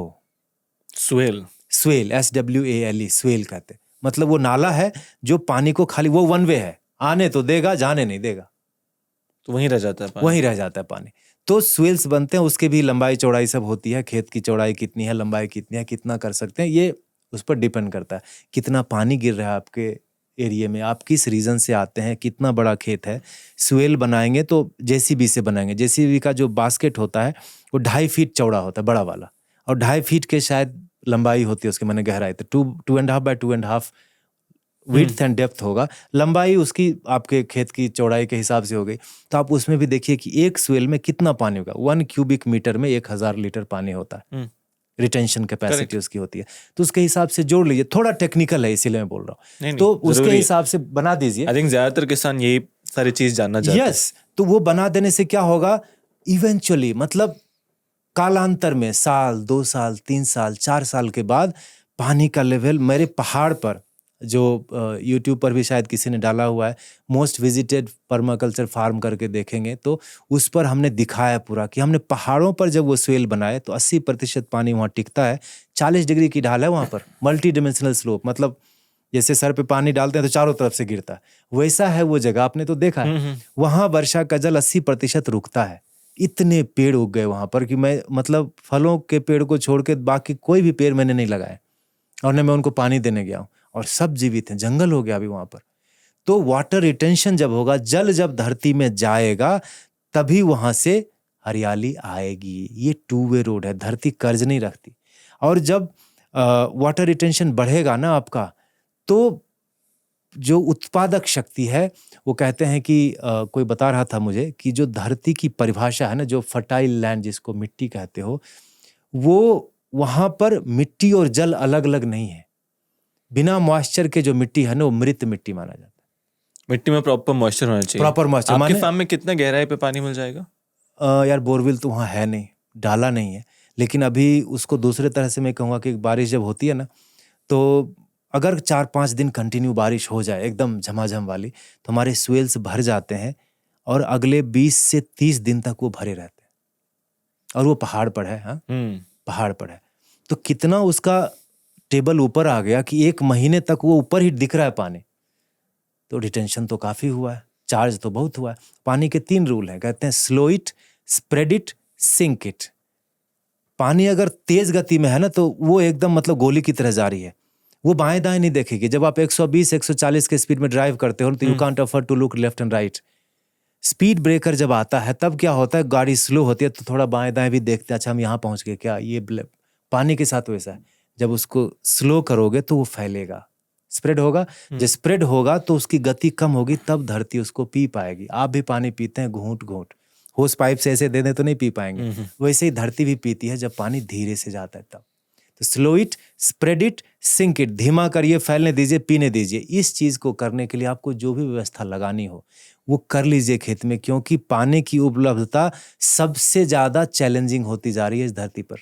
[SPEAKER 2] स्वेल SWALE, स्वेल कहते हैं। मतलब वो नाला है जो पानी को खाली, वो 1 वे है, आने तो देगा, जाने नहीं देगा,
[SPEAKER 1] तो वहीं रह जाता है पानी।
[SPEAKER 2] वहीं रह जाता है पानी। तो स्वेल्स बनते हैं, उसके भी लंबाई चौड़ाई सब होती है। खेत की चौड़ाई कितनी है, लंबाई कितनी है, कितना कर सकते हैं, ये उस पर डिपेंड करता है। कितना पानी गिर रहा है आपके एरिया में, आप किस रीजन से आते हैं, कितना बड़ा खेत है। स्वेल बनाएंगे तो JCB से बनाएंगे। JCB का जो बास्केट होता है वो 2.5 फीट चौड़ा होता है, बड़ा वाला, और 2.5 फीट के शायद लंबाई होती है उसकी, मैंने गहराई तो 2.5 बाय 2.5 विड्थ एंड डेप्थ होगा। लंबाई उसकी आपके खेत की चौड़ाई के हिसाब से हो गई। तो आप उसमें भी देखिए कि एक स्वेल में कितना पानी होगा। 1 क्यूबिक मीटर में 1000 लीटर पानी होता है, रिटेंशन कैपेसिटी उसकी होती है। तो उसके हिसाब से जोड़ लीजिए। थोड़ा टेक्निकल है इसीलिए मैं बोल रहा हूँ, तो उसके हिसाब से बना दीजिए।
[SPEAKER 1] आई थिंक ज्यादातर किसान यही सारी चीज जानना चाहते हैं।
[SPEAKER 2] यस, तो वो बना देने से क्या होगा, इवेंचुअली, मतलब कालांतर में, साल 2 साल 3 साल 4 साल के बाद पानी का लेवल, मेरे पहाड़ पर जो YouTube पर भी शायद किसी ने डाला हुआ है, मोस्ट विजिटेड पर्माकल्चर फार्म करके देखेंगे तो उस पर हमने दिखाया पूरा कि हमने पहाड़ों पर जब वो स्वेल बनाए तो 80% पानी वहाँ टिकता है। 40 डिग्री की ढाल है वहाँ पर, मल्टी डिमेंशनल स्लोप, मतलब जैसे सर पे पानी डालते हैं तो चारों तरफ से गिरता है, वैसा है वो जगह, आपने तो देखा है। वहाँ वर्षा का जल 80% रुकता है। इतने पेड़ उग गए वहां पर कि मैं, मतलब फलों के पेड़ को छोड़ के बाकी कोई भी पेड़ मैंने नहीं लगाए, और न मैं उनको पानी देने गया हूँ, और सब जीवित हैं। जंगल हो गया अभी वहां पर। तो वाटर रिटेंशन जब होगा, जल जब धरती में जाएगा तभी वहां से हरियाली आएगी। ये 2 वे रोड है, धरती कर्ज नहीं रखती। और जब वाटर रिटेंशन बढ़ेगा ना आपका, तो जो उत्पादक शक्ति है, वो कहते हैं कि कोई बता रहा था मुझे कि जो धरती की परिभाषा है ना, जो फर्टाइल लैंड जिसको मिट्टी कहते हो, वो वहां पर मिट्टी और जल अलग अलग नहीं है। बिना मॉइस्चर के जो मिट्टी है ना, वो मृत मिट्टी माना जाता है।
[SPEAKER 1] मिट्टी में प्रॉपर मॉइस्चर होना चाहिए।
[SPEAKER 2] Proper moisture.
[SPEAKER 1] आपके फार्म में कितना गहराई पे पानी मिल जाएगा?
[SPEAKER 2] यार बोरवेल तो वहाँ है नहीं, डाला नहीं है, लेकिन अभी उसको दूसरे तरह से मैं कहूँगा कि बारिश जब होती है ना, तो अगर 4-5 दिन कंटिन्यू बारिश हो जाए एकदम झमाझम वाली, तो हमारे स्वेल्स भर जाते हैं और अगले 20 से 30 दिन तक वो भरे रहते हैं, और वो पहाड़ पर है। हाँ, पहाड़ पर है, तो कितना उसका टेबल ऊपर आ गया कि 1 महीने तक वो ऊपर ही दिख रहा है पानी। तो रिटेंशन तो काफी हुआ है, चार्ज तो बहुत हुआ है। पानी के 3 रूल हैं, कहते हैं slow it, spread it, sink it. पानी अगर तेज गति में है ना तो वो एकदम मतलब गोली की तरह जा रही है, वो बाएं दाएं नहीं देखेगी। जब आप 120 140 के स्पीड में ड्राइव करते हो तो you can't afford to look left and right. Speed breaker जब आता है तब क्या होता है, गाड़ी स्लो होती है तो थोड़ा बाएं दाएं भी देखते हैं, अच्छा हम यहाँ पहुंच गए क्या। ये पानी के साथ वैसा है, जब उसको स्लो करोगे तो वो फैलेगा, स्प्रेड होगा। जब स्प्रेड होगा तो उसकी गति कम होगी, तब धरती उसको पी पाएगी। आप भी पानी पीते हैं घूंट घूंट, होस पाइप से ऐसे दे दें तो नहीं पी पाएंगे, वैसे ही धरती भी पीती है जब पानी धीरे से जाता है तब। तो slow it, spread it, sink it, धीमा करिए, फैलने दीजिए, पीने दीजिए। इस चीज को करने के लिए आपको जो भी व्यवस्था लगानी हो वो कर लीजिए खेत में, क्योंकि पानी की उपलब्धता सबसे ज्यादा चैलेंजिंग होती जा रही है इस धरती पर,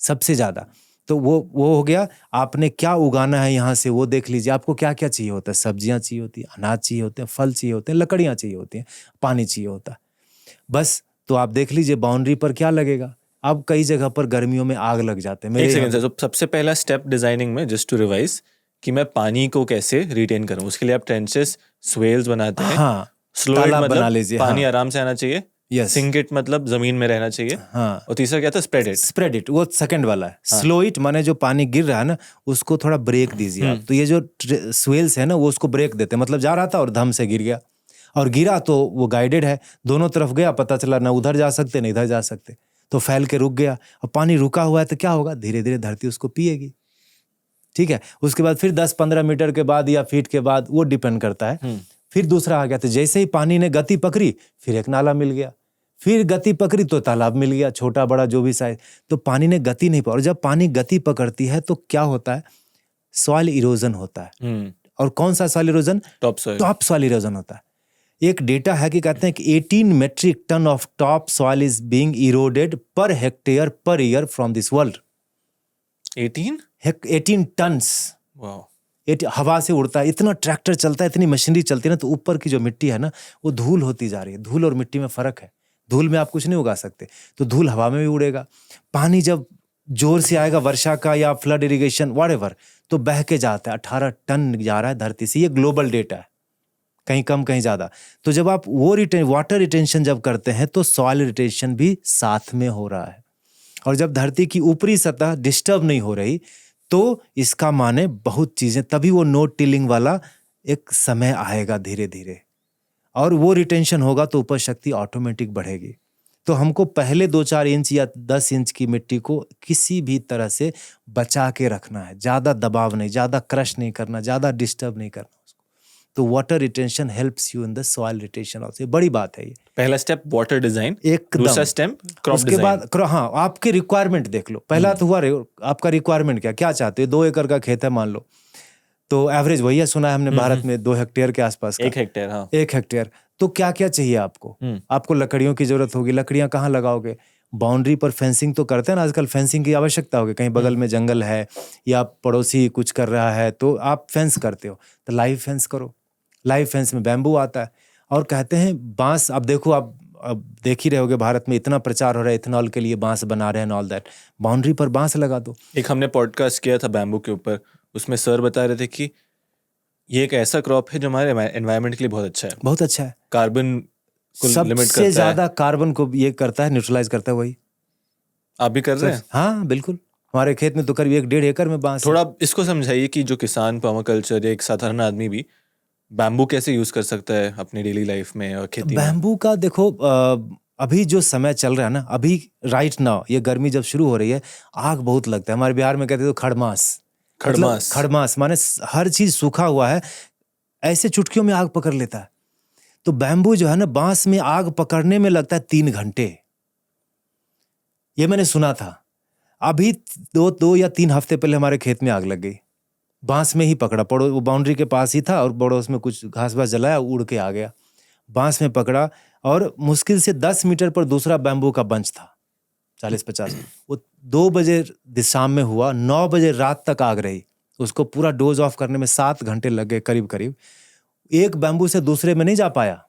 [SPEAKER 2] सबसे ज्यादा। तो वो हो गया, आपने क्या उगाना है यहाँ से वो देख लीजिए। आपको क्या क्या चाहिए होता है, सब्जियां चाहिए होती है, अनाज चाहिए होते हैं, फल चाहिए होते हैं, लकड़ियां चाहिए होती हैं, पानी चाहिए होता है, बस। तो आप देख लीजिए बाउंड्री पर क्या लगेगा। अब कई जगह पर गर्मियों में आग लग जाते हैं।
[SPEAKER 1] एक सेकंड सर, तो सबसे पहला स्टेप डिजाइनिंग में, जस्ट टू रिवाइज, कि मैं पानी को कैसे रिटेन करूं, उसके लिए आप ट्रेंचेस, स्वेल्स बनाते हैं।
[SPEAKER 2] हाँ,
[SPEAKER 1] स्लो इट
[SPEAKER 2] तालाब बना
[SPEAKER 1] मतलब
[SPEAKER 2] लीजिए,
[SPEAKER 1] पानी
[SPEAKER 2] हाँ।
[SPEAKER 1] आराम से आना चाहिए।
[SPEAKER 2] Yes.
[SPEAKER 1] सिंक इट मतलब जमीन में रहना चाहिए।
[SPEAKER 2] हाँ।
[SPEAKER 1] और तीसरा क्या था, स्प्रेड इट।
[SPEAKER 2] स्प्रेड इट वो सेकंड वाला है। स्लो इट माने जो पानी गिर रहा है ना उसको थोड़ा ब्रेक दीजिए आप। तो ये जो स्वेल्स है ना वो उसको ब्रेक देते हैं, मतलब जा रहा था और धम से गिर गया, और गिरा तो वो गाइडेड है, दोनों तरफ गया, पता चला ना उधर जा सकते ना इधर जा सकते, तो फैल के रुक गया। और पानी रुका हुआ है तो क्या होगा, धीरे धीरे धरती उसको पिएगी, ठीक है। उसके बाद फिर 10-15 मीटर के बाद या फीट के बाद, वो डिपेंड करता है, फिर दूसरा आ गया। तो जैसे ही पानी ने गति पकड़ी फिर एक नाला मिल गया, फिर गति पकड़ी तो तालाब मिल गया, छोटा बड़ा जो भी साइज। तो पानी ने गति नहीं पकड़ी, और जब पानी गति पकड़ती है तो क्या होता है, सॉइल इरोजन होता है। और कौन सा soil erosion, top soil erosion होता है। एक डेटा है कि कहते हैं कि 18 metric ton of top soil is being eroded per hectare per year from this world. 18 tons, हवा से उड़ता है, इतना ट्रैक्टर चलता है, इतनी मशीनरी चलती है ना, तो ऊपर की जो मिट्टी है ना वो धूल होती जा रही है। धूल और मिट्टी में फर्क है, धूल में आप कुछ नहीं उगा सकते, तो धूल हवा में भी उड़ेगा। पानी जब जोर से आएगा वर्षा का या फ्लड इरिगेशन व्हाटएवर, तो बह के जाता है। 18 टन जा रहा है धरती से, ये ग्लोबल डेटा है, कहीं कम कहीं ज्यादा। तो जब आप वो वाटर रिटेंशन जब करते हैं तो सॉइल रिटेंशन भी साथ में हो रहा है। और जब धरती की ऊपरी सतह डिस्टर्ब नहीं हो रही तो इसका माने बहुत चीजें, तभी वो नो टिलिंग वाला एक समय आएगा धीरे धीरे, और वो रिटेंशन होगा तो उपज शक्ति ऑटोमेटिक बढ़ेगी। तो हमको पहले 2-4 इंच या 10 इंच की मिट्टी को किसी भी तरह से बचा के रखना है, ज्यादा दबाव नहीं, ज्यादा क्रश नहीं करना, ज्यादा डिस्टर्ब नहीं करना उसको। तो water retention helps you in the soil retention also. बड़ी बात है ये।
[SPEAKER 1] पहला स्टेप वाटर डिजाइन,
[SPEAKER 2] एकदम।
[SPEAKER 1] दूसरा स्टेप क्रॉप
[SPEAKER 2] उसके
[SPEAKER 1] डिजाइन।
[SPEAKER 2] बाद हाँ, आपके रिक्वायरमेंट देख लो। पहला तो हुआ आपका रिक्वायरमेंट क्या चाहते हो। 2 एकड़ का खेत है मान लो, तो एवरेज वही है, सुना है हमने भारत में 2 हेक्टेयर के आसपास का।
[SPEAKER 1] 1 हेक्टेयर, हाँ।
[SPEAKER 2] 1 हेक्टेयर। तो क्या क्या चाहिए आपको, आपको लकड़ियों की जरूरत होगी। लकड़ियां कहाँ लगाओगे, बाउंड्री पर फेंसिंग तो करते हैं ना आजकल, फेंसिंग की आवश्यकता होगी। कहीं बगल में जंगल है या पड़ोसी कुछ कर रहा है तो आप फेंस करते हो, तो लाइव फेंस करो। लाइव फेंस में बैम्बू आता है, और कहते हैं बांस। अब देखो, आप अब देख ही रहे होगे भारत में इतना प्रचार हो रहा है, इथेनॉल के लिए बांस बना रहे हैं ऑल दैट। बाउंड्री पर बांस लगा दो। एक
[SPEAKER 1] हमने पॉडकास्ट किया था बैम्बू के ऊपर, उसमें सर बता रहे थे कि ये एक ऐसा क्रॉप है जो हमारे एनवायरनमेंट के लिए बहुत अच्छा है।
[SPEAKER 2] बहुत अच्छा है,
[SPEAKER 1] कार्बन को लिमिट करता है,
[SPEAKER 2] सबसे ज्यादा कार्बन को ये करता है, न्यूट्रलाइज करता है। वही
[SPEAKER 1] आप भी कर रहे हैं?
[SPEAKER 2] हाँ बिल्कुल, हमारे खेत में तो करीब 1-1.5 एकड़ में बांस।
[SPEAKER 1] थोड़ा इसको समझाइए कि जो किसान, पर्माकल्चर, एक साधारण आदमी भी बैम्बू कैसे यूज कर सकता है अपनी डेली लाइफ में और खेती में।
[SPEAKER 2] बैम्बू का देखो, अभी जो समय चल रहा है ना, अभी राइट नाउ, ये गर्मी जब शुरू हो रही है, आग बहुत लगता है। हमारे बिहार में कहते हैं तो खड़मास माने हर चीज सूखा हुआ है, ऐसे चुटकियों में आग पकड़ लेता है। तो बैम्बू जो है ना, बांस में आग पकड़ने में लगता है 3 घंटे, ये मैंने सुना था। अभी 2 या 3 हफ्ते पहले हमारे खेत में आग लग गई, बांस में ही पकड़ा। वो बाउंड्री के पास ही था, और पड़ोस में कुछ घास वास जलाया, उड़ के आ गया, बांस में पकड़ा। और मुश्किल से 10 मीटर पर दूसरा बैम्बू का बंच था, 40-50। वो 2 बजे शाम में हुआ, 9 बजे रात तक आग रही। उसको पूरा डोज ऑफ करने में 7 घंटे लग गए करीब करीब। एक बैम्बू से दूसरे में नहीं जा पाया,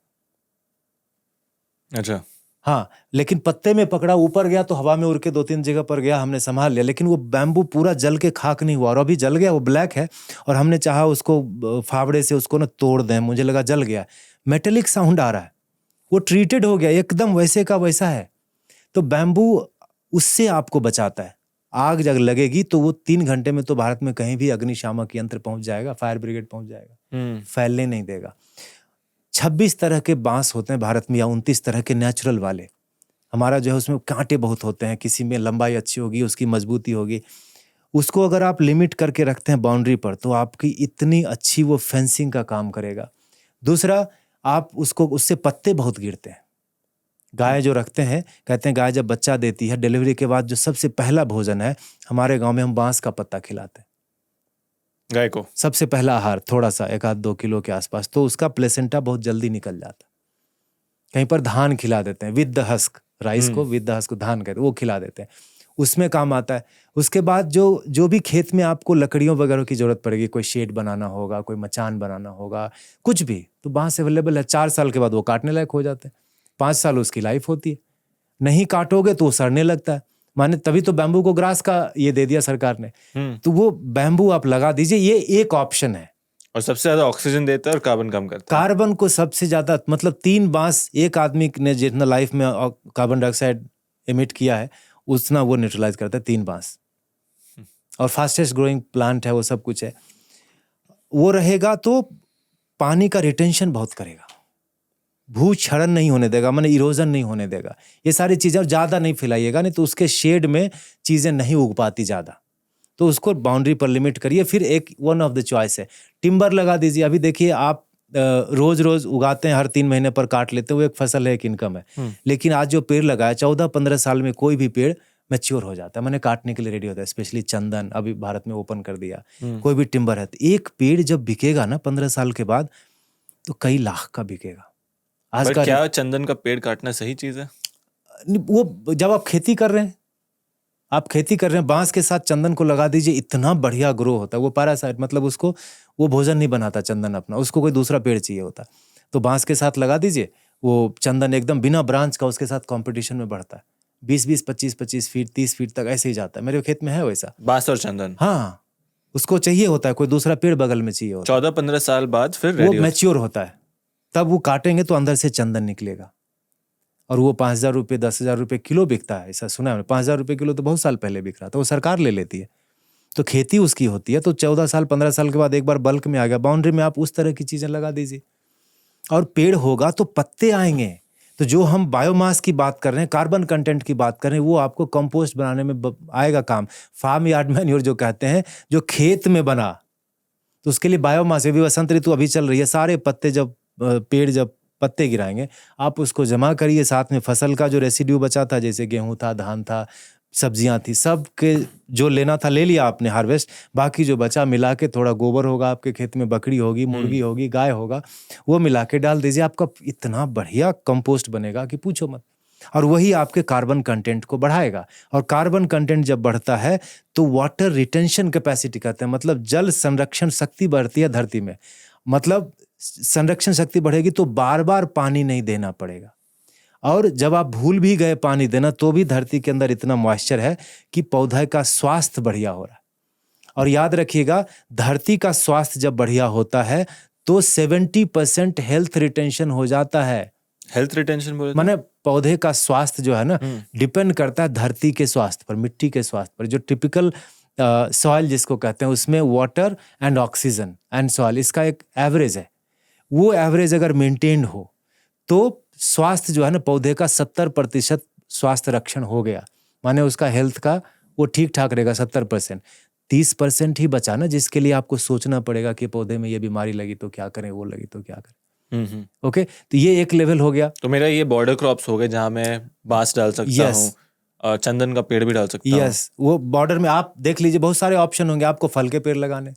[SPEAKER 1] अच्छा।
[SPEAKER 2] हाँ, लेकिन पत्ते में पकड़ा, ऊपर गया तो हवा में उड़ के 2-3 जगह पर गया, हमने संभाल लिया, लेकिन वो बैम्बू पूरा जल के खाक नहीं हुआ, और अभी जल गया, वो ब्लैक है, और हमने चाहा उसको फावड़े से उसको ना तोड़ दें, मुझे लगा जल गया, मेटेलिक साउंड आ रहा है, वो ट्रीटेड हो गया, एकदम वैसे का वैसा है। तो बैम्बू उससे आपको बचाता है। आग जब लगेगी तो वो 3 घंटे में तो भारत में कहीं भी अग्निशामक यंत्र पहुंच जाएगा, फायर ब्रिगेड पहुंच जाएगा, फैलने नहीं देगा। 26 तरह के बांस होते हैं भारत में, या 29 तरह के नेचुरल वाले। हमारा जो है उसमें कांटे बहुत होते हैं, किसी में लंबाई अच्छी होगी, उसकी मजबूती होगी। उसको अगर आप लिमिट करके रखते हैं बाउंड्री पर, तो आपकी इतनी अच्छी वो फेंसिंग का काम करेगा। दूसरा, आप उसको, उससे पत्ते बहुत गिरते हैं। गाय जो रखते हैं, कहते हैं गाय जब बच्चा देती है, डिलीवरी के बाद जो सबसे पहला भोजन है, हमारे गांव में हम बांस का पत्ता खिलाते हैं
[SPEAKER 1] गाय को।
[SPEAKER 2] सबसे पहला आहार, थोड़ा सा 1-2 किलो के आसपास, तो उसका प्लेसेंटा बहुत जल्दी निकल जाता है। कहीं पर धान खिला देते हैं विद द हस्क, राइस को विद द हस्क, धान कहते हैं, वो खिला देते हैं, उसमें काम आता है। उसके बाद जो भी खेत में आपको लकड़ियों वगैरह की जरूरत पड़ेगी, कोई शेड बनाना होगा, कोई मचान बनाना होगा, कुछ भी, तो बांस अवेलेबल है। 4 साल के बाद वो काटने लायक हो जाते हैं, 5 साल उसकी लाइफ होती है। नहीं काटोगे तो वो सड़ने लगता है, माने तभी तो बैम्बू को ग्रास का ये दे दिया सरकार ने। तो वो बैम्बू आप लगा दीजिए, ये एक ऑप्शन है।
[SPEAKER 1] और सबसे ज्यादा ऑक्सीजन देता है और कार्बन कम करता है।
[SPEAKER 2] कार्बन को सबसे ज्यादा, मतलब 3 बांस, एक आदमी ने जितना लाइफ में कार्बन डाइऑक्साइड एमिट किया है, उतना वो न्यूट्रलाइज करता है 3 बांस। और फास्टेस्ट ग्रोइंग प्लांट है, वो सब कुछ है। वो रहेगा तो पानी का रिटेंशन बहुत करेगा, भूक्षरण नहीं होने देगा, माने इरोजन नहीं होने देगा, ये सारी चीजें। और ज्यादा नहीं फैलाइएगा, नहीं तो उसके शेड में चीजें नहीं उग पाती ज्यादा, तो उसको बाउंड्री पर लिमिट करिए। फिर एक वन ऑफ द चॉइस है, टिम्बर लगा दीजिए। अभी देखिए आप रोज रोज उगाते हैं, हर 3 महीने पर काट लेते हैं, वो एक फसल है, एक इनकम है। लेकिन आज जो पेड़ लगाया, 14-15 साल में कोई भी पेड़ मैच्योर हो जाता है, मैंने काटने के लिए रेडी होता है। स्पेशली चंदन अभी भारत में ओपन कर दिया, कोई भी टिम्बर है, तो एक पेड़ जब बिकेगा ना 15 साल के बाद, तो कई लाख का बिकेगा।
[SPEAKER 1] आज का क्या चंदन का पेड़ काटना सही चीज है?
[SPEAKER 2] वो जब आप खेती कर रहे हैं, बांस के साथ चंदन को लगा दीजिए, इतना बढ़िया ग्रो होता है। वो पैरासाइट, मतलब उसको वो भोजन नहीं बनाता चंदन अपना, उसको कोई दूसरा पेड़ चाहिए होता। तो बांस के साथ लगा दीजिए, वो चंदन एकदम बिना ब्रांच का उसके साथ कंपटीशन में बढ़ता है। 20-20, 25-25 फीट, 30 फीट तक ऐसे ही जाता है। मेरे खेत में है वैसा
[SPEAKER 1] बांस और चंदन।
[SPEAKER 2] हाँ, उसको चाहिए होता है, कोई दूसरा पेड़ बगल में चाहिए होता है।
[SPEAKER 1] 14-15 साल बाद फिर
[SPEAKER 2] वो मैच्योर होता है, तब वो काटेंगे तो अंदर से चंदन निकलेगा। और वो 5,000 रुपये, 10,000 रुपये किलो बिकता है, ऐसा सुना है। 5,000 रुपये किलो तो बहुत साल पहले बिक रहा था, वो सरकार ले लेती है, तो खेती उसकी होती है। तो 14 साल 15 साल के बाद एक बार बल्क में आ गया, बाउंड्री में आप उस तरह की चीजें लगा दीजिए, और पेड़ होगा तो पत्ते आएंगे। तो जो हम बायोमास की बात कर रहे हैं, कार्बन कंटेंट की बात कर रहे हैं, वो आपको कंपोस्ट बनाने में आएगा काम। फार्म यार्ड मैन्योर जो कहते हैं, जो खेत में बना, तो उसके लिए बायोमास, अभी वसंत ऋतु अभी चल रही है, सारे पत्ते जब पेड़ जब पत्ते गिराएंगे, आप उसको जमा करिए, साथ में फसल का जो रेसिड्यू बचा था, जैसे गेहूं था, धान था, सब्जियां थी, सब के जो लेना था ले लिया आपने हार्वेस्ट, बाकी जो बचा मिला के, थोड़ा गोबर होगा आपके खेत में, बकरी होगी, मुर्गी होगी, गाय होगा, वो मिला के डाल दीजिए, आपका इतना बढ़िया कंपोस्ट बनेगा कि पूछो मत। और वही आपके कार्बन कंटेंट को बढ़ाएगा। और कार्बन कंटेंट जब बढ़ता है तो वाटर रिटेंशन कैपेसिटी कहते हैं, मतलब जल संरक्षण शक्ति बढ़ती है धरती में। मतलब संरक्षण शक्ति बढ़ेगी तो बार बार पानी नहीं देना पड़ेगा। और जब आप भूल भी गए पानी देना, तो भी धरती के अंदर इतना मॉइस्चर है कि पौधे का स्वास्थ्य बढ़िया हो रहा है। और याद रखिएगा, धरती का स्वास्थ्य जब बढ़िया होता है तो 70% हेल्थ रिटेंशन हो जाता है।
[SPEAKER 1] हेल्थ रिटेंशन बोले
[SPEAKER 2] माने पौधे का स्वास्थ्य जो है ना, डिपेंड करता है धरती के स्वास्थ्य पर, मिट्टी के स्वास्थ्य पर। जो टिपिकल सॉइल जिसको कहते हैं, उसमें water and oxygen and soil, इसका एक एवरेज है। वो एवरेज अगर मेंटेन हो तो स्वास्थ्य जो है ना, पौधे का 70% स्वास्थ्य रक्षण हो गया, माने उसका हेल्थ का वो ठीक ठाक रहेगा 70%। 30% ही बचा ना, जिसके लिए आपको सोचना पड़ेगा कि पौधे में ये बीमारी लगी तो क्या करें, वो लगी तो क्या करें। ओके, तो ये एक लेवल हो गया।
[SPEAKER 1] तो मेरा ये बॉर्डर क्रॉप्स हो गए, जहां मैं बांस डाल सकता हूँ, चंदन का पेड़ भी डाल सकता हूँ।
[SPEAKER 2] यस, वो बॉर्डर में आप देख लीजिए, बहुत सारे ऑप्शन होंगे आपको फल के पेड़ लगाने,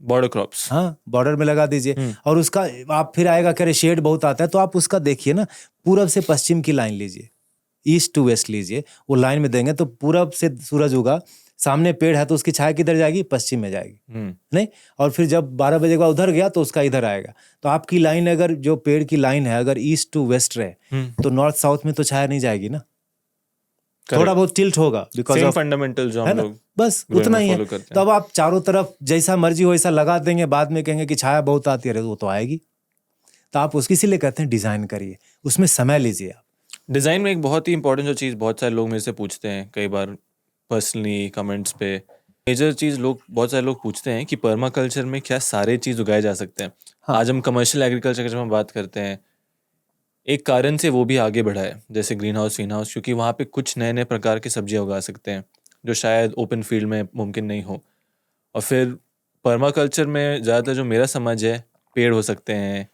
[SPEAKER 1] बॉर्डर क्रॉप्स।
[SPEAKER 2] हाँ, बॉर्डर में लगा दीजिए। और उसका आप फिर आएगा, कह रहे शेड बहुत आता है, तो आप उसका देखिए ना, पूरब से पश्चिम की लाइन लीजिए, ईस्ट टू वेस्ट लीजिए, वो लाइन में देंगे तो पूरब से सूरज उगा, सामने पेड़ है तो उसकी छाया किधर जाएगी? पश्चिम में जाएगी, नहीं? और फिर जब 12 बजे के बाद उधर गया तो उसका इधर आएगा। तो आपकी लाइन अगर जो पेड़ की लाइन है अगर ईस्ट टू वेस्ट रहे तो नॉर्थ साउथ में तो छाया नहीं जाएगी ना, थोड़ा बहुत टिल्ट होगा बिकॉज ऑफ
[SPEAKER 1] फंडामेंटल जो हम लोग
[SPEAKER 2] बस उतना ही है। तो अब आप चारों तरफ जैसा मर्जी हो वैसा लगा देंगे, बाद में कहेंगे कि छाया बहुत आती है, वो तो आएगी। तो आप उसकी इसीलिए कहते हैं डिजाइन करिए, उसमें समय लीजिए आप।
[SPEAKER 1] डिजाइन में एक बहुत ही इंपॉर्टेंट जो चीज़ बहुत सारे लोग मेरे से पूछते हैं कई बार पर्सनली कमेंट्स पे, मेजर चीज़ बहुत सारे लोग पूछते हैं कि पर्माकल्चर में क्या सारे चीज़ उगाए जा सकते हैं। आज हम कमर्शियल एग्रीकल्चर की जब हम बात करते हैं, एक कारण से वो भी आगे बढ़ा है जैसे ग्रीन हाउस क्योंकि वहाँ पे कुछ नए नए प्रकार की सब्जियाँ उगा सकते हैं जो शायद ओपन फील्ड में मुमकिन नहीं हो। और फिर पर्माकल्चर में ज़्यादातर जो मेरा समझ है, पेड़ हो सकते हैं,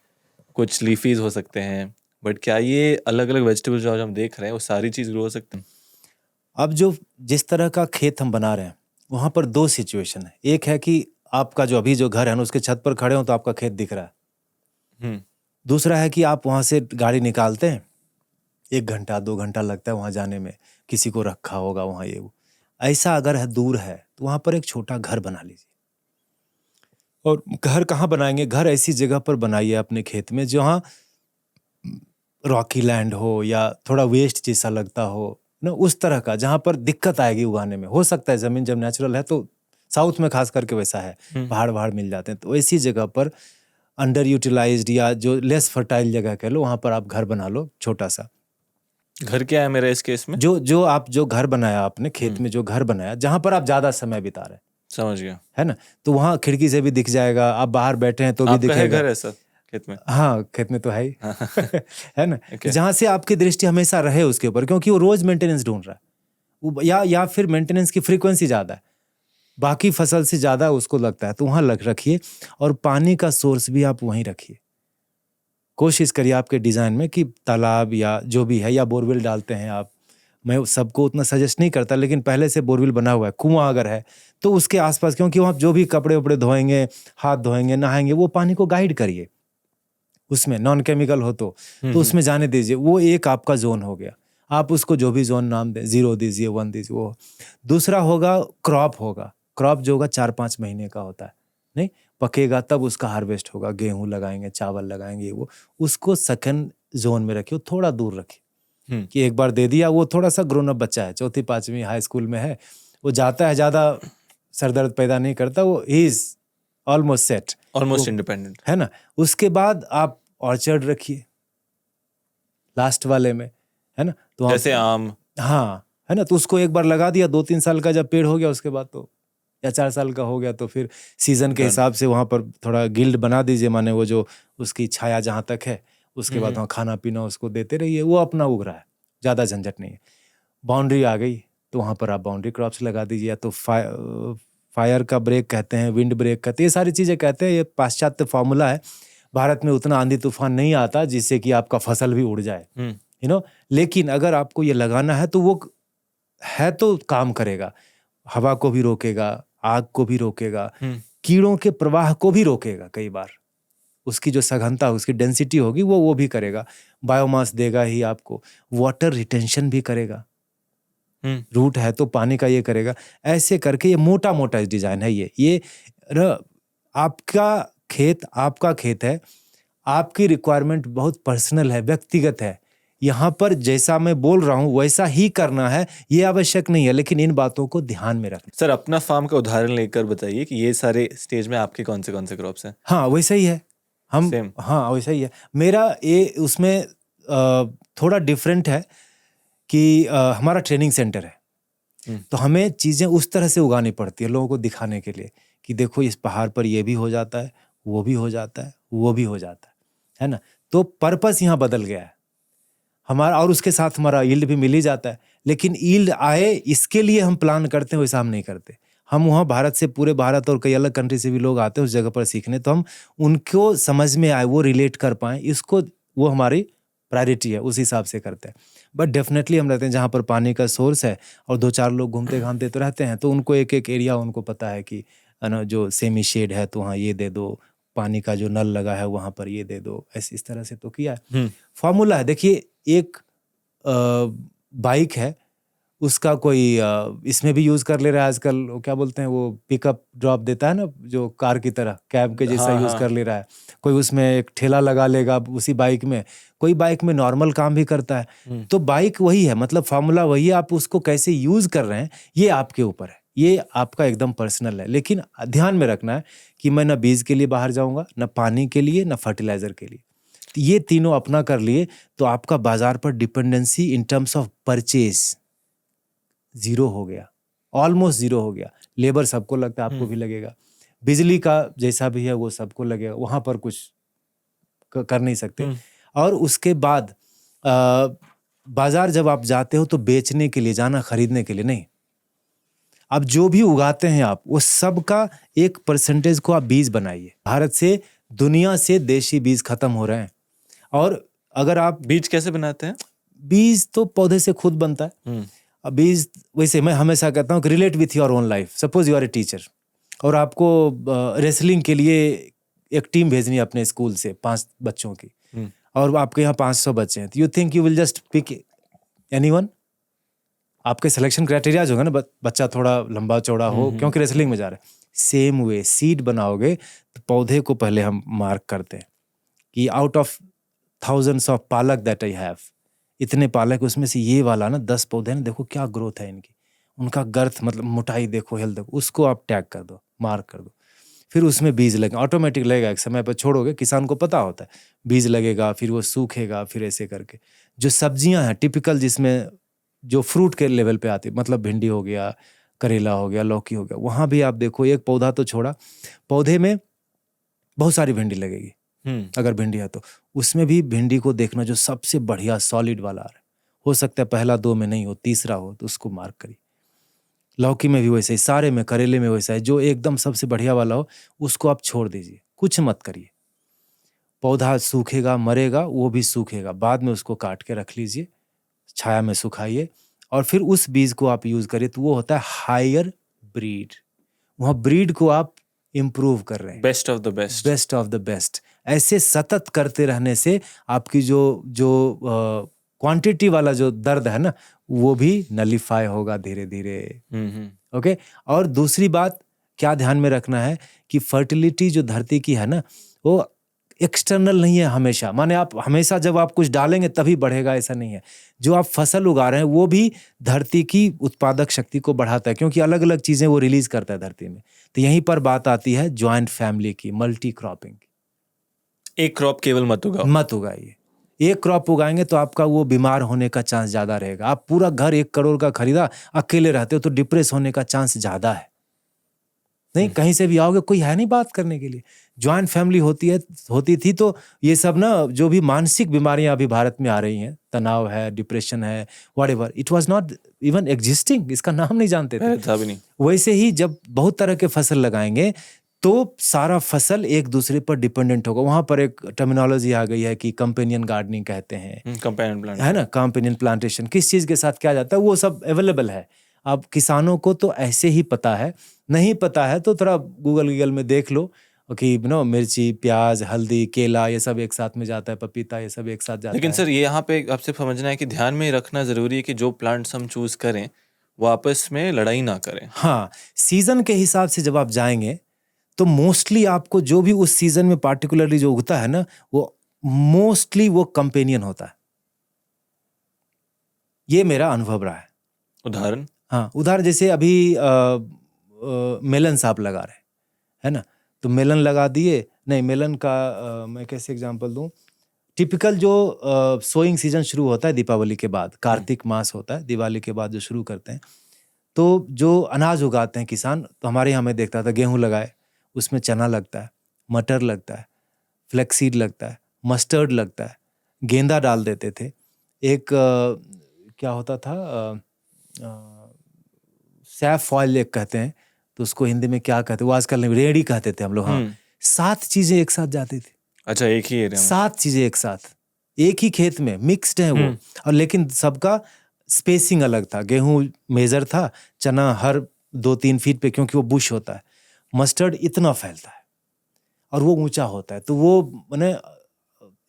[SPEAKER 1] कुछ लीफीज हो सकते हैं, बट क्या ये अलग अलग वेजिटेबल्स जो हम देख रहे हैं वो सारी चीज़ ग्रो हो सकते हैं?
[SPEAKER 2] अब जो जिस तरह का खेत हम बना रहे हैं वहाँ पर दो सिचुएशन है। एक है कि आपका जो अभी जो घर है ना उसके छत पर खड़े हो तो आपका खेत दिख रहा है। दूसरा है कि आप वहाँ से गाड़ी निकालते हैं, 1 घंटा 2 घंटा लगता है वहाँ जाने में, किसी को रखा होगा वहाँ ये वो। ऐसा अगर है दूर है तो वहाँ पर एक छोटा घर बना लीजिए। और घर कहाँ बनाएंगे? घर ऐसी जगह पर बनाइए अपने खेत में जहाँ रॉकी लैंड हो या थोड़ा वेस्ट जैसा लगता हो ना, उस तरह का जहाँ पर दिक्कत आएगी उगाने में। हो सकता है जमीन जब नेचुरल है तो साउथ में खास करके वैसा है, पहाड़ मिल जाते हैं, तो ऐसी जगह पर अंडर यूटिलाइज्ड या जो लेस फर्टाइल जगह कह लो वहाँ पर आप घर बना लो छोटा सा।
[SPEAKER 1] घर क्या है मेरा इस केस में?
[SPEAKER 2] जो घर बनाया आपने खेत में, जो घर बनाया जहाँ पर आप ज्यादा समय बिता रहे,
[SPEAKER 1] समझ गया,
[SPEAKER 2] है ना, तो वहाँ खिड़की से भी दिख जाएगा, आप बाहर बैठे हैं तो भी दिखेगा।
[SPEAKER 1] है घर ऐसा खेत में?
[SPEAKER 2] हाँ, खेत में तो है ही है ना, जहाँ से आपकी दृष्टि हमेशा रहे उसके ऊपर, क्योंकि वो रोज मेंटेनेंस ढूंढ रहा है या फिर मेंटेनेंस की फ्रीक्वेंसी ज्यादा है, बाकी फसल से ज्यादा उसको लगता है, तो वहां रखिए। और पानी का सोर्स भी आप वहीं रखिए। कोशिश करिए आपके डिजाइन में कि तालाब या जो भी है, या बोरवेल डालते हैं आप, मैं सबको उतना सजेस्ट नहीं करता, लेकिन पहले से बोरवेल बना हुआ है, कुआं अगर है तो उसके आसपास, क्योंकि वहाँ जो भी कपड़े उपड़े धोएंगे, हाथ धोएंगे, नहाएंगे, वो पानी को गाइड करिए, उसमें नॉन केमिकल हो तो उसमें जाने दीजिए। वो एक आपका जोन हो गया, आप उसको जो भी जोन नाम दें, 0 दीजिए, 1 दीजिए, वो। दूसरा होगा क्रॉप होगा, क्रॉप जो होगा 4-5 महीने का होता है, नहीं पकेगा तब उसका हार्वेस्ट होगा, गेहूं लगाएंगे, चावल लगाएंगे, वो उसको सेकंड जोन में रखिए, थोड़ा दूर रखिए कि एक बार दे दिया, वो थोड़ा सा ग्रोन अप बच्चा है, 4वीं-5वीं हाई स्कूल में है, वो जाता है, ज्यादा सरदर्द पैदा नहीं करता, वो is almost set,
[SPEAKER 1] almost independent,
[SPEAKER 2] है ना। उसके बाद आप ऑर्चर्ड रखिए लास्ट वाले में, है ना, तो
[SPEAKER 1] जैसे आम,
[SPEAKER 2] हाँ, है ना, तो उसको एक बार लगा दिया, 2-3 साल का जब पेड़ हो गया उसके बाद तो, या 4 साल का हो गया तो फिर सीजन के हिसाब से वहाँ पर थोड़ा गिल्ड बना दीजिए, माने वो जो उसकी छाया जहाँ तक है, उसके बाद वहाँ खाना पीना उसको देते रहिए, वो अपना उग रहा है, ज़्यादा झंझट नहीं है। बाउंड्री आ गई तो वहाँ पर आप बाउंड्री क्रॉप्स लगा दीजिए, या तो फायर का ब्रेक कहते हैं, विंड ब्रेक कहते हैं, ये सारी चीज़ें कहते हैं, ये पाश्चात्य फार्मूला है। भारत में उतना आंधी तूफान नहीं आता जिससे कि आपका फसल भी उड़ जाए, यू नो, लेकिन अगर आपको ये लगाना है तो वो है तो काम करेगा, हवा को भी रोकेगा, आग को भी रोकेगा, कीड़ों के प्रवाह को भी रोकेगा, कई बार उसकी जो सघनता, उसकी डेंसिटी होगी वो भी करेगा, बायोमास देगा ही आपको, वाटर रिटेंशन भी करेगा, रूट है तो पानी का ये करेगा। ऐसे करके ये मोटा मोटा डिजाइन है, ये आपका खेत है, आपकी रिक्वायरमेंट बहुत पर्सनल है, व्यक्तिगत है, यहाँ पर जैसा मैं बोल रहा हूँ वैसा ही करना है, ये आवश्यक नहीं है, लेकिन इन बातों को ध्यान में रखना।
[SPEAKER 1] सर अपना फार्म का उदाहरण लेकर बताइए कि ये सारे स्टेज में आपके कौन से क्रॉप्स हैं?
[SPEAKER 2] हाँ वैसा ही है, हम हाँ वैसा ही है मेरा। ये उसमें थोड़ा डिफरेंट है कि हमारा ट्रेनिंग सेंटर है, तो हमें चीजें उस तरह से उगानी पड़ती है लोगों को दिखाने के लिए कि देखो इस पहाड़ पर ये भी हो जाता है, वो भी हो जाता है, वो भी हो जाता है ना। तो पर्पस यहाँ बदल गया है हमारा, और उसके साथ हमारा यील्ड भी मिल ही जाता है, लेकिन यील्ड आए इसके लिए हम प्लान करते हैं, वैसा हम नहीं करते। हम वहाँ भारत से, पूरे भारत और कई अलग कंट्री से भी लोग आते हैं उस जगह पर सीखने, तो हम उनको समझ में आए, वो रिलेट कर पाए, इसको वो हमारी प्रायोरिटी है, उस हिसाब से करते हैं। बट डेफिनेटली हम रहते हैं जहाँ पर पानी का सोर्स है और 2-4 लोग घूमते घामते तो रहते हैं, तो उनको एक एरिया उनको पता है कि ना जो सेमी शेड है तो वहाँ ये दे दो, पानी का जो नल लगा है वहाँ पर ये दे दो, ऐसे इस तरह से तो किया है। फॉर्मूला है, देखिए एक बाइक है, उसका कोई इसमें भी यूज़ कर ले रहा है आजकल, वो क्या बोलते हैं, वो पिकअप ड्रॉप देता है ना, जो कार की तरह कैब के जैसा
[SPEAKER 1] हाँ,
[SPEAKER 2] यूज़
[SPEAKER 1] हाँ।
[SPEAKER 2] कर ले रहा है। कोई उसमें एक ठेला लगा लेगा उसी बाइक में, कोई बाइक में नॉर्मल काम भी करता है। तो बाइक वही है, मतलब फार्मूला वही है, आप उसको कैसे यूज़ कर रहे हैं ये आपके ऊपर है, ये आपका एकदम पर्सनल है। लेकिन ध्यान में रखना है कि मैं ना बीज के लिए बाहर जाऊँगा, ना पानी के लिए, ना फर्टिलाइज़र के लिए। तो ये तीनों अपना कर लिए तो आपका बाजार पर dependency in terms of purchase zero हो गया, ऑलमोस्ट जीरो हो गया। लेबर सबको लगता है, आपको भी लगेगा। बिजली का जैसा भी है वो सबको लगेगा, वहां पर कुछ कर नहीं सकते। और उसके बाद बाजार जब आप जाते हो तो बेचने के लिए जाना, खरीदने के लिए नहीं। अब जो भी उगाते हैं आप, वो सब का एक परसेंटेज को आप बीज बनाइए। भारत से, दुनिया से देशी बीज खत्म हो रहे हैं। और अगर आप
[SPEAKER 1] बीज कैसे बनाते हैं?
[SPEAKER 2] बीज तो पौधे से खुद बनता है। अब बीज, वैसे मैं हमेशा कहता हूँ कि relate with your own life. Suppose you are a teacher और आपको रेसलिंग के लिए एक टीम भेजनी है अपने स्कूल से 5 बच्चों की, और आपके यहाँ 500 बच्चे हैं, तो you think you will just pick anyone? आपके सिलेक्शन क्राइटेरिया जो है ना, बच्चा थोड़ा लंबा चौड़ा हो क्योंकि रेसलिंग में जा रहा है। सेम वे सीड बनाओगे तो पौधे को पहले हम मार्क करते हैं कि आउट ऑफ थाउजेंड्स ऑफ पालक दैट आई हैव, इतने पालक, उसमें से ये वाला ना 10 पौधे ना, देखो क्या ग्रोथ है इनकी, उनका गर्थ मतलब मोटाई देखो, हेल्थ देखो, उसको आप टैग कर दो, मार्क कर दो। फिर उसमें बीज लगे, ऑटोमेटिक लगेगा, एक समय पर छोड़ोगे, किसान को पता होता है, बीज लगेगा, फिर वो सूखेगा, फिर ऐसे करके। जो सब्जियां हैं टिपिकल, जिसमें जो फ्रूट के लेवल पे आती है, मतलब भिंडी हो गया, करेला हो गया, लौकी हो गया, वहां भी आप देखो, एक पौधा तो छोड़ा, पौधे में बहुत सारी भिंडी लगेगी। अगर भिंडी है तो उसमें भी भिंडी को देखना जो सबसे बढ़िया सॉलिड वाला आ रहा है, हो सकता है पहला 2 में नहीं हो, तीसरा हो, तो उसको मार्क करिए। लौकी में भी वैसे ही, सारे में, करेले में वैसा है, जो एकदम सबसे बढ़िया वाला हो उसको आप छोड़ दीजिए, कुछ मत करिए। पौधा सूखेगा, मरेगा, वो भी सूखेगा, बाद में उसको काट के रख लीजिए, छाया में सुखाइए, और फिर उस बीज को आप यूज करिए, तो वो होता है हायर ब्रीड। वहाँ ब्रीड को आप इम्प्रूव कर रहे हैं,
[SPEAKER 1] best of the best,
[SPEAKER 2] best of the best. ऐसे सतत करते रहने से आपकी जो क्वांटिटी वाला जो दर्द है ना, वो भी नलीफाई होगा धीरे धीरे। ओके। और दूसरी बात क्या ध्यान में रखना है कि फर्टिलिटी जो धरती की है ना, वो एक्सटर्नल नहीं है हमेशा। माने आप हमेशा जब आप कुछ डालेंगे तभी बढ़ेगा, ऐसा नहीं है। जो आप फसल उगा रहे हैं वो भी धरती की उत्पादक शक्ति को बढ़ाता है, क्योंकि अलग अलग चीजें वो रिलीज करता है धरती में। तो यहीं पर बात आती है ज्वाइंट फैमिली की, मल्टी क्रॉपिंग।
[SPEAKER 1] एक क्रॉप केवल मत
[SPEAKER 2] उगाइए। एक क्रॉप उगाएंगे तो आपका वो बीमार होने का चांस ज्यादा रहेगा। आप पूरा घर 1 करोड़ का खरीदा, अकेले रहते हो तो डिप्रेस होने का चांस ज्यादा है। नहीं, कहीं से भी आओगे, कोई है नहीं बात करने के लिए। ज्वाइंट फैमिली होती थी तो ये सब ना, जो भी मानसिक बीमारियां अभी भारत में आ रही हैं, तनाव है, डिप्रेशन है, whatever, it was not even existing, इसका नाम नहीं जानते थे।
[SPEAKER 1] था भी नहीं।
[SPEAKER 2] वैसे ही जब बहुत तरह के फसल लगाएंगे तो सारा फसल एक दूसरे पर डिपेंडेंट होगा। वहां पर एक टर्मिनोलॉजी आ गई है कि कंपेनियन गार्डनिंग कहते हैं,
[SPEAKER 1] कंपेनियन प्लांट
[SPEAKER 2] है ना, कंपेनियन प्लांटेशन। किस चीज के साथ क्या जाता है वो सब अवेलेबल है। अब किसानों को तो ऐसे ही पता है, नहीं पता है तो थोड़ा गूगल में देख लो कि मिर्ची, प्याज, हल्दी, केला, ये सब एक साथ में जाता है, पपीता, ये सब एक साथ जाता है।
[SPEAKER 1] लेकिन सर, ये यहाँ पे आपसे समझना है कि ध्यान में रखना जरूरी है कि जो प्लांट्स हम चूज करें वो आपस में लड़ाई ना करें।
[SPEAKER 2] हाँ, सीजन के हिसाब से जब आप जाएंगे तो मोस्टली आपको जो भी उस सीजन में पार्टिकुलरली जो उगता है ना, वो मोस्टली वो कंपेनियन होता है। ये मेरा अनुभव रहा है।
[SPEAKER 1] उदाहरण?
[SPEAKER 2] हाँ, उदाहरण जैसे अभी मेलन आप लगा रहे है ना, तो मेलन लगा दिए, नहीं मेलन का मैं कैसे एग्जांपल दूं। टिपिकल जो सोइंग सीजन शुरू होता है दीपावली के बाद, कार्तिक मास होता है, दिवाली के बाद जो शुरू करते हैं, तो जो अनाज उगाते हैं किसान, तो हमारे यहाँ मैं देखता था गेहूं लगाए, उसमें चना लगता है, मटर लगता है, फ्लेक्सीड लगता है, मस्टर्ड लगता है, गेंदा डाल देते थे। एक क्या होता था, सैफ ऑयल एक कहते हैं, तो उसको हिंदी में क्या कहते हैं, वो आजकल नहीं, रेड़ी कहते थे हम लोग। हाँ, 7 चीजें एक साथ जाती थी।
[SPEAKER 1] अच्छा, एक ही एरिया में
[SPEAKER 2] 7 चीजें एक साथ, एक ही खेत में मिक्स्ड है वो, और लेकिन सबका स्पेसिंग अलग था। गेहूं मेजर था, चना हर 2-3 फीट पे, क्योंकि वो बुश होता है। मस्टर्ड इतना फैलता है और वो ऊंचा होता है, तो वो माने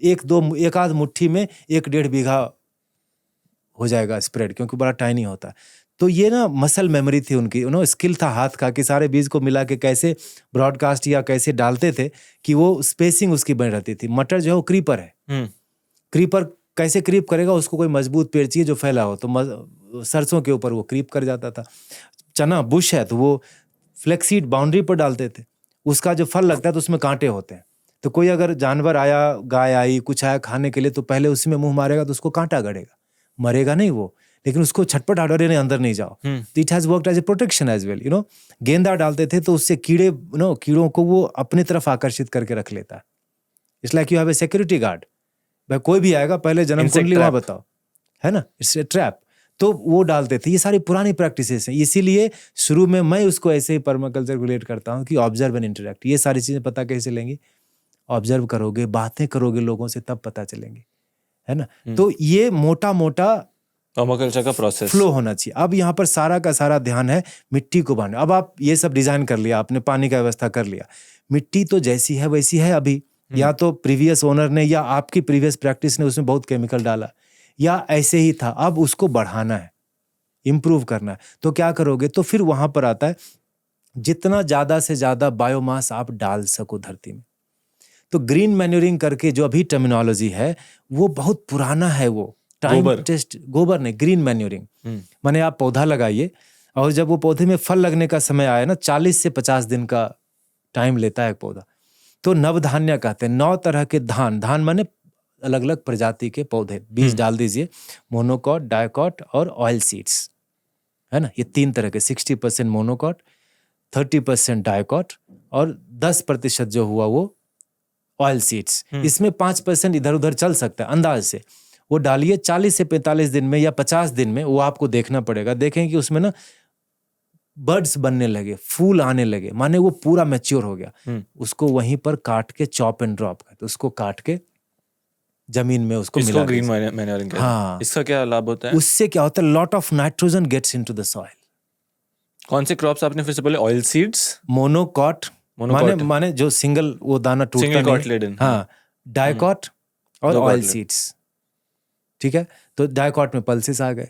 [SPEAKER 2] एक आध मुट्ठी में 1-1.5 बीघा हो जाएगा स्प्रेड, क्योंकि बड़ा टाइनी होता है। तो ये ना मसल मेमोरी थी उनकी, स्किल था हाथ का कि सारे बीज को मिला के कैसे ब्रॉडकास्ट या कैसे डालते थे कि वो स्पेसिंग उसकी बनी रहती थी। मटर जो है वो क्रीपर है, क्रीपर कैसे क्रीप करेगा, उसको कोई मजबूत पेड़ चाहिए जो फैला हो, तो सरसों के ऊपर वो क्रीप कर जाता था। चना बुश है तो वो फ्लेक्सीड बाउंड्री पर डालते थे, उसका जो फल लगता है तो उसमें कांटे होते हैं, तो कोई अगर जानवर आया, गाय आई, कुछ आया खाने के लिए, तो पहले उसी में मुंह मारेगा तो उसको कांटा गड़ेगा, मरेगा नहीं वो, लेकिन उसको छटपट आडोरे नहीं, अंदर नहीं जाओ। तो it has worked as a protection as well. गेंदा डालते थे तो उससे कीड़ों को वो अपनी तरफ आकर्षित करके रख लेता है। It's like you have a security guard, भाई कोई भी आएगा पहले जन्म कुंडली वहां बताओ, है ना, इट्स ए ट्रैप। तो वो डालते थे। ये सारी पुरानी प्रैक्टिसेस हैं, इसीलिए शुरू में मैं उसको ऐसे ही पर्माकल्चर को रिलेट करता हूँ कि ऑब्जर्व एंड इंटरेक्ट। ये सारी चीजें पता कैसे चलेंगी, ऑब्जर्व करोगे, बातें करोगे लोगों से, तब पता चलेंगी, है ना। तो ये मोटा मोटा
[SPEAKER 1] पर्माकल्चर का प्रोसेस
[SPEAKER 2] फ्लो होना चाहिए। अब यहाँ पर सारा का सारा ध्यान है मिट्टी को बनाने। अब आप ये सब डिजाइन कर लिया, आपने पानी का व्यवस्था कर लिया, मिट्टी तो जैसी है वैसी है अभी, या तो प्रीवियस ओनर ने या आपकी प्रीवियस प्रैक्टिस ने उसमें बहुत केमिकल डाला, या ऐसे ही था, अब उसको बढ़ाना है, इम्प्रूव करना है। तो क्या करोगे, तो फिर वहां पर आता है जितना ज्यादा से ज्यादा बायोमास आप डाल सको धरती में। तो ग्रीन मैन्यूरिंग करके जो अभी टर्मिनोलॉजी है वो बहुत पुराना है, वो टाइम टेस्ट, गोबर नहीं, ग्रीन मैन्यूरिंग माने आप पौधा लगाइए और जब वो पौधे में फल लगने का समय आया ना, 40 से 50 दिन का टाइम लेता है एक पौधा। तो नवधान्य कहते हैं, 9 तरह के धान माने अलग अलग प्रजाति के पौधे, बीज डाल दीजिए, मोनोकॉट, डायकॉट और ऑयल सीड्स, है ना। ये 3 तरह के, 60% मोनोकॉट, 30% डायकॉट और 10% जो हुआ वो ऑयल सीड्स। इसमें 5% इधर उधर चल सकता है अंदाज से। वो डालिए 40 से 45 दिन में या 50 दिन में, वो आपको देखना पड़ेगा, देखें कि उसमें ना बर्ड्स बनने लगे, फूल आने लगे, माने वो पूरा मैच्योर हो गया। उसको वहीं पर काट के चॉप एंड ड्रॉप करते, उसको काट के जमीन में उसको मिला,
[SPEAKER 1] ग्रीन मैन्योरिंग कहते हैं।
[SPEAKER 2] हाँ,
[SPEAKER 1] इसका क्या लाभ होता है?
[SPEAKER 2] उससे क्या होता है, lot of nitrogen gets into the soil.
[SPEAKER 1] कौन से क्रॉप्स आपने फिर से बोले? ऑयल सीड्स,
[SPEAKER 2] मोनोकॉट माने जो सिंगल वो दाना टूटता नहीं, हाँ, डायकॉट और ऑयल सीड्स, ठीक है। तो डायकॉट में पल्सेस आ गए,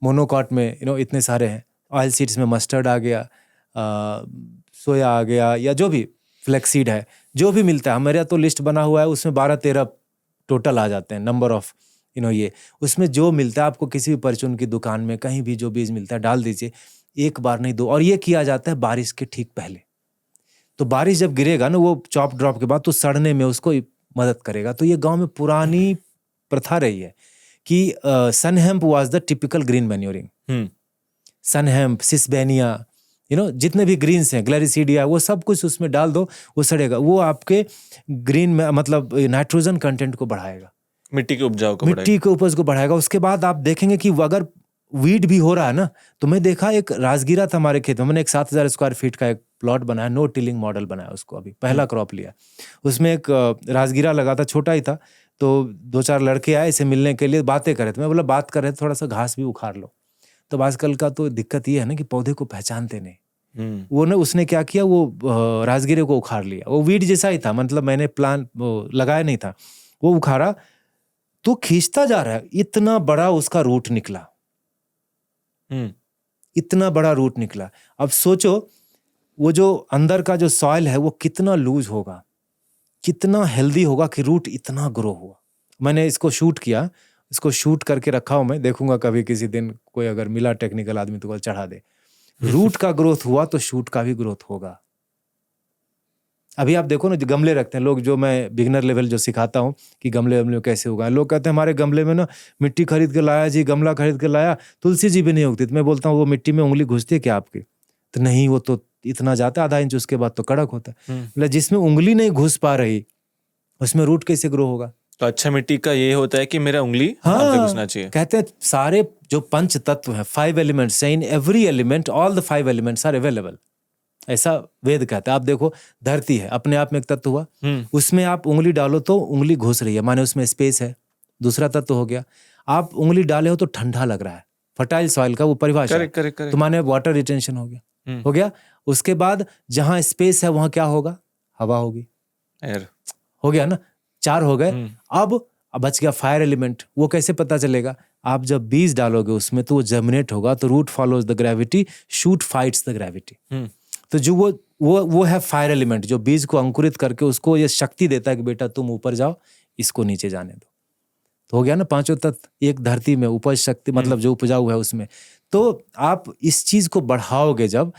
[SPEAKER 2] मोनोकॉट में इतने सारे हैं, ऑयल सीड्स में मस्टर्ड आ गया, सोया आ गया, या जो भी फ्लेक्सीड है, जो भी मिलता है। हमारे यहाँ तो लिस्ट बना हुआ है, उसमें 12-13 टोटल आ जाते हैं नंबर ऑफ ये। उसमें जो मिलता है आपको किसी भी परचून की दुकान में कहीं भी जो बीज मिलता है डाल दीजिए, एक बार नहीं 2। और ये किया जाता है बारिश के ठीक पहले। तो बारिश जब गिरेगा ना वो चॉप ड्रॉप के बाद, तो सड़ने में उसको मदद करेगा। तो ये गांव में पुरानी प्रथा रही है कि sunhemp was the typical green manuring. Sunhemp, sesbania, जितने भी ग्रीन्स हैं, ग्लैरिसीडिया, वो सब कुछ उसमें डाल दो, वो सड़ेगा, वो आपके ग्रीन में मतलब नाइट्रोजन कंटेंट को बढ़ाएगा,
[SPEAKER 1] मिट्टी के उपजाऊ को,
[SPEAKER 2] मिट्टी के उपज को बढ़ाएगा। उसके बाद आप देखेंगे कि अगर वीड भी हो रहा है ना, तो मैं देखा एक राजगिरा था हमारे खेत में, मैंने एक 7000 स्क्वायर फीट का एक प्लॉट बनाया, नो टिलिंग मॉडल बनाया उसको, अभी पहला क्रॉप लिया। उसमें एक राजगिरा लगा था, छोटा ही था। तो 2-4 लड़के आए इसे मिलने के लिए, बातें कर रहे थे। मैं बोला बात कर रहे थे, थोड़ा सा घास भी उखाड़ लो। तो आजकल का तो दिक्कत ये है ना कि पौधे को पहचानते नहीं। वो ना उसने क्या किया, वो राजगिरे को उखाड़ लिया। वो वीड जैसा ही था, मतलब मैंने प्लान लगाया नहीं था, वो उखाड़ा तो खींचता जा रहा है, इतना बड़ा उसका रूट निकला, इतना बड़ा रूट निकला। अब सोचो वो जो अंदर का जो सॉइल है वो कितना लूज होगा, कितना हेल्दी होगा कि रूट इतना ग्रो हुआ। मैंने इसको शूट किया, इसको शूट करके रखा हूं, मैं देखूंगा कभी किसी दिन कोई अगर मिला टेक्निकल आदमी तो चढ़ा दे। रूट का ग्रोथ हुआ तो शूट का भी ग्रोथ होगा। अभी आप देखो ना, जो गमले रखते हैं लोग, जो मैं बिगिनर लेवल जो सिखाता हूँ कि गमले में कैसे उगाएं, लोग कहते हैं हमारे गमले में ना मिट्टी खरीद के लाया जी, गमला खरीद के लाया, तुलसी जी भी नहीं उगती। तो मैं बोलता हूँ वो मिट्टी में उंगली घुसती है क्या आपकी? तो नहीं, वो तो इतना जाता है आधा इंच, उसके बाद तो कड़क होता है। मतलब जिसमें उंगली नहीं घुस पा रही उसमें रूट कैसे ग्रो होगा?
[SPEAKER 1] तो अच्छा मिट्टी का ये होता है कि मेरा उंगली घुसना चाहिए।
[SPEAKER 2] कहते हैं सारे जो पंच तत्व हैं, 5 elements, in every element all the 5 elements are available, ऐसा वेद कहता है। आप देखो धरती है, अपने आप में एक तत्व हुआ, उसमें आप उंगली डालो तो उंगली घुस रही है, माने उसमें स्पेस है। दूसरा तत्व हो गया, आप उंगली डाले हो तो ठंडा लग रहा है, फर्टाइल सॉइल का वो परिभाषा, तो माने वाटर रिटेंशन हो गया। उसके बाद जहां स्पेस है वहां क्या होगा? हवा होगी,
[SPEAKER 1] एयर
[SPEAKER 2] हो गया ना, 4 हो गए। अब बच गया फायर एलिमेंट। वो कैसे पता चलेगा? आप जब बीज डालोगे उसमें तो वो जर्मिनेट होगा, तो root follows the gravity, shoot fights the gravity. तो जो वो है फायर एलिमेंट, जो बीज को अंकुरित करके उसको ये शक्ति देता है कि बेटा तुम ऊपर जाओ, इसको नीचे जाने दो। तो हो गया ना पांचों तत्व एक धरती में, उपज शक्ति मतलब जो उपजाऊ है उसमें। तो आप इस चीज को बढ़ाओगे जब,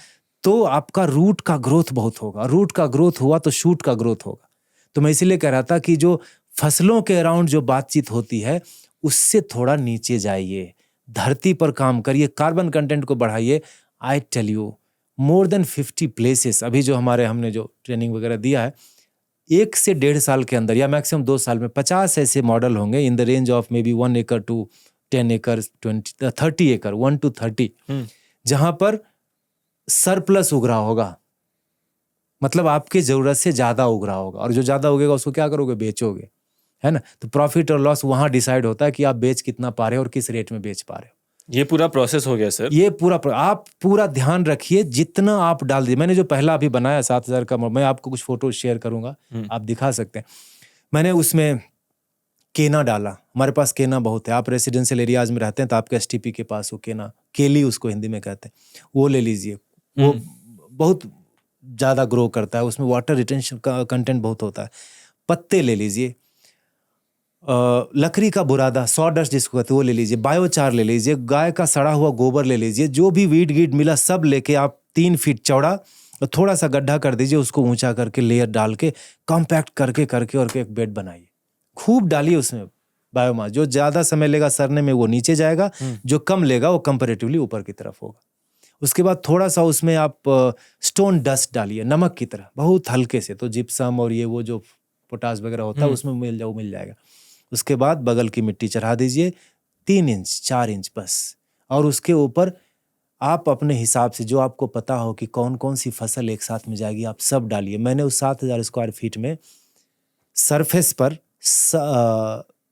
[SPEAKER 2] तो आपका रूट का ग्रोथ बहुत होगा, रूट का ग्रोथ हुआ तो शूट का ग्रोथ होगा। तो मैं इसीलिए कह रहा था कि जो फसलों के अराउंड जो बातचीत होती है उससे थोड़ा नीचे जाइए, धरती पर काम करिए, कार्बन कंटेंट को बढ़ाइए। I tell you, more than 50 places, अभी जो हमने जो ट्रेनिंग वगैरह दिया है, 1 से 1.5 साल के अंदर या मैक्सिमम 2 साल में 50 ऐसे मॉडल होंगे in the range of may be 1 एकड़ टू 10 एकड़, 30 एकड़, 1 to 30, जहां पर सरप्लस उग रहा होगा, मतलब आपके जरूरत से ज्यादा उग रहा होगा, और जो ज्यादा उगेगा उसको क्या करोगे, बेचोगे, है ना। तो प्रॉफिट और लॉस वहां डिसाइड होता है कि आप बेच कितना पा रहे हो और किस रेट में बेच पा रहे हो।
[SPEAKER 1] ये पूरा प्रोसेस हो गया सर।
[SPEAKER 2] ये आप पूरा ध्यान रखिए, जितना आप डाल दिए। मैंने जो पहला अभी बनाया 7,000 का, मैं आपको कुछ फोटो शेयर करूंगा, आप दिखा सकते हैं। मैंने उसमें केना डाला, हमारे पास केना बहुत है, आप रेसिडेंशियल एरियाज में रहते हैं तो आपके एसटीपी के पास हो केना, केली उसको हिंदी में कहते हैं, वो ले लीजिए। वो बहुत ज़्यादा ग्रो करता है, उसमें वाटर रिटेंशन का कंटेंट बहुत होता है। पत्ते ले लीजिए, लकड़ी का बुरादा, सॉडस्ट जिसको कहते हैं, वो ले लीजिए, बायोचार ले लीजिए, गाय का सड़ा हुआ गोबर ले लीजिए, जो भी वीड गीड मिला सब लेके आप 3 फीट चौड़ा और थोड़ा सा गड्ढा कर दीजिए, उसको ऊंचा करके लेयर डाल के कॉम्पैक्ट करके और एक बेड बनाइए। खूब डालिए उसमें बायोमास, जो ज्यादा समय लेगा सड़ने में वो नीचे जाएगा, जो कम लेगा वो कंपैरेटिवली ऊपर की तरफ होगा। उसके बाद थोड़ा सा उसमें आप स्टोन डस्ट डालिए, नमक की तरह, बहुत हल्के से, तो जिप्सम और ये वो जो पोटास वगैरह होता है उसमें मिल जाएगा। उसके बाद बगल की मिट्टी चढ़ा दीजिए 3 इंच 4 इंच बस, और उसके ऊपर आप अपने हिसाब से जो आपको पता हो कि कौन कौन सी फसल एक साथ में जाएगी, आप सब डालिए। मैंने उस 7,000 स्क्वायर फीट में सरफेस पर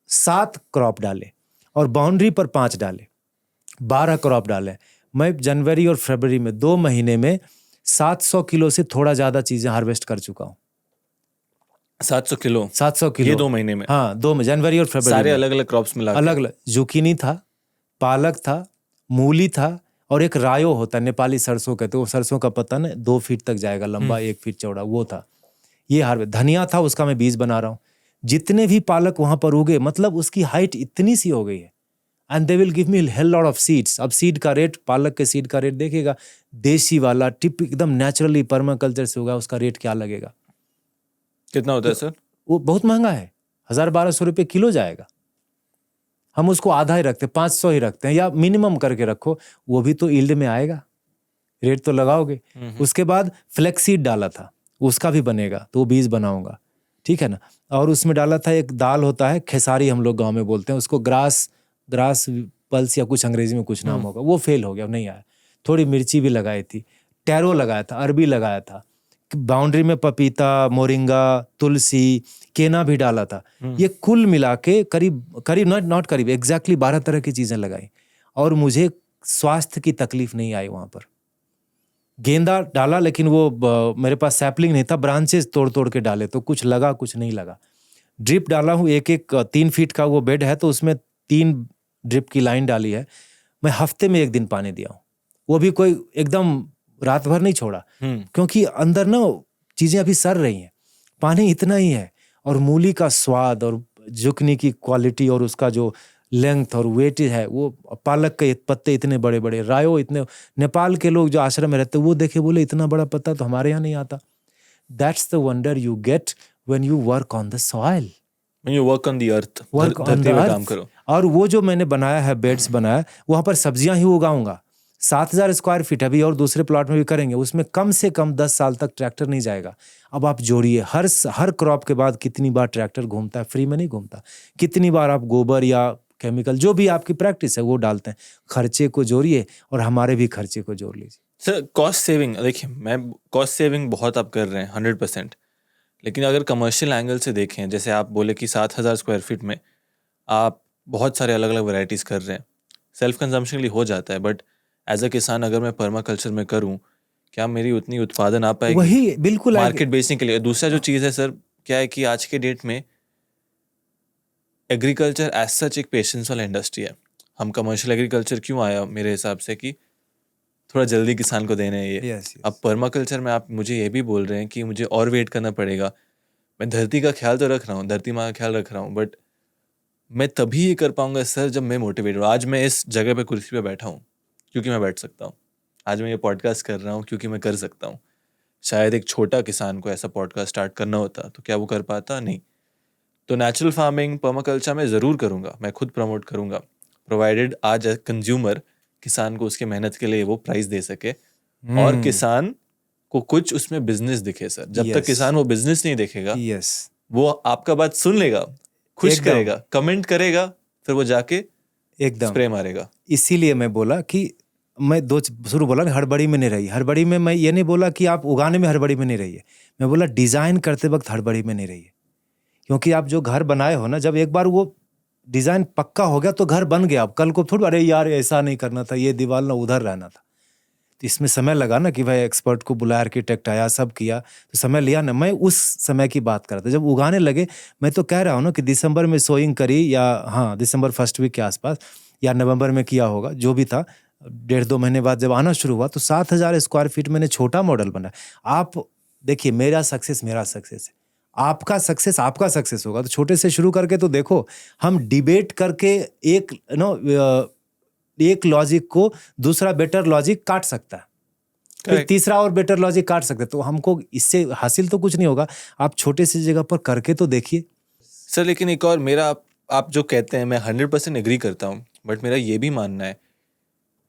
[SPEAKER 2] 7 क्रॉप डाले और बाउंड्री पर 5 डाले, 12 क्रॉप डाले। मैं जनवरी और फरवरी में 2 महीने में 700 किलो से थोड़ा ज्यादा चीजें हार्वेस्ट कर चुका हूँ।
[SPEAKER 1] 700 किलो
[SPEAKER 2] ये
[SPEAKER 1] 2 महीने में?
[SPEAKER 2] हाँ, 2 में, जनवरी और फरवरी
[SPEAKER 1] सारे अलग अलग क्रॉप्स मिला,
[SPEAKER 2] अलग अलग। जुकीनी था, पालक था, मूली था, और एक रायो होता है, नेपाली सरसों कहते हैं, वो सरसों का पत्ता ना 2 फीट तक जाएगा लंबा, 1 फीट चौड़ा, वो था। ये हार्वेस्ट। धनिया था, उसका मैं बीज बना रहा हूँ। जितने भी पालक वहां पर उगे, मतलब उसकी हाइट इतनी सी हो गई है, and they will give me hell lot of seeds. अब सीड का रेट, पालक के सीड का रेट देखिएगा, देसी वाला टिप एकदम नेचुरली पर्माकल्चर से होगा, उसका रेट क्या लगेगा?
[SPEAKER 1] कितना होता है सर?
[SPEAKER 2] वो बहुत महंगा है, 1,000-1,200 रुपये किलो जाएगा। हम उसको आधा ही रखते हैं, 500 ही रखते हैं, या मिनिमम करके रखो, वो भी तो यील्ड में आएगा, रेट तो लगाओगे। उसके बाद फ्लेक्सीड डाला था, उसका भी बनेगा, तो वो बीज बनाऊंगा, ठीक है ना। और उसमें डाला था एक दाल होता है, खेसारी हम लोग गांव में बोलते हैं उसको, ग्रास पल्स या कुछ अंग्रेजी में कुछ नाम होगा, वो फेल हो गया, नहीं आया। थोड़ी मिर्ची भी लगाई थी, टैरो लगाया था, अरबी लगाया था, बाउंड्री में पपीता, मोरिंगा, तुलसी, केना भी डाला था। ये कुल मिला के करीब नॉट करीब एग्जैक्टली 12 तरह की चीजें लगाई, और मुझे स्वास्थ्य की तकलीफ नहीं आई वहां पर। गेंदा डाला, लेकिन वो मेरे पास सैपलिंग नहीं था, ब्रांचेस तोड़ के डाले, तो कुछ लगा कुछ नहीं लगा। ड्रिप डाला हूँ, एक 3 फीट का वो बेड है, तो उसमें 3 ड्रिप की लाइन डाली है। मैं हफ्ते में 1 दिन पानी दिया हूँ, वो भी कोई एकदम रात भर नहीं छोड़ा, क्योंकि अंदर ना चीजें अभी सड़ रही हैं, पानी इतना ही है। और मूली का स्वाद और जुकनी की क्वालिटी और उसका जो लेंथ और वेट है, वो पालक के पत्ते इतने बड़े बड़े, रायो इतने, नेपाल के लोग जो आश्रम में रहते वो देखे बोले इतना बड़ा पत्ता तो हमारे यहाँ नहीं आता। That's the wonder you get when you work on the soil,
[SPEAKER 1] when you work on the earth,
[SPEAKER 2] धरती पे काम करो। और वो जो मैंने बनाया है, बेड्स बनाया, वहां पर सब्जियां ही उगाऊंगा। 7,000 स्क्वायर फीट अभी, और दूसरे प्लॉट में भी करेंगे, उसमें कम से कम 10 साल तक ट्रैक्टर नहीं जाएगा। अब आप जोड़िए, हर क्रॉप के बाद कितनी बार ट्रैक्टर घूमता है, फ्री में नहीं घूमता, कितनी बार आप गोबर या केमिकल जो भी आपकी प्रैक्टिस है वो डालते हैं। खर्चे को जोड़िए और हमारे भी खर्चे को जोड़ लीजिए।
[SPEAKER 1] सर कॉस्ट सेविंग, देखिए मैं कॉस्ट सेविंग बहुत आप कर रहे हैं 100%, लेकिन अगर कमर्शियल एंगल से देखें, जैसे आप बोले कि 7,000 स्क्वायर फीट में आप बहुत सारे अलग अलग वैरायटीज़ कर रहे हैं, सेल्फ कंजम्पशन के लिए हो जाता है, बट एज अ किसान अगर मैं पर्माकल्चर में करूं, क्या मेरी उतनी उत्पादन आ पाएगी?
[SPEAKER 2] वही बिल्कुल
[SPEAKER 1] मार्केट बेचने के लिए। दूसरा जो चीज़ है सर, क्या है कि आज के डेट में एग्रीकल्चर एज सच एक पेशेंस वाला इंडस्ट्री है। हम कमर्शियल एग्रीकल्चर क्यों आया मेरे हिसाब से कि थोड़ा जल्दी किसान को देना है ये।
[SPEAKER 2] यस
[SPEAKER 1] अब पर्माकल्चर में आप मुझे ये भी बोल रहे हैं कि मुझे और वेट करना पड़ेगा। मैं धरती का ख्याल तो रख रहा हूँ, धरती माँ का ख्याल रख रहा हूँ, बट मैं तभी ये कर पाऊंगा सर जब मैं मोटिवेट हूँ। आज मैं इस जगह पे कुर्सी पे बैठा हूँ क्योंकि मैं बैठ सकता हूँ। आज मैं ये पॉडकास्ट कर रहा हूँ क्योंकि मैं कर सकता हूँ। शायद एक छोटा किसान को ऐसा पॉडकास्ट स्टार्ट करना होता तो क्या वो कर पाता? नहीं। तो नेचुरल फार्मिंग, पर्माकल्चर मैं ज़रूर करूँगा, मैं खुद प्रमोट करूँगा, प्रोवाइडेड आज कंज्यूमर किसान को उसके मेहनत के लिए वो प्राइस दे सके और किसान को कुछ उसमें बिजनेस दिखे सर। जब तक
[SPEAKER 2] Yes.
[SPEAKER 1] किसान वो बिजनेस नहीं देखेगा,
[SPEAKER 2] यस
[SPEAKER 1] वो आपका बात सुन लेगा, खुश
[SPEAKER 2] एकदम।
[SPEAKER 1] करेगा, कमेंट करेगा, फिर वो जाके
[SPEAKER 2] एकदम
[SPEAKER 1] स्प्रे मारेगा।
[SPEAKER 2] इसीलिए मैं बोला कि मैं शुरू बोला ना, हड़बड़ी में नहीं रही। हड़बड़ी में मैं ये नहीं बोला कि आप उगाने में हड़बड़ी में नहीं रहिए, मैं बोला डिज़ाइन करते वक्त हड़बड़ी में नहीं रहिए। क्योंकि आप जो घर बनाए हो ना, जब एक बार वो डिज़ाइन पक्का हो गया तो घर बन गया। अब कल को थोड़ा अरे यार ऐसा नहीं करना था, ये दीवार ना उधर रहना था। तो इसमें समय लगा ना कि भाई एक्सपर्ट को बुलाया, आर्किटेक्ट आया, सब किया, तो समय लिया ना। मैं उस समय की बात कर रहा था जब उगाने लगे। मैं तो कह रहा हूँ ना कि दिसंबर में सोइंग करी, या हाँ दिसंबर फर्स्ट वीक के आसपास, या नवंबर में किया होगा, जो भी था। 1.5-2 महीने बाद जब आना शुरू हुआ तो 7,000 स्क्वायर फीट मैंने छोटा मॉडल बनाया। आप देखिए, मेरा सक्सेस है, आपका सक्सेस होगा। तो छोटे से शुरू करके तो देखो, हम डिबेट करके एक लॉजिक को दूसरा बेटर लॉजिक काट सकता है, फिर
[SPEAKER 1] Correct.
[SPEAKER 2] तीसरा और बेटर लॉजिक काट सकते हैं। तो हमको इससे हासिल तो कुछ नहीं होगा, आप छोटे से जगह पर करके तो देखिए।
[SPEAKER 1] सर लेकिन एक और मेरा, आप जो कहते हैं मैं 100% एग्री करता हूँ, बट मेरा ये भी मानना है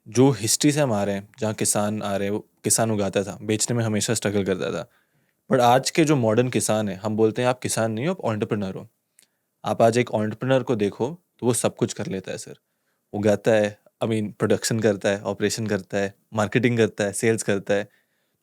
[SPEAKER 1] जो हिस्ट्री से हम आ रहे हैं, जहाँ किसान आ रहे हैं, वो किसान उगाता था, बेचने में हमेशा स्ट्रगल करता था। बट आज के जो मॉडर्न किसान है, हम बोलते हैं आप किसान नहीं हो, आप एंटरप्रेन्योर हो। आप आज एक एंटरप्रेन्योर को देखो तो वो सब कुछ कर लेता है सर। उगाता है, प्रोडक्शन करता है, ऑपरेशन करता है, मार्केटिंग करता है, सेल्स करता है।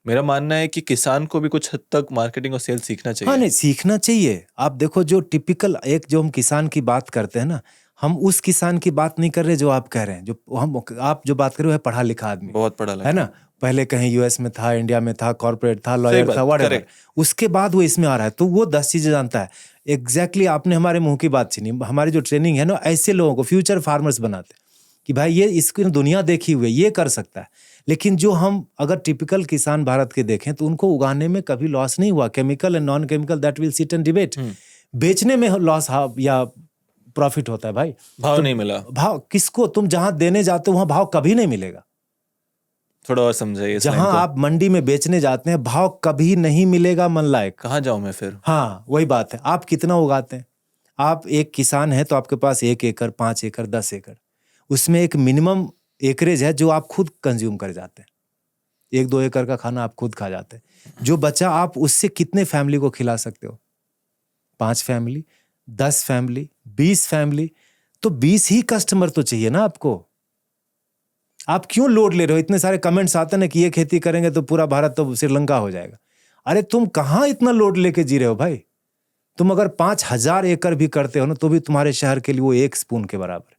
[SPEAKER 1] मेरा मानना है कि किसान को भी कुछ हद तक मार्केटिंग और सेल्स सीखना चाहिए।
[SPEAKER 2] हाँ नहीं, सीखना चाहिए। आप देखो, जो टिपिकल एक जो हम किसान की बात करते हैं ना, हम उस किसान की बात नहीं कर रहे जो आप कह रहे हैं। आप जो बात कर रहे हो है पढ़ा लिखा आदमी,
[SPEAKER 1] बहुत पढ़ा लिखा
[SPEAKER 2] है ना। पहले कहीं यूएस में था, इंडिया में था, कॉर्पोरेट था, लॉयर था, व्हाटएवर। उसके बाद वो इसमें आ रहा है तो वो 10 चीजें जानता है। एग्जैक्टली आपने हमारे मुंह की बात छीनी। हमारी जो ट्रेनिंग है ना, ऐसे लोगों को फ्यूचर फार्मर्स बनाते हैं कि भाई ये इसकी दुनिया देखी हुई है, ये कर सकता है। लेकिन जो हम अगर टिपिकल किसान भारत के देखें तो उनको उगाने में कभी लॉस नहीं हुआ। Chemical and non chemical that will sit and debate. बेचने में लॉस या प्रॉफिट होता है भाई।
[SPEAKER 1] भाव
[SPEAKER 2] तो
[SPEAKER 1] नहीं मिला।
[SPEAKER 2] भाव किसको? तुम जहां देने जाते हो वहां भाव कभी नहीं मिलेगा।
[SPEAKER 1] थोड़ा और समझाइए।
[SPEAKER 2] जहां आप मंडी में बेचने जाते हैं भाव कभी नहीं मिलेगा मन लायक।
[SPEAKER 1] कहाँ जाऊं मैं फिर?
[SPEAKER 2] हाँ वही बात है। आप कितना उगाते हैं? आप एक किसान है तो आपके पास 1 एकड़, 5 एकड़, 10 एकड़, उसमें एक मिनिमम एकरेज है जो आप खुद कंज्यूम कर जाते हैं। 1-2 एकड़ का खाना आप खुद खा जाते हैं। जो बचा आप उससे कितने फैमिली को खिला सकते हो? 5 फैमिली, 10 फैमिली, 20 फैमिली। तो 20 ही कस्टमर तो चाहिए ना आपको। आप क्यों लोड ले रहे हो? इतने सारे कमेंट्स आते हैं ना कि ये खेती करेंगे तो पूरा भारत तो श्रीलंका हो जाएगा। अरे तुम कहाँ इतना लोड लेके जी रहे हो भाई? तुम अगर 5,000 एकड़ भी करते हो ना तो भी तुम्हारे शहर के लिए वो 1 स्पून के बराबर।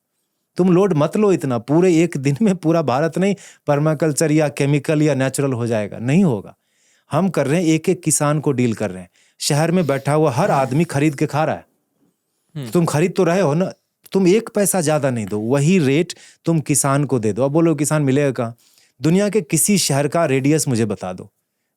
[SPEAKER 2] तुम लोड मत लो इतना। पूरे एक दिन में पूरा भारत नहीं पर्माकल्चर या केमिकल या नेचुरल हो जाएगा, नहीं होगा। हम कर रहे हैं, एक एक किसान को डील कर रहे हैं। शहर में बैठा हुआ हर आदमी खरीद के खा रहा है। तुम खरीद तो रहे हो ना। तुम 1 पैसा ज्यादा नहीं दो, वही रेट तुम किसान को दे दो। अब बोलो किसान मिलेगा कहाँ? दुनिया के किसी शहर का रेडियस मुझे बता दो।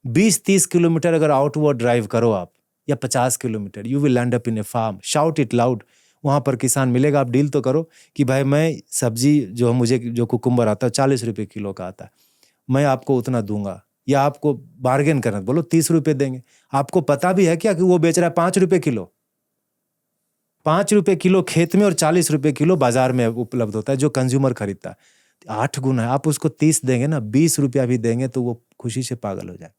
[SPEAKER 2] 20-30 किलोमीटर अगर आउटवर्ड ड्राइव करो आप, या 50 kilometre, you will land up in a farm. Shout it loud. वहां पर किसान मिलेगा। आप डील तो करो कि भाई मैं सब्जी जो मुझे जो कुकुम्बर आता है 40 रुपए किलो का आता है, मैं आपको उतना दूंगा। या आपको बार्गेन करना, बोलो 30 रुपए देंगे। आपको पता भी है क्या कि वो बेच रहा है 5 रुपए किलो? 5 रुपए किलो खेत में और 40 रुपए किलो बाजार में उपलब्ध होता है जो कंज्यूमर खरीदता है। 8 गुना है। आप उसको 30 देंगे ना, 20 रुपया भी देंगे तो वो खुशी से पागल हो जाए।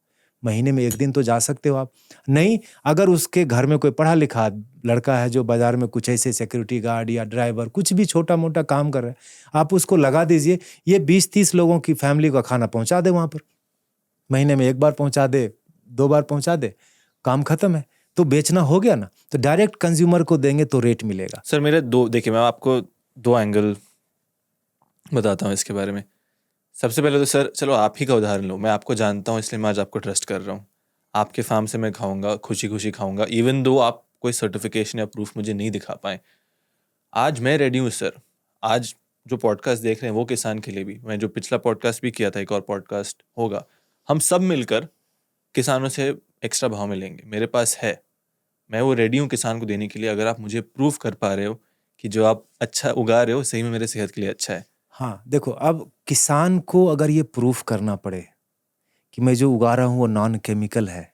[SPEAKER 2] महीने में 1 दिन तो जा सकते हो आप। नहीं, अगर उसके घर में कोई पढ़ा लिखा लड़का है जो बाजार में कुछ ऐसे सिक्योरिटी गार्ड या ड्राइवर कुछ भी छोटा मोटा काम कर रहा है, आप उसको लगा दीजिए। ये 20-30 लोगों की फैमिली का खाना पहुंचा दे वहां पर। महीने में 1 बार पहुंचा दे, 2 बार पहुंचा दे, काम खत्म है। तो बेचना हो गया ना। तो डायरेक्ट कंज्यूमर को देंगे तो रेट मिलेगा।
[SPEAKER 1] सर मेरे देखिए मैं आपको 2 एंगल बताता हूँ इसके बारे में। सबसे पहले तो सर चलो आप ही का उदाहरण लो। मैं आपको जानता हूँ इसलिए मैं आज आपको ट्रस्ट कर रहा हूँ। आपके फार्म से मैं खाऊंगा, खुशी खुशी खाऊंगा, इवन दो आप कोई सर्टिफिकेशन या प्रूफ मुझे नहीं दिखा पाए। आज मैं रेडी हूँ सर। आज जो पॉडकास्ट देख रहे हैं वो किसान के लिए भी, मैं जो पिछला पॉडकास्ट भी किया था, एक और पॉडकास्ट होगा, हम सब मिलकर किसानों से एक्स्ट्रा भाव में लेंगे। मेरे पास है, मैं वो रेडी हूँ किसान को देने के लिए, अगर आप मुझे प्रूफ कर पा रहे हो कि जो आप अच्छा उगा रहे हो सही में मेरे सेहत के लिए अच्छा है।
[SPEAKER 2] हाँ देखो, अब किसान को अगर ये प्रूफ करना पड़े कि मैं जो उगा रहा हूँ वो नॉन केमिकल है,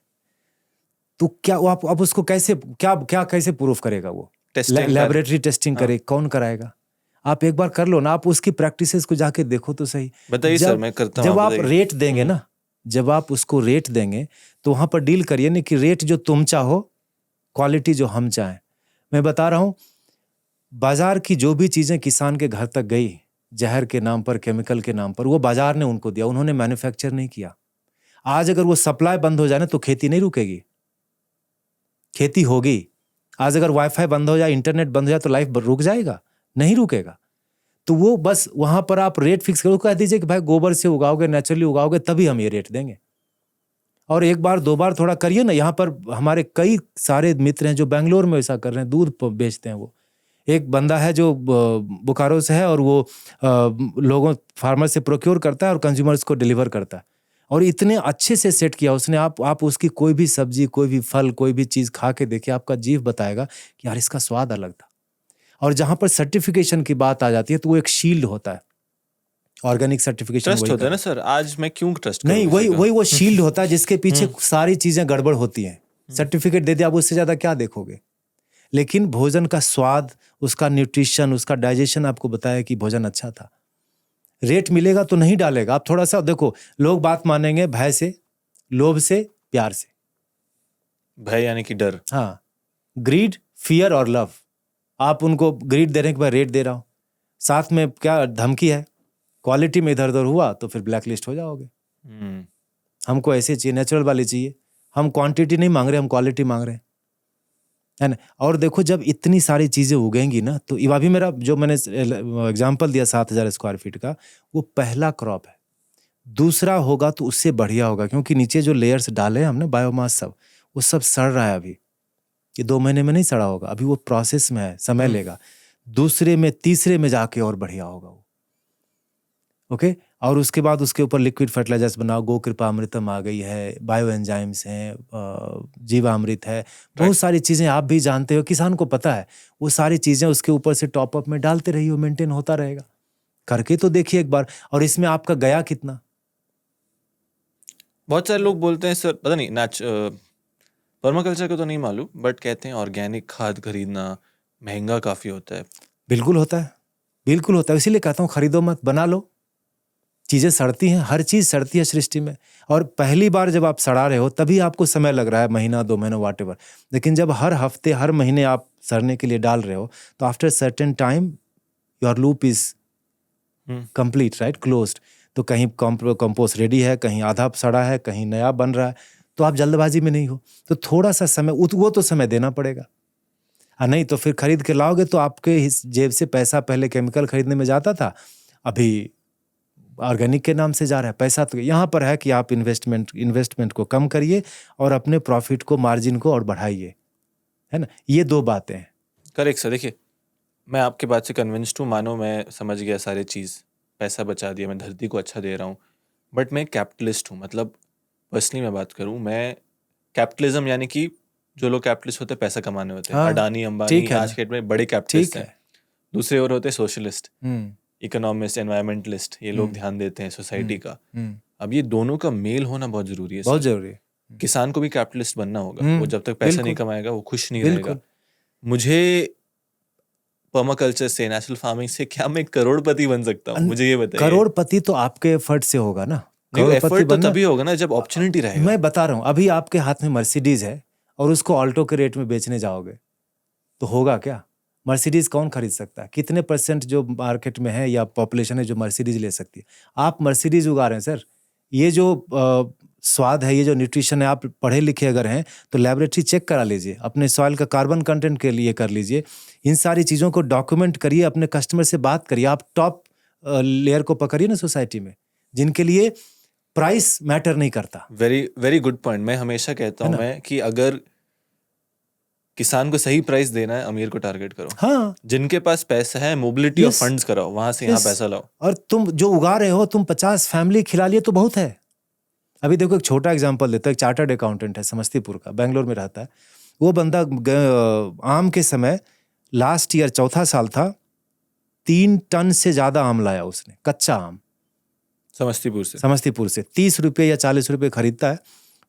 [SPEAKER 2] तो क्या वो आप उसको कैसे कैसे प्रूफ करेगा? वो लैबोरेटरी टेस्टिंग करे, कौन कराएगा? आप एक बार कर लो ना, आप उसकी प्रैक्टिसेस को जाके देखो तो सही।
[SPEAKER 1] बताइए सर, मैं करता हूँ।
[SPEAKER 2] जब आप रेट देंगे ना, जब आप उसको रेट देंगे तो वहां पर डील करिए ना कि रेट जो तुम चाहो, क्वालिटी जो हम चाहें। मैं बता रहा हूँ, बाजार की जो भी चीजें किसान के घर तक गई जहर के नाम पर, केमिकल के नाम पर, वो बाजार ने उनको दिया, उन्होंने मैन्युफैक्चर नहीं किया। आज अगर वो सप्लाई बंद हो जाए ना तो खेती नहीं रुकेगी, खेती होगी। आज अगर वाईफाई बंद हो जाए, इंटरनेट बंद हो जाए तो लाइफ रुक जाएगा? नहीं रुकेगा। तो वो बस वहां पर आप रेट फिक्स करो, कह दीजिए कि भाई गोबर से उगाओगे, नेचुरली उगाओगे, तभी हम ये रेट देंगे। और एक बार दो बार थोड़ा करिए ना। यहाँ पर हमारे कई सारे मित्र हैं जो बेंगलोर में ऐसा कर रहे हैं, दूध बेचते हैं। वो एक बंदा है जो बोकारो से है, और वो लोगों फार्मर से प्रोक्योर करता है और कंज्यूमर्स को डिलीवर करता है, और इतने अच्छे से सेट किया उसने। आप उसकी कोई भी सब्जी, कोई भी फल, कोई भी चीज खा के देखिए, आपका जीभ बताएगा कि यार इसका स्वाद अलग था। और जहां पर सर्टिफिकेशन की बात आ जाती है तो वो एक शील्ड होता है, ऑर्गेनिक सर्टिफिकेशन
[SPEAKER 1] ट्रस्ट होता है ना सर। आज मैं क्यों ट्रस्ट
[SPEAKER 2] नहीं, वही वो शील्ड होता है जिसके पीछे सारी चीजें गड़बड़ होती हैं। सर्टिफिकेट दे दिया, आप उससे ज्यादा क्या देखोगे? लेकिन भोजन का स्वाद, उसका न्यूट्रिशन, उसका डाइजेशन आपको बताया कि भोजन अच्छा था। रेट मिलेगा तो नहीं डालेगा। आप थोड़ा सा देखो, लोग बात मानेंगे भय से, लोभ से, प्यार से।
[SPEAKER 1] भय यानी कि डर।
[SPEAKER 2] हाँ, ग्रीड, फियर और लव। आप उनको ग्रीड दे रहे हैं कि भाई रेट दे रहा हूं, साथ में क्या धमकी है, क्वालिटी में इधर उधर हुआ तो फिर ब्लैक लिस्ट हो जाओगे। हमको ऐसे चाहिए, नेचुरल वाली चाहिए। हम क्वांटिटी नहीं मांग रहे, हम क्वालिटी मांग रहे हैं, है ना। और देखो, जब इतनी सारी चीजें उगेंगी ना, तो अभी मेरा जो मैंने एग्जांपल दिया 7,000 स्क्वायर फीट का, वो पहला क्रॉप है। दूसरा होगा तो उससे बढ़िया होगा, क्योंकि नीचे जो लेयर्स डाले हमने बायोमास, सब वो सब सड़ रहा है अभी। ये 2 महीने में नहीं सड़ा होगा, अभी वो प्रोसेस में है, समय लेगा। दूसरे में, तीसरे में जाके और बढ़िया होगा वो। ओके। और उसके बाद उसके ऊपर लिक्विड फर्टिलाइजर्स बनाओ। गो कृपा अमृतम आ गई है, बायो एंजाइम्स हैं, जीवामृत है, बहुत सारी चीजें आप भी जानते हो, किसान को पता है। वो सारी चीजें उसके ऊपर से टॉप अप में डालते रहिए, मेंटेन होता रहेगा। करके तो देखिए एक बार। और इसमें आपका गया कितना?
[SPEAKER 1] बहुत सारे लोग बोलते हैं सर, पता नहीं, पर्माकल्चर को तो नहीं मालूम, बट कहते हैं ऑर्गेनिक खाद खरीदना महंगा काफी होता है।
[SPEAKER 2] बिल्कुल होता है, बिल्कुल होता है। इसीलिए कहता हूँ खरीदो मत, बना लो। चीजें सड़ती हैं, हर चीज सड़ती है सृष्टि में। और पहली बार जब आप सड़ा रहे हो तभी आपको समय लग रहा है, महीना 2 महीना व्हाटएवर। लेकिन जब हर हफ्ते, हर महीने आप सड़ने के लिए डाल रहे हो, तो after certain time your loop is complete, right, closed. तो कहीं कंपोस्ट रेडी है, कहीं आधा सड़ा है, कहीं नया बन रहा है। तो आप जल्दबाजी में नहीं हो, तो थोड़ा सा समय, वो तो समय देना पड़ेगा। नहीं तो फिर खरीद के लाओगे तो आपके जेब से पैसा पहले केमिकल खरीदने में जाता था, अभी ऑर्गेनिक के नाम से जा रहा है पैसा। तो यहाँ पर है कि आप इन्वेस्टमेंट को कम करिए और अपने प्रॉफिट को, मार्जिन को और बढ़ाइए, है ना। ये 2 बातें हैं।
[SPEAKER 1] Correct sir. देखिए, मैं आपके बात से कन्विंस्ड हूँ, मानो मैं समझ गया सारे चीज़, पैसा बचा दिया, मैं धरती को अच्छा दे रहा हूँ, बट मैं कैपिटलिस्ट हूँ। मतलब पर्सनली मैं बात करूँ, मैं कैपिटलिज्म यानी कि जो लोग कैपिटलिस्ट होते हैं पैसा कमाने होते हैं, अडानी अंबानी आज के डेट में बड़े कैपिटलिस्ट हैं। दूसरे और होते हैं सोशलिस्ट, इकोनॉमिस्ट, एनवायरमेंटलिस्ट, ये लोग ध्यान देते हैं सोसाइटी का। अब ये दोनों का मेल होना बहुत जरूरी है,
[SPEAKER 2] बहुत जरूरी है।
[SPEAKER 1] किसान को भी कैपिटलिस्ट बनना होगा। वो जब तक पैसा नहीं कमाएगा वो खुश नहीं रहेगा। मुझे पर्माकल्चर से, नेचुरल फार्मिंग से क्या मैं करोड़पति बन सकता हूँ? मुझे ये बताइए।
[SPEAKER 2] करोड़पति तो आपके एफर्ट से होगा ना।
[SPEAKER 1] एफर्ट तो तभी होगा ना जब अपॉर्चुनिटी रहेगा।
[SPEAKER 2] मैं बता रहा हूँ, अभी आपके हाथ में मर्सिडीज है और उसको ऑल्टो के रेट में बेचने जाओगे तो होगा क्या? मर्सिडीज कौन खरीद सकता है? कितने % जो मार्केट में है या पॉपुलेशन है जो मर्सिडीज ले सकती है? आप मर्सिडीज उगा रहे हैं सर। ये जो स्वाद है, ये जो न्यूट्रिशन है, आप पढ़े लिखे अगर हैं तो लैबोरेटरी चेक करा लीजिए, अपने सॉइल का कार्बन कंटेंट के लिए कर लीजिए। इन सारी चीज़ों को डॉक्यूमेंट करिए, अपने कस्टमर से बात करिए। आप टॉप लेयर को पकड़िए ना सोसाइटी में, जिनके लिए प्राइस मैटर नहीं करता।
[SPEAKER 1] Very very good point. मैं हमेशा कहता हूँ मैं कि अगर किसान को सही प्राइस देना है, अमीर को टारगेट करो।
[SPEAKER 2] हाँ
[SPEAKER 1] जिनके पास पैसा है, मोबिलिटी ऑफ
[SPEAKER 2] Yes.
[SPEAKER 1] फंड्स कराओ, वहां से यहाँ
[SPEAKER 2] Yes.
[SPEAKER 1] पैसा लाओ।
[SPEAKER 2] और तुम जो उगा रहे हो, तुम 50 फैमिली खिला लिए तो बहुत है। अभी देखो एक छोटा एग्जांपल देता हूं। एक चार्टर्ड अकाउंटेंट है समस्तीपुर का, बेंगलोर में रहता है। वो बंदा आम के समय लास्ट ईयर चौथा साल था, 3 टन से ज्यादा आम लाया उसने, कच्चा आम समस्तीपुर से 30 रुपये या 40 रुपये खरीदता है,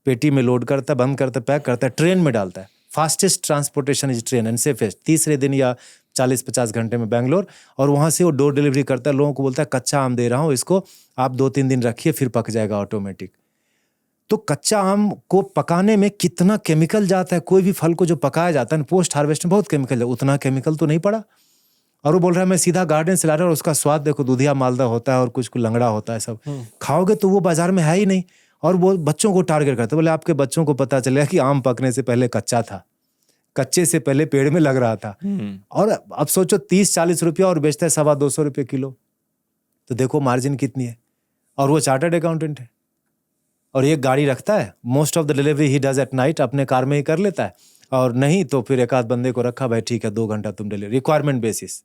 [SPEAKER 2] पेटी में लोड करता है, बंद करता है, पैक करता है, ट्रेन में डालता है। Fastest transportation is train and safest. तीसरे दिन या 40-50 घंटे में बेंगलोर, और वहां से वो डोर डिलीवरी करता है। लोगों को बोलता है कच्चा आम दे रहा हूँ, इसको आप 2-3 दिन रखिए, फिर पक जाएगा ऑटोमेटिक। तो कच्चा आम को पकाने में कितना केमिकल जाता है। कोई भी फल को जो पकाया जाता है पोस्ट हार्वेस्ट में बहुत केमिकल जाता है, उतना केमिकल तो नहीं पड़ा। और वो बोल रहा है मैं सीधा गार्डन से ला रहा हूँ, और उसका स्वाद देखो, दूधिया मालदा होता है और कुछ लंगड़ा होता है, सब खाओगे तो वो बाजार में है ही नहीं। और वो बच्चों को टारगेट करते, बोले आपके बच्चों को पता चलेगा कि आम पकने से पहले कच्चा था, कच्चे से पहले पेड़ में लग रहा था। और अब सोचो 30-40 रुपया और बेचता है 250 रुपये किलो, तो देखो मार्जिन कितनी है। और वो चार्टर्ड अकाउंटेंट है, और एक गाड़ी रखता है, most of the delivery he does at night, अपने कार में ही कर लेता है, और नहीं तो फिर एक आध बंदे को रखा, भाई ठीक है 2 घंटा तुम डिलीवरी, रिक्वायरमेंट बेसिस,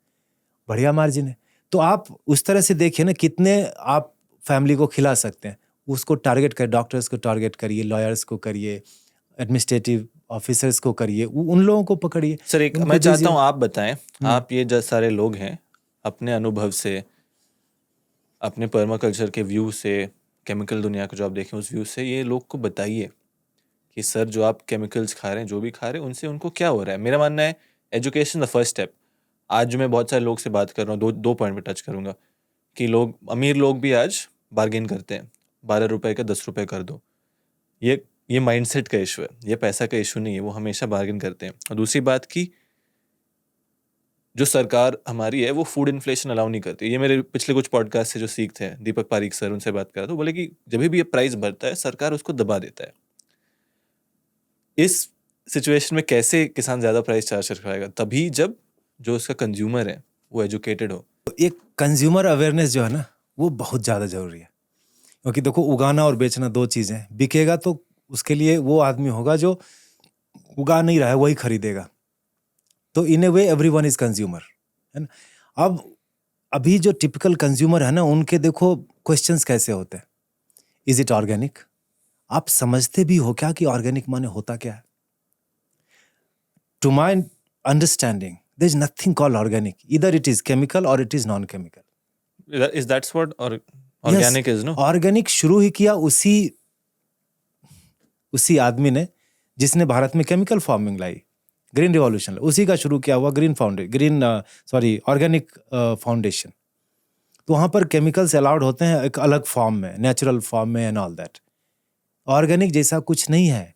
[SPEAKER 2] बढ़िया मार्जिन है। तो आप उस तरह से देखिए ना, कितने आप फैमिली को खिला सकते हैं। उसको टारगेट करिए, डॉक्टर्स को टारगेट करिए, लॉयर्स को करिए, एडमिनिस्ट्रेटिव ऑफिसर्स को करिए, उन लोगों को पकड़िए।
[SPEAKER 1] सर एक मैं चाहता हूँ आप बताएं, आप ये जो सारे लोग हैं, अपने अनुभव से, अपने पर्माकल्चर के व्यू से, केमिकल दुनिया को जो आप देखें उस व्यू से, ये लोग को बताइए कि सर जो आप केमिकल्स खा रहे हैं, जो भी खा रहे हैं, उनसे उनको क्या हो रहा है। मेरा मानना है एजुकेशन द फर्स्ट स्टेप। आज जो मैं बहुत सारे लोग से बात कर रहा हूँ, दो पॉइंट पे टच करूंगा कि लोग, अमीर लोग भी आज बार्गेन करते हैं, 12 रुपए का 10 रुपए कर दो। ये माइंडसेट का इशू है, ये पैसा का इशू नहीं है, वो हमेशा बार्गेन करते हैं। और दूसरी बात की जो सरकार हमारी है वो फूड इन्फ्लेशन अलाउ नहीं करती। ये मेरे पिछले कुछ पॉडकास्ट से जो सीखते हैं, दीपक पारीक सर, उनसे बात करा तो बोले कि जब भी ये प्राइस बढ़ता है सरकार उसको दबा देता है। इस सिचुएशन में कैसे किसान ज्यादा प्राइस चार्ज कर पाएगा? तभी जब जो उसका कंज्यूमर है वो एजुकेटेड हो।
[SPEAKER 2] एक कंज्यूमर अवेयरनेस जो है ना, वो बहुत ज़्यादा जरूरी है। क्योंकि देखो, उगाना और बेचना 2 चीज़ें हैं। बिकेगा तो उसके लिए वो आदमी होगा जो उगा नहीं रहा है, वही खरीदेगा। तो इन ए वे एवरीवन इज कंज्यूमर, है ना। अब अभी जो टिपिकल कंज्यूमर है ना, उनके देखो क्वेश्चंस कैसे होते हैं। Is it organic? आप समझते भी हो क्या कि ऑर्गेनिक माने होता क्या है? To my understanding there is nothing called organic, either it is chemical और it is non chemical.
[SPEAKER 1] Is that's what organic is, no?
[SPEAKER 2] Organic शुरू ही किया उसी आदमी ने जिसने भारत में केमिकल फार्मिंग लाई, ग्रीन रिवॉल्यूशन, उसी का शुरू किया हुआ ऑर्गेनिक फाउंडेशन। तो वहाँ पर केमिकल्स अलाउड होते हैं एक अलग फॉर्म में, नेचुरल फॉर्म में एंड ऑल दैट। ऑर्गेनिक जैसा कुछ नहीं है,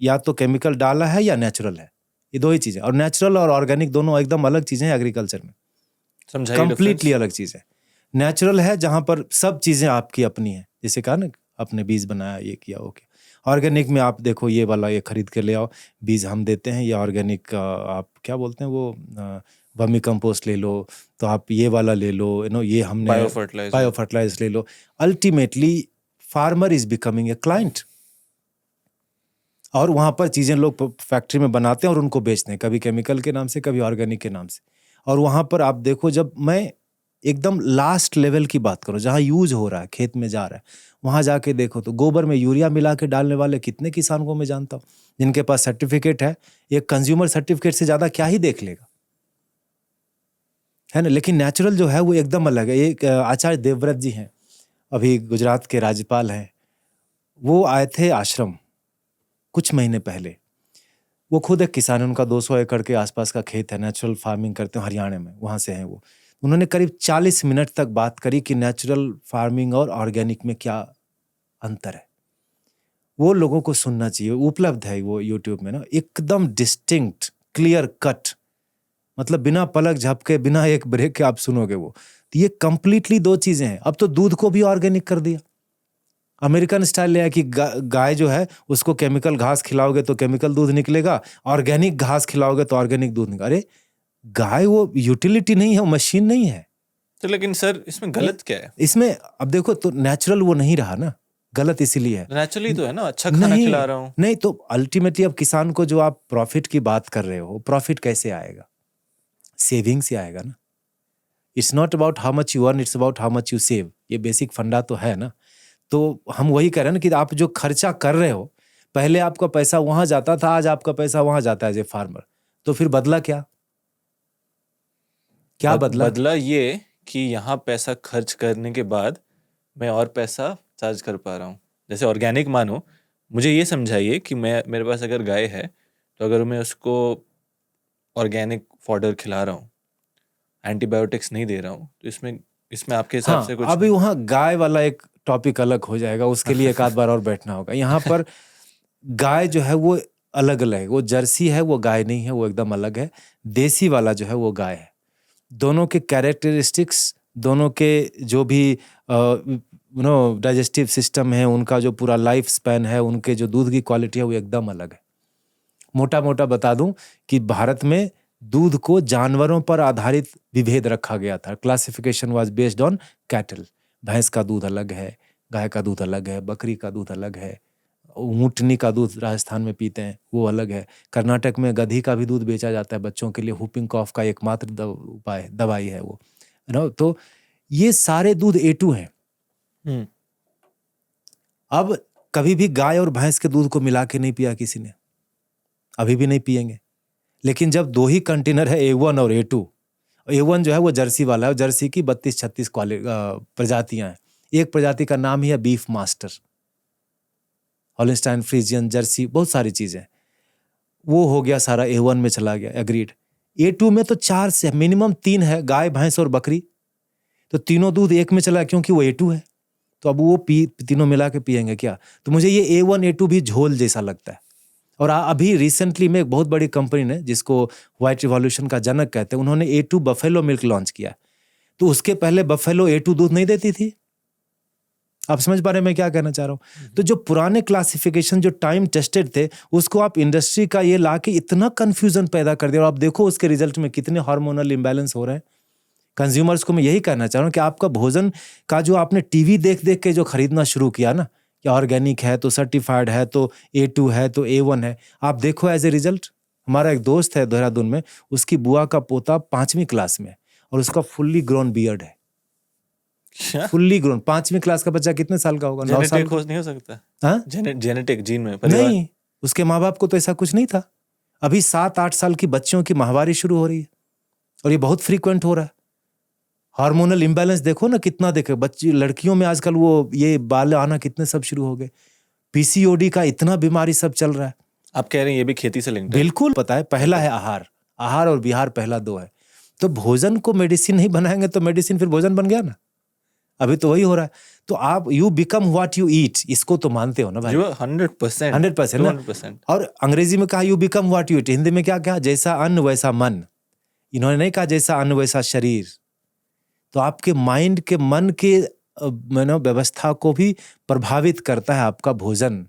[SPEAKER 2] या तो केमिकल डाला है या नेचुरल है, ये 2 ही चीज़ें। और नेचुरल और ऑर्गेनिक दोनों एकदम अलग चीज़ें हैं एग्रीकल्चर में, कंप्लीटली अलग चीज़ है। नेचुरल है जहाँ पर सब चीज़ें आपकी अपनी हैं, जैसे कहा ना, अपने बीज बनाया, ये किया, ओके। ऑर्गेनिक में आप देखो, ये वाला ये खरीद के ले आओ, बीज हम देते हैं, या ऑर्गेनिक आप क्या बोलते हैं वो, वर्मी कंपोस्ट ले लो, तो आप ये वाला ले लो, ये हमने बायो फर्टिलाइजर ले लो। Ultimately farmer is becoming a client, और वहाँ पर चीज़ें लोग फैक्ट्री में बनाते हैं और उनको बेचते हैं, कभी केमिकल के नाम से, कभी ऑर्गेनिक के नाम से। और वहाँ पर आप देखो, जब मैं एकदम लास्ट लेवल की बात करूं, जहां यूज हो रहा है, खेत में जा रहा है, वहां जाके देखो तो गोबर में यूरिया मिला के डालने वाले कितने किसान को मैं जानता हूं, जिनके पास सर्टिफिकेट है। एक कंज्यूमर सर्टिफिकेट से ज्यादा क्या ही देख लेगा, है ना। लेकिन नेचुरल जो है वो एकदम अलग है। एक आचार्य देवव्रत जी हैं, अभी गुजरात के राज्यपाल हैं, वो आए थे आश्रम कुछ महीने पहले। वो खुद एक किसान है, उनका 200 एकड़ के आसपास का खेत है, नेचुरल फार्मिंग करते हैं हरियाणा में, वहाँ से हैं वो। उन्होंने करीब 40 मिनट तक बात करी कि नेचुरल फार्मिंग और ऑर्गेनिक में क्या अंतर है। वो लोगों को सुनना चाहिए, उपलब्ध है वो यूट्यूब में ना, एकदम डिस्टिंक्ट, क्लियर कट, मतलब बिना पलक झपके, बिना एक ब्रेक के आप सुनोगे वो। तो ये कंप्लीटली 2 चीजें हैं। अब तो दूध को भी ऑर्गेनिक कर दिया, अमेरिकन स्टाइल ले आया कि गाय जो है उसको केमिकल घास खिलाओगे तो केमिकल दूध निकलेगा, ऑर्गेनिक घास खिलाओगे तो ऑर्गेनिक दूध निकलेगा। अरे गाय वो यूटिलिटी नहीं है, वो मशीन नहीं है।
[SPEAKER 1] तो लेकिन सर इसमें गलत क्या है?
[SPEAKER 2] इसमें अब देखो, तो नेचुरल वो नहीं रहा ना, गलत इसीलिए है।
[SPEAKER 1] नेचुरली तो है ना, अच्छा खाना
[SPEAKER 2] नहीं
[SPEAKER 1] खिला रहा हूँ।
[SPEAKER 2] नहीं, तो अल्टीमेटली अब किसान को जो आप प्रॉफिट की बात कर रहे हो, प्रॉफिट कैसे आएगा? सेविंग से आएगा ना। It's not about how much you earn, it's about how much you save. ये बेसिक फंडा तो है ना। तो हम वही कह रहे हैं ना कि आप जो खर्चा कर रहे हो, पहले आपका पैसा वहां जाता था, आज आपका पैसा वहां जाता है एज ए फार्मर, तो फिर बदला क्या? क्या बदला?
[SPEAKER 1] बदला ये कि यहाँ पैसा खर्च करने के बाद मैं और पैसा चार्ज कर पा रहा हूँ। जैसे ऑर्गेनिक मानो, मुझे ये समझाइए कि मेरे पास अगर गाय है, तो अगर मैं उसको ऑर्गेनिक फॉडर खिला रहा हूँ, एंटीबायोटिक्स नहीं दे रहा हूँ, तो इसमें इसमें आपके हिसाब से
[SPEAKER 2] हाँ,
[SPEAKER 1] कुछ
[SPEAKER 2] अभी वहाँ गाय वाला एक टॉपिक अलग हो जाएगा, उसके लिए एक आध बार और बैठना होगा। यहाँ पर गाय जो है वो अलग अलग है, वो जर्सी है, वो गाय नहीं है, वो एकदम अलग है। देसी वाला जो है वो गाय है। दोनों के कैरेक्टरिस्टिक्स, दोनों के जो भी डाइजेस्टिव सिस्टम है, उनका जो पूरा लाइफ स्पैन है, उनके जो दूध की क्वालिटी है, वो एकदम अलग है। मोटा मोटा बता दूं कि भारत में दूध को जानवरों पर आधारित विभेद रखा गया था। Classification was based on cattle. भैंस का दूध अलग है, गाय का दूध अलग है, बकरी का दूध अलग है, ऊँटनी का दूध राजस्थान में पीते हैं वो अलग है। कर्नाटक में गधी का भी दूध बेचा जाता है बच्चों के लिए, हुपिंग कॉफ का एकमात्र उपाय दवाई है वो, है ना। तो ये सारे दूध A2 हैं। अब कभी भी गाय और भैंस के दूध को मिला के नहीं पिया किसी ने, अभी भी नहीं पिएंगे। लेकिन जब दो ही कंटेनर है, A1 और A2, A1 जो है वो जर्सी वाला है, जर्सी की 32-36 प्रजातियां हैं। एक प्रजाति का नाम ही है बीफ मास्टर, हॉलिस्टाइन फ्रीजियन, जर्सी, बहुत सारी चीजें। वो हो गया सारा, A1 में चला गया, एग्रीड। A2 में तो 4 से मिनिमम 3 है, गाय भैंस और बकरी, तो तीनों दूध एक में चला क्योंकि वो A2 है। तो अब वो तीनों मिला के पिएंगे क्या? तो मुझे ये A1 A2 भी झोल जैसा लगता है। और अभी रिसेंटली में एक बहुत बड़ी कंपनी ने, जिसको व्हाइट रिवॉल्यूशन का जनक कहते हैं, उन्होंने A2 बफेलो मिल्क लॉन्च किया। तो उसके पहले बफेलो A2 दूध नहीं देती थी। आप समझ पा रहे हैं मैं क्या कहना चाह रहा हूं? तो जो पुराने क्लासिफिकेशन जो टाइम टेस्टेड थे, उसको आप इंडस्ट्री का ये ला के इतना कंफ्यूजन पैदा कर दिया। और आप देखो उसके रिजल्ट में कितने हार्मोनल इम्बैलेंस हो रहे हैं। कंज्यूमर्स को मैं यही कहना चाह रहा हूँ कि आपका भोजन का जो आपने टीवी देख देख के जो खरीदना शुरू किया ना, कि ऑर्गेनिक है तो सर्टिफाइड है तो A2 है तो A1 है, आप देखो एज ए रिजल्ट। हमारा एक दोस्त है देहरादून में, उसकी बुआ का पोता 5वीं क्लास में, और उसका फुल्ली ग्रोन बियर्ड है। फुल्ली ग्रोन 5वीं क्लास का बच्चा कितने साल का होगा? 9 साल।
[SPEAKER 1] खोज नहीं हो सकता?
[SPEAKER 2] हाँ,
[SPEAKER 1] जेनेटिक जीन में
[SPEAKER 2] नहीं, उसके माँ बाप को तो ऐसा कुछ नहीं था। अभी 7-8 साल की बच्चियों की माहवारी शुरू हो रही है, और ये बहुत फ्रीक्वेंट हो रहा है। हार्मोनल इम्बैलेंस देखो ना कितना, देखे बच्ची लड़कियों में आजकल वो ये बाल आना कितने सब शुरू हो गए। PCOD का इतना बीमारी सब चल रहा है।
[SPEAKER 1] आप कह रहे हैं ये भी खेती से लिंक्ड है?
[SPEAKER 2] बिल्कुल पता है। पहला है आहार, आहार और विहार, पहला 2 है। तो भोजन को मेडिसिन नहीं बनाएंगे तो मेडिसिन फिर भोजन बन गया ना। अभी तो वही हो रहा है। तो आप you become what you eat, इसको तो मानते हो ना भाई?
[SPEAKER 1] 100%,
[SPEAKER 2] 100% ना।
[SPEAKER 1] 200%।
[SPEAKER 2] और अंग्रेजी में कहा you become what you eat, Hindi में क्या कहा? जैसा अन्न वैसा मन। इन्होंने नहीं कहा जैसा अन्न वैसा शरीर। तो आपके माइंड के, मन के व्यवस्था को भी प्रभावित करता है आपका भोजन।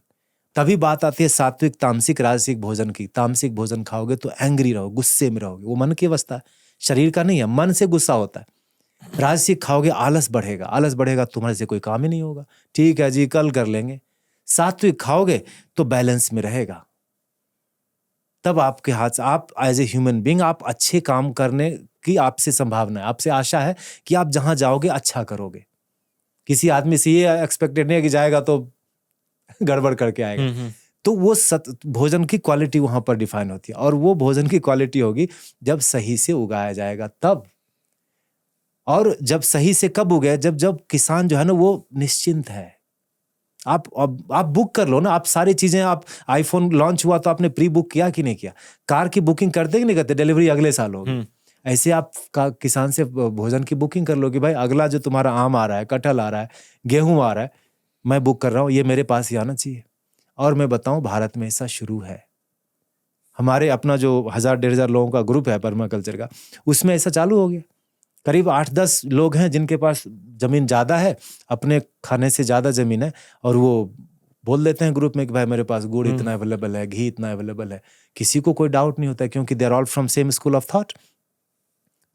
[SPEAKER 2] तभी बात आती है सात्विक, तामसिक, राजसिक भोजन की। तामसिक भोजन खाओगे तो एंग्री रहोगे, गुस्से में रहोगे, वो मन की अवस्था है, शरीर का नहीं है, मन से गुस्सा होता है। राजसिक खाओगे आलस बढ़ेगा, आलस बढ़ेगा तुम्हारे से कोई काम ही नहीं होगा, ठीक है जी कल कर लेंगे। सात्विक खाओगे तो बैलेंस में रहेगा, तब आपके हाथ से, आप एज ए ह्यूमन बीइंग आप अच्छे काम करने की आपसे संभावना है, आपसे आशा है कि आप जहां जाओगे अच्छा करोगे। किसी आदमी से ये एक्सपेक्टेड नहीं है कि जाएगा तो गड़बड़ करके आएगा। तो वो भोजन की क्वालिटी वहां पर डिफाइन होती है, और वो भोजन की क्वालिटी होगी जब सही से उगाया जाएगा तब। और जब सही से कब उगे? जब किसान जो है ना वो निश्चिंत है। आप बुक कर लो ना, आप सारी चीजें, आप आईफोन लॉन्च हुआ तो आपने प्री बुक किया कि नहीं किया? कार की बुकिंग करते कि नहीं करते? डिलीवरी अगले साल होगी। ऐसे आप किसान से भोजन की बुकिंग कर लो कि भाई अगला जो तुम्हारा आम आ रहा है, कटहल आ रहा है, गेहूं आ रहा है, मैं बुक कर रहा हूं, ये मेरे पास ही आना चाहिए। और मैं बताऊं भारत में ऐसा शुरू है। हमारे अपना जो 1000-1500 लोगों का ग्रुप है पर्माकल्चर का, उसमें ऐसा चालू हो गया। करीब 8-10 लोग हैं जिनके पास जमीन ज्यादा है, अपने खाने से ज्यादा जमीन है, और वो बोल देते हैं ग्रुप में कि भाई मेरे पास गुड़ इतना अवेलेबल है, घी इतना अवेलेबल है। किसी को कोई डाउट नहीं होता है, क्योंकि they are all from same school of thought.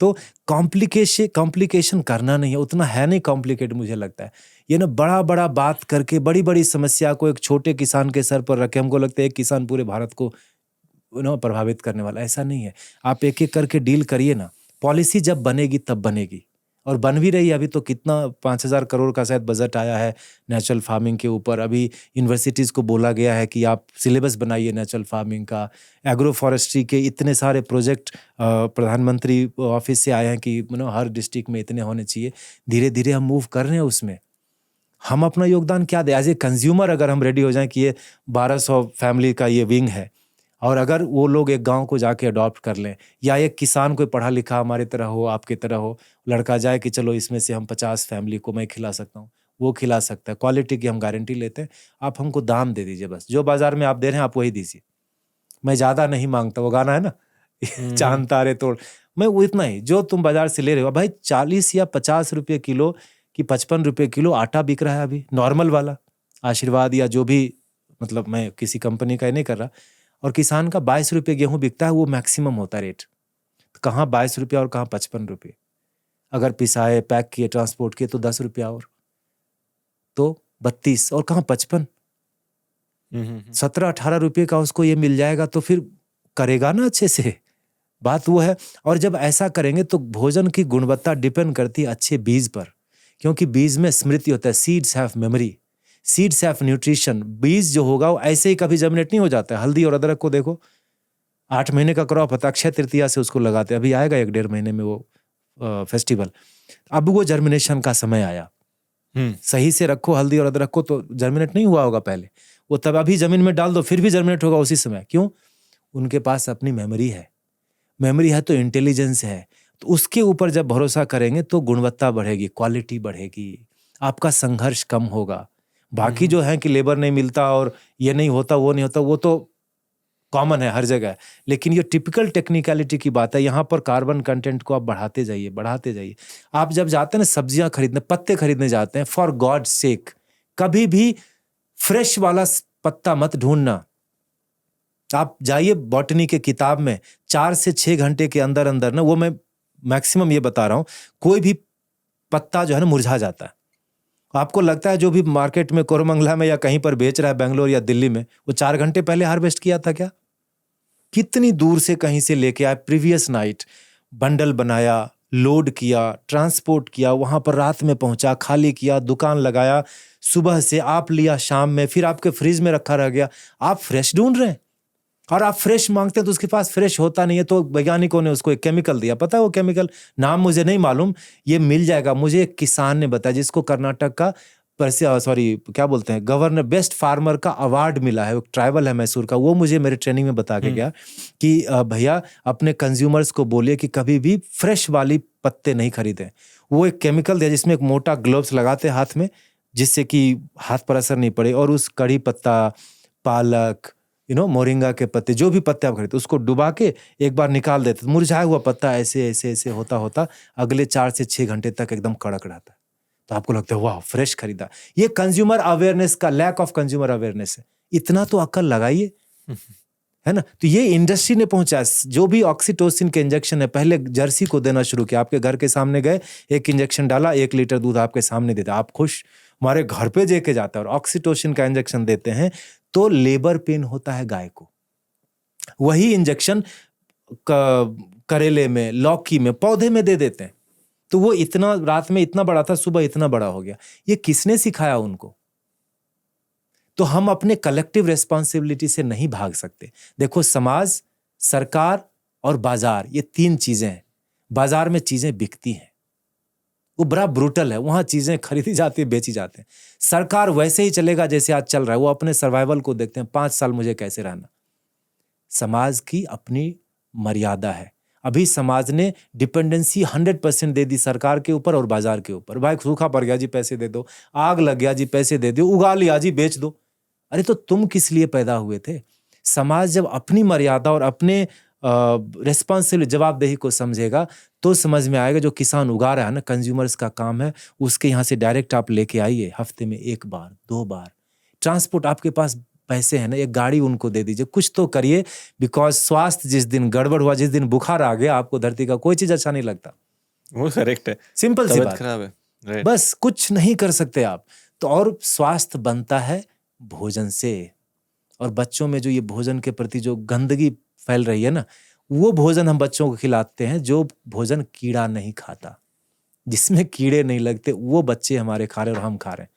[SPEAKER 2] तो कॉम्प्लिकेशन करना नहीं है, उतना है नहीं कॉम्प्लिकेट मुझे लगता है। ये ना बड़ा बड़ा बात करके बड़ी बड़ी समस्या को एक छोटे किसान के सर पर रखे, हमको लगता है एक किसान पूरे भारत को प्रभावित करने वाला, ऐसा नहीं है। आप एक एक करके डील करिए ना, पॉलिसी जब बनेगी तब बनेगी, और बन भी रही है। अभी तो कितना 5,000 करोड़ का शायद बजट आया है नेचुरल फार्मिंग के ऊपर। अभी यूनिवर्सिटीज़ को बोला गया है कि आप सिलेबस बनाइए नेचुरल फार्मिंग का। एग्रो फॉरेस्ट्री के इतने सारे प्रोजेक्ट प्रधानमंत्री ऑफिस से आए हैं कि हर डिस्ट्रिक्ट में इतने होने चाहिए। धीरे धीरे हम मूव कर रहे हैं उसमें। हम अपना योगदान क्या दें एज ए कंज्यूमर? अगर हम रेडी हो जाएं कि ये 1200 फैमिली का ये विंग है, और अगर वो लोग एक गांव को जाके अडॉप्ट कर लें, या एक किसान कोई पढ़ा लिखा हमारे तरह हो, आपके तरह हो, लड़का जाए कि चलो इसमें से हम 50 फैमिली को मैं खिला सकता हूँ, वो खिला सकता है। क्वालिटी की हम गारंटी लेते हैं। आप हमको दाम दे दीजिए, बस जो बाजार में आप दे रहे हैं आप वही दीजिए। मैं ज़्यादा नहीं मांगता, वो गाना है ना चांद तारे तोड़, मैं वो इतना ही जो तुम बाजार से ले रहे हो। भाई 40 या 50 रुपये किलो कि 55 रुपये किलो आटा बिक रहा है अभी, नॉर्मल वाला, आशीर्वाद या जो भी, मतलब मैं किसी कंपनी का नहीं कर रहा। और किसान का 22 रुपये गेहूं बिकता है, वो मैक्सिमम होता है रेट। तो कहाँ 22 रुपये और कहाँ 55 रुपये। अगर पिसाए, पैक किए, ट्रांसपोर्ट किए तो 10 रुपया और, तो 32, और कहाँ 55। 17-18 रुपये का उसको ये मिल जाएगा, तो फिर करेगा ना अच्छे से। बात वो है। और जब ऐसा करेंगे तो भोजन की गुणवत्ता डिपेंड करती है अच्छे बीज पर, क्योंकि बीज में स्मृति होता है। Seeds have memory, seeds have nutrition. बीज जो होगा वो ऐसे ही कभी जर्मिनेट नहीं हो जाता है। हल्दी और अदरक को देखो, 8 महीने का क्रॉप होता है, अक्षय तृतीया से उसको लगाते हैं, अभी आएगा 1-1.5 महीने में वो फेस्टिवल। अब वो जर्मिनेशन का समय आया। सही से रखो हल्दी और अदरक को, तो जर्मिनेट नहीं हुआ होगा पहले, वो तब अभी जमीन में डाल दो फिर भी जर्मिनेट होगा उसी समय। क्यों? उनके पास अपनी मेमोरी है। मेमोरी है तो इंटेलिजेंस है। तो उसके ऊपर जब भरोसा करेंगे तो गुणवत्ता बढ़ेगी, क्वालिटी बढ़ेगी, आपका संघर्ष कम होगा। बाकी जो है कि लेबर नहीं मिलता और ये नहीं होता, वो नहीं होता, वो तो कॉमन है हर जगह। लेकिन ये टिपिकल टेक्निकलिटी की बात है। यहाँ पर कार्बन कंटेंट को आप बढ़ाते जाइए, बढ़ाते जाइए। आप जब जाते हैं ना सब्जियां खरीदने, पत्ते खरीदने जाते हैं, फॉर गॉड सेक कभी भी फ्रेश वाला पत्ता मत ढूंढना। आप जाइए बॉटनी के किताब में, 4 से 6 घंटे के अंदर अंदर ना, वो मैं मैक्सिमम ये बता रहा हूँ, कोई भी पत्ता जो है ना मुरझा जाता है। आपको लगता है जो भी मार्केट में कोरमंगला में या कहीं पर बेच रहा है, बेंगलोर या दिल्ली में, वो 4 घंटे पहले हार्वेस्ट किया था क्या? कितनी दूर से कहीं से लेके आए, प्रीवियस नाइट बंडल बनाया, लोड किया, ट्रांसपोर्ट किया, वहां पर रात में पहुंचा, खाली किया, दुकान लगाया, सुबह से आप लिया, शाम में फिर आपके फ्रिज में रखा रह गया। आप फ्रेश ढूंढ रहे हैं और आप फ्रेश मांगते हैं तो उसके पास फ्रेश होता नहीं है। तो वैज्ञानिकों ने उसको एक केमिकल दिया, पता है वो केमिकल नाम मुझे नहीं मालूम, ये मिल जाएगा, मुझे एक किसान ने बताया, जिसको कर्नाटक का क्या बोलते हैं, गवर्नर बेस्ट फार्मर का अवार्ड मिला है। एक ट्राइबल है मैसूर का, वो मुझे मेरे ट्रेनिंग में बता के गया कि भैया अपने कंज्यूमर्स को बोलिए कि कभी भी फ्रेश वाली पत्ते नहीं खरीदें। वो एक केमिकल दिया जिसमें एक मोटा ग्लोव्स लगाते हाथ में, जिससे कि हाथ पर असर नहीं पड़े, और उस कड़ी पत्ता, पालक, मोरिंगा के पत्ते, जो भी पत्ते आप खरीदते उसको डुबा के एक बार निकाल देते, मुरझाया हुआ पत्ता ऐसे ऐसे ऐसे होता होता अगले 4 से 6 घंटे तक एकदम कड़क रहता है। तो आपको लगता है वाह फ्रेश खरीदा। ये कंज्यूमर अवेयरनेस का, लैक ऑफ कंज्यूमर अवेयरनेस है। इतना तो अक्ल लगाइए, है ना। तो ये इंडस्ट्री ने पहुंचा। जो भी ऑक्सीटोसिन के इंजेक्शन है, पहले जर्सी को देना शुरू किया। आपके घर के सामने गए, एक इंजेक्शन डाला, 1 लीटर दूध आपके सामने देता, आप खुश, हमारे घर पे दे के जाता है। और ऑक्सीटोसिन का इंजेक्शन देते हैं तो लेबर पेन होता है गाय को। वही इंजेक्शन करेले में, लौकी में, पौधे में दे देते हैं। तो वो इतना रात में इतना बड़ा था, सुबह इतना बड़ा हो गया। ये किसने सिखाया उनको? तो हम अपने कलेक्टिव रेस्पॉन्सिबिलिटी से नहीं भाग सकते। देखो, समाज, सरकार और बाजार, ये 3 चीजें हैं। बाजार में चीजें बिकती हैं, वो बड़ा ब्रूटल है, वहां चीजें खरीदी जाती है, बेची जाती हैं। सरकार वैसे ही चलेगा जैसे आज चल रहा है, वो अपने सर्वाइवल को देखते हैं, 5 साल मुझे कैसे रहना। समाज की अपनी मर्यादा है। अभी समाज ने डिपेंडेंसी 100% दे दी सरकार के ऊपर और बाजार के ऊपर। भाई सूखा पड़ गया जी, पैसे दे दो, आग लग गया जी, पैसे दे दो, उगा लिया जी, बेच दो। अरे तो तुम किस लिए पैदा हुए थे? समाज जब अपनी मर्यादा और अपने रेस्पॉन्सिबिलिटी, जवाबदेही को समझेगा तो समझ में आएगा जो किसान उगा रहा है ना, कंज्यूमर्स का काम है, उसके यहाँ से डायरेक्ट आप लेके आइए, हफ्ते में 1 बार 2 बार। ट्रांसपोर्ट आपके पास पैसे हैं ना, एक गाड़ी उनको दे दीजिए, कुछ तो करिए। बिकॉज स्वास्थ्य जिस दिन गड़बड़ हुआ, जिस दिन बुखार आ गया, आपको धरती का कोई चीज अच्छा नहीं लगता।
[SPEAKER 1] वो करेक्ट है,
[SPEAKER 2] सिंपल सी
[SPEAKER 1] तबीयत
[SPEAKER 2] बात,
[SPEAKER 1] खराब है, राइट।
[SPEAKER 2] बस कुछ नहीं कर सकते आप। तो और स्वास्थ्य बनता है भोजन से। और बच्चों में जो ये भोजन के प्रति जो गंदगी फैल रही है ना, वो भोजन हम बच्चों को खिलाते हैं जो भोजन कीड़ा नहीं खाता, जिसमें कीड़े नहीं लगते, वो बच्चे हमारे खा रहे और हम खा रहे हैं।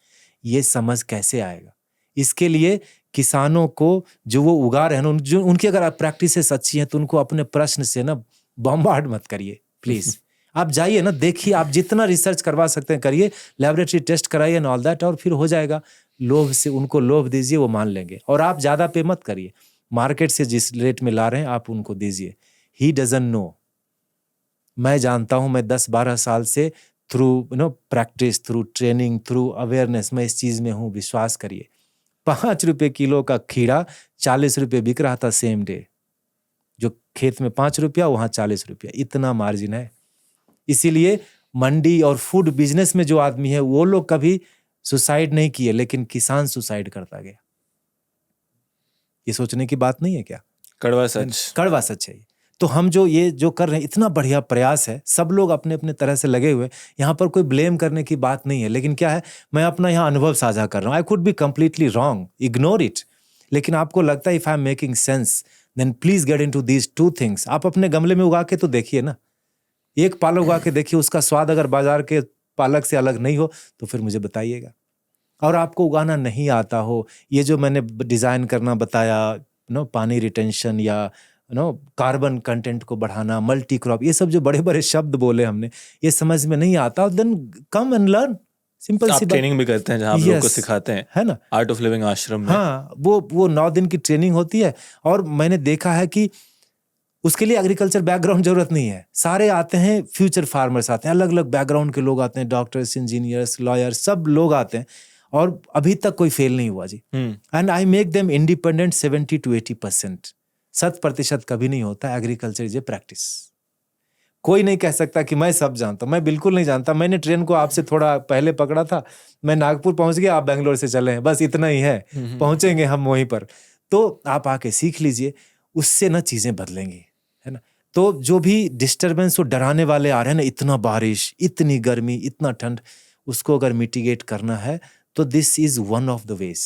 [SPEAKER 2] ये समझ कैसे आएगा? इसके लिए किसानों को जो वो उगा रहे हैं, जो उनकी अगर प्रैक्टिसेस अच्छी हैं, तो उनको अपने प्रश्न से ना बॉम्बार्ड मत करिए प्लीज। आप जाइए ना, देखिए, आप जितना रिसर्च करवा सकते हैं करिए, लैबोरेटरी टेस्ट कराइए एंड ऑल दैट, और फिर हो जाएगा। लोभ से उनको लोभ दीजिए, वो मान लेंगे। और आप ज्यादा पे मत करिए, मार्केट से जिस रेट में ला रहे हैं आप उनको दीजिए। He doesn't know. मैं जानता हूं, मैं 10-12 साल से through practice, through training, through awareness, मैं इस चीज में हूं, विश्वास करिए। 5 रुपए किलो का खीरा 40 रुपए बिक रहा था सेम डे। जो खेत में 5 रुपया, वहां 40 रुपया, इतना मार्जिन है। इसीलिए मंडी और फूड बिजनेस में जो आदमी है, वो लोग कभी सुसाइड नहीं किए, लेकिन किसान सुसाइड करता गया। ये सोचने की बात नहीं है क्या?
[SPEAKER 1] कड़वा सच,
[SPEAKER 2] कड़वा सच है। तो हम जो कर रहे हैं, इतना बढ़िया प्रयास है, सब लोग अपने अपने तरह से लगे हुए। यहाँ पर कोई ब्लेम करने की बात नहीं है, लेकिन क्या है, मैं अपना यहाँ अनुभव साझा कर रहा हूँ। I could be completely wrong, ignore it. लेकिन आपको लगता है if I am making sense, then please get into these 2 things. आप अपने गमले में उगा के तो देखिए ना, एक पालक उगा के देखिए, उसका स्वाद अगर बाजार के पालक से अलग नहीं हो तो फिर मुझे बताइएगा। और आपको उगाना नहीं आता हो, ये जो मैंने डिजाइन करना बताया, पानी रिटेंशन या कार्बन कंटेंट को बढ़ाना, मल्टी क्रॉप, ये सब जो बड़े बड़े शब्द बोले हमने, ये समझ में नहीं आता, then come and learn. Simple सी बात।
[SPEAKER 1] ट्रेनिंग भी करते हैं जहां आप लोगों को सिखाते हैं,
[SPEAKER 2] है ना,
[SPEAKER 1] आर्ट ऑफ लिविंग आश्रम में।
[SPEAKER 2] हाँ, वो 9 दिन की ट्रेनिंग होती है। और मैंने देखा है कि उसके लिए एग्रीकल्चर बैकग्राउंड जरूरत नहीं है। सारे आते हैं, फ्यूचर फार्मर्स आते हैं, अलग अलग बैकग्राउंड के लोग आते हैं, डॉक्टर्स, इंजीनियर्स, लॉयर्स, सब लोग आते हैं, और अभी तक कोई फेल नहीं हुआ जी। And I make them independent 70 to 80%। 100% कभी नहीं होता। Agriculture is a practice. कोई नहीं कह सकता कि मैं सब जानता हूं। मैं बिल्कुल नहीं जानता। मैंने ट्रेन को आपसे थोड़ा पहले पकड़ा था, मैं नागपुर पहुंच गया, आप बेंगलोर से चले हैं, बस इतना ही है। पहुंचेंगे हम वहीं पर। तो आप आके सीख लीजिए, उससे ना चीजें बदलेंगी, है ना। तो जो भी डिस्टर्बेंस वो डराने वाले आ रहे हैं ना, इतना बारिश, इतनी गर्मी, इतना ठंड, उसको अगर मिटिगेट करना है तो this is one of the veg.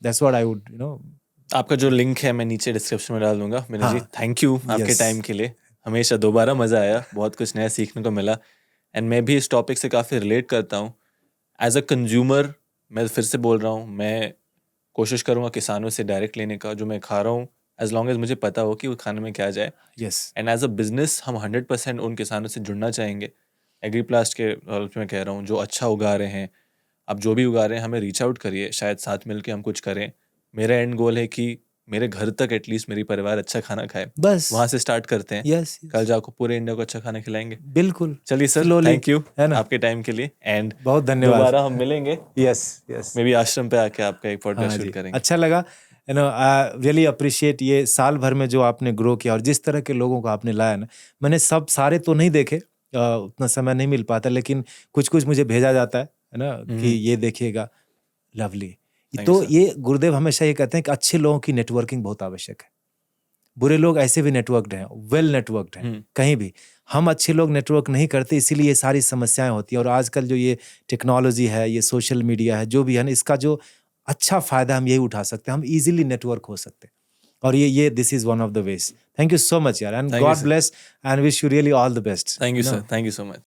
[SPEAKER 2] That's what I would
[SPEAKER 1] आपका जो लिंक है मैं नीचे डिस्क्रिप्शन में डाल दूंगा। विनय जी, थैंक यू आपके टाइम के लिए। हमेशा दोबारा मज़ा आया, बहुत कुछ नया सीखने को मिला। एंड मैं भी इस टॉपिक से काफ़ी रिलेट करता हूँ। एज अ कंज्यूमर मैं फिर से बोल रहा हूँ, मैं कोशिश करूँगा किसानों से डायरेक्ट लेने का, जो मैं खा रहा हूँ, एज लॉन्ग एज मुझे पता हो कि वो खाने में क्या जाए। एंड एज अ बिजनेस हम 100% उन किसानों से जुड़ना चाहेंगे। एग्रीप्लास्ट के मैं कह रहा हूँ, जो अच्छा उगा रहे हैं, आप जो भी उगा रहे हैं, हमें रीच आउट करिए, शायद साथ मिलके हम कुछ करें। मेरा एंड गोल है कि मेरे घर तक एटलीस्ट मेरी परिवार अच्छा खाना खाए,
[SPEAKER 2] बस
[SPEAKER 1] वहां से स्टार्ट करते हैं।
[SPEAKER 2] yes.
[SPEAKER 1] कल जाकर पूरे इंडिया को अच्छा खाना खिलाएंगे।
[SPEAKER 2] बिल्कुल।
[SPEAKER 1] चलिए सर, थैंक यू आपके टाइम के लिए। एंड
[SPEAKER 2] बहुत धन्यवाद।
[SPEAKER 1] दोबारा हम मिलेंगे।
[SPEAKER 2] यस
[SPEAKER 1] मैं भी आश्रम पे आके आपका एक पॉडकास्ट शूट करेंगे।
[SPEAKER 2] अच्छा लगा, रियली अप्रिशिएट ये साल भर में जो आपने ग्रो किया और जिस तरह के लोगों को आपने लाया ना। मैंने सब सारे तो नहीं देखे, उतना समय नहीं मिल पाता, लेकिन कुछ कुछ मुझे भेजा जाता है ना, कि ये देखिएगा। लवली। तो ये गुरुदेव हमेशा ये कहते हैं कि अच्छे लोगों की नेटवर्किंग बहुत आवश्यक है। बुरे लोग ऐसे भी नेटवर्क्ड हैं, वेल नेटवर्क्ड हैं कहीं भी। हम अच्छे लोग नेटवर्क नहीं करते, इसीलिए ये सारी समस्याएं होती हैं। और आजकल जो ये टेक्नोलॉजी है, ये सोशल मीडिया है, जो भी है ना, इसका जो अच्छा फायदा हम यही उठा सकते हैं। हम इजीली नेटवर्क हो सकते हैं, और ये this is one of the ways. Thank you so much यार, and God bless and wish you really all the best.
[SPEAKER 1] Thank you sir, thank you so much.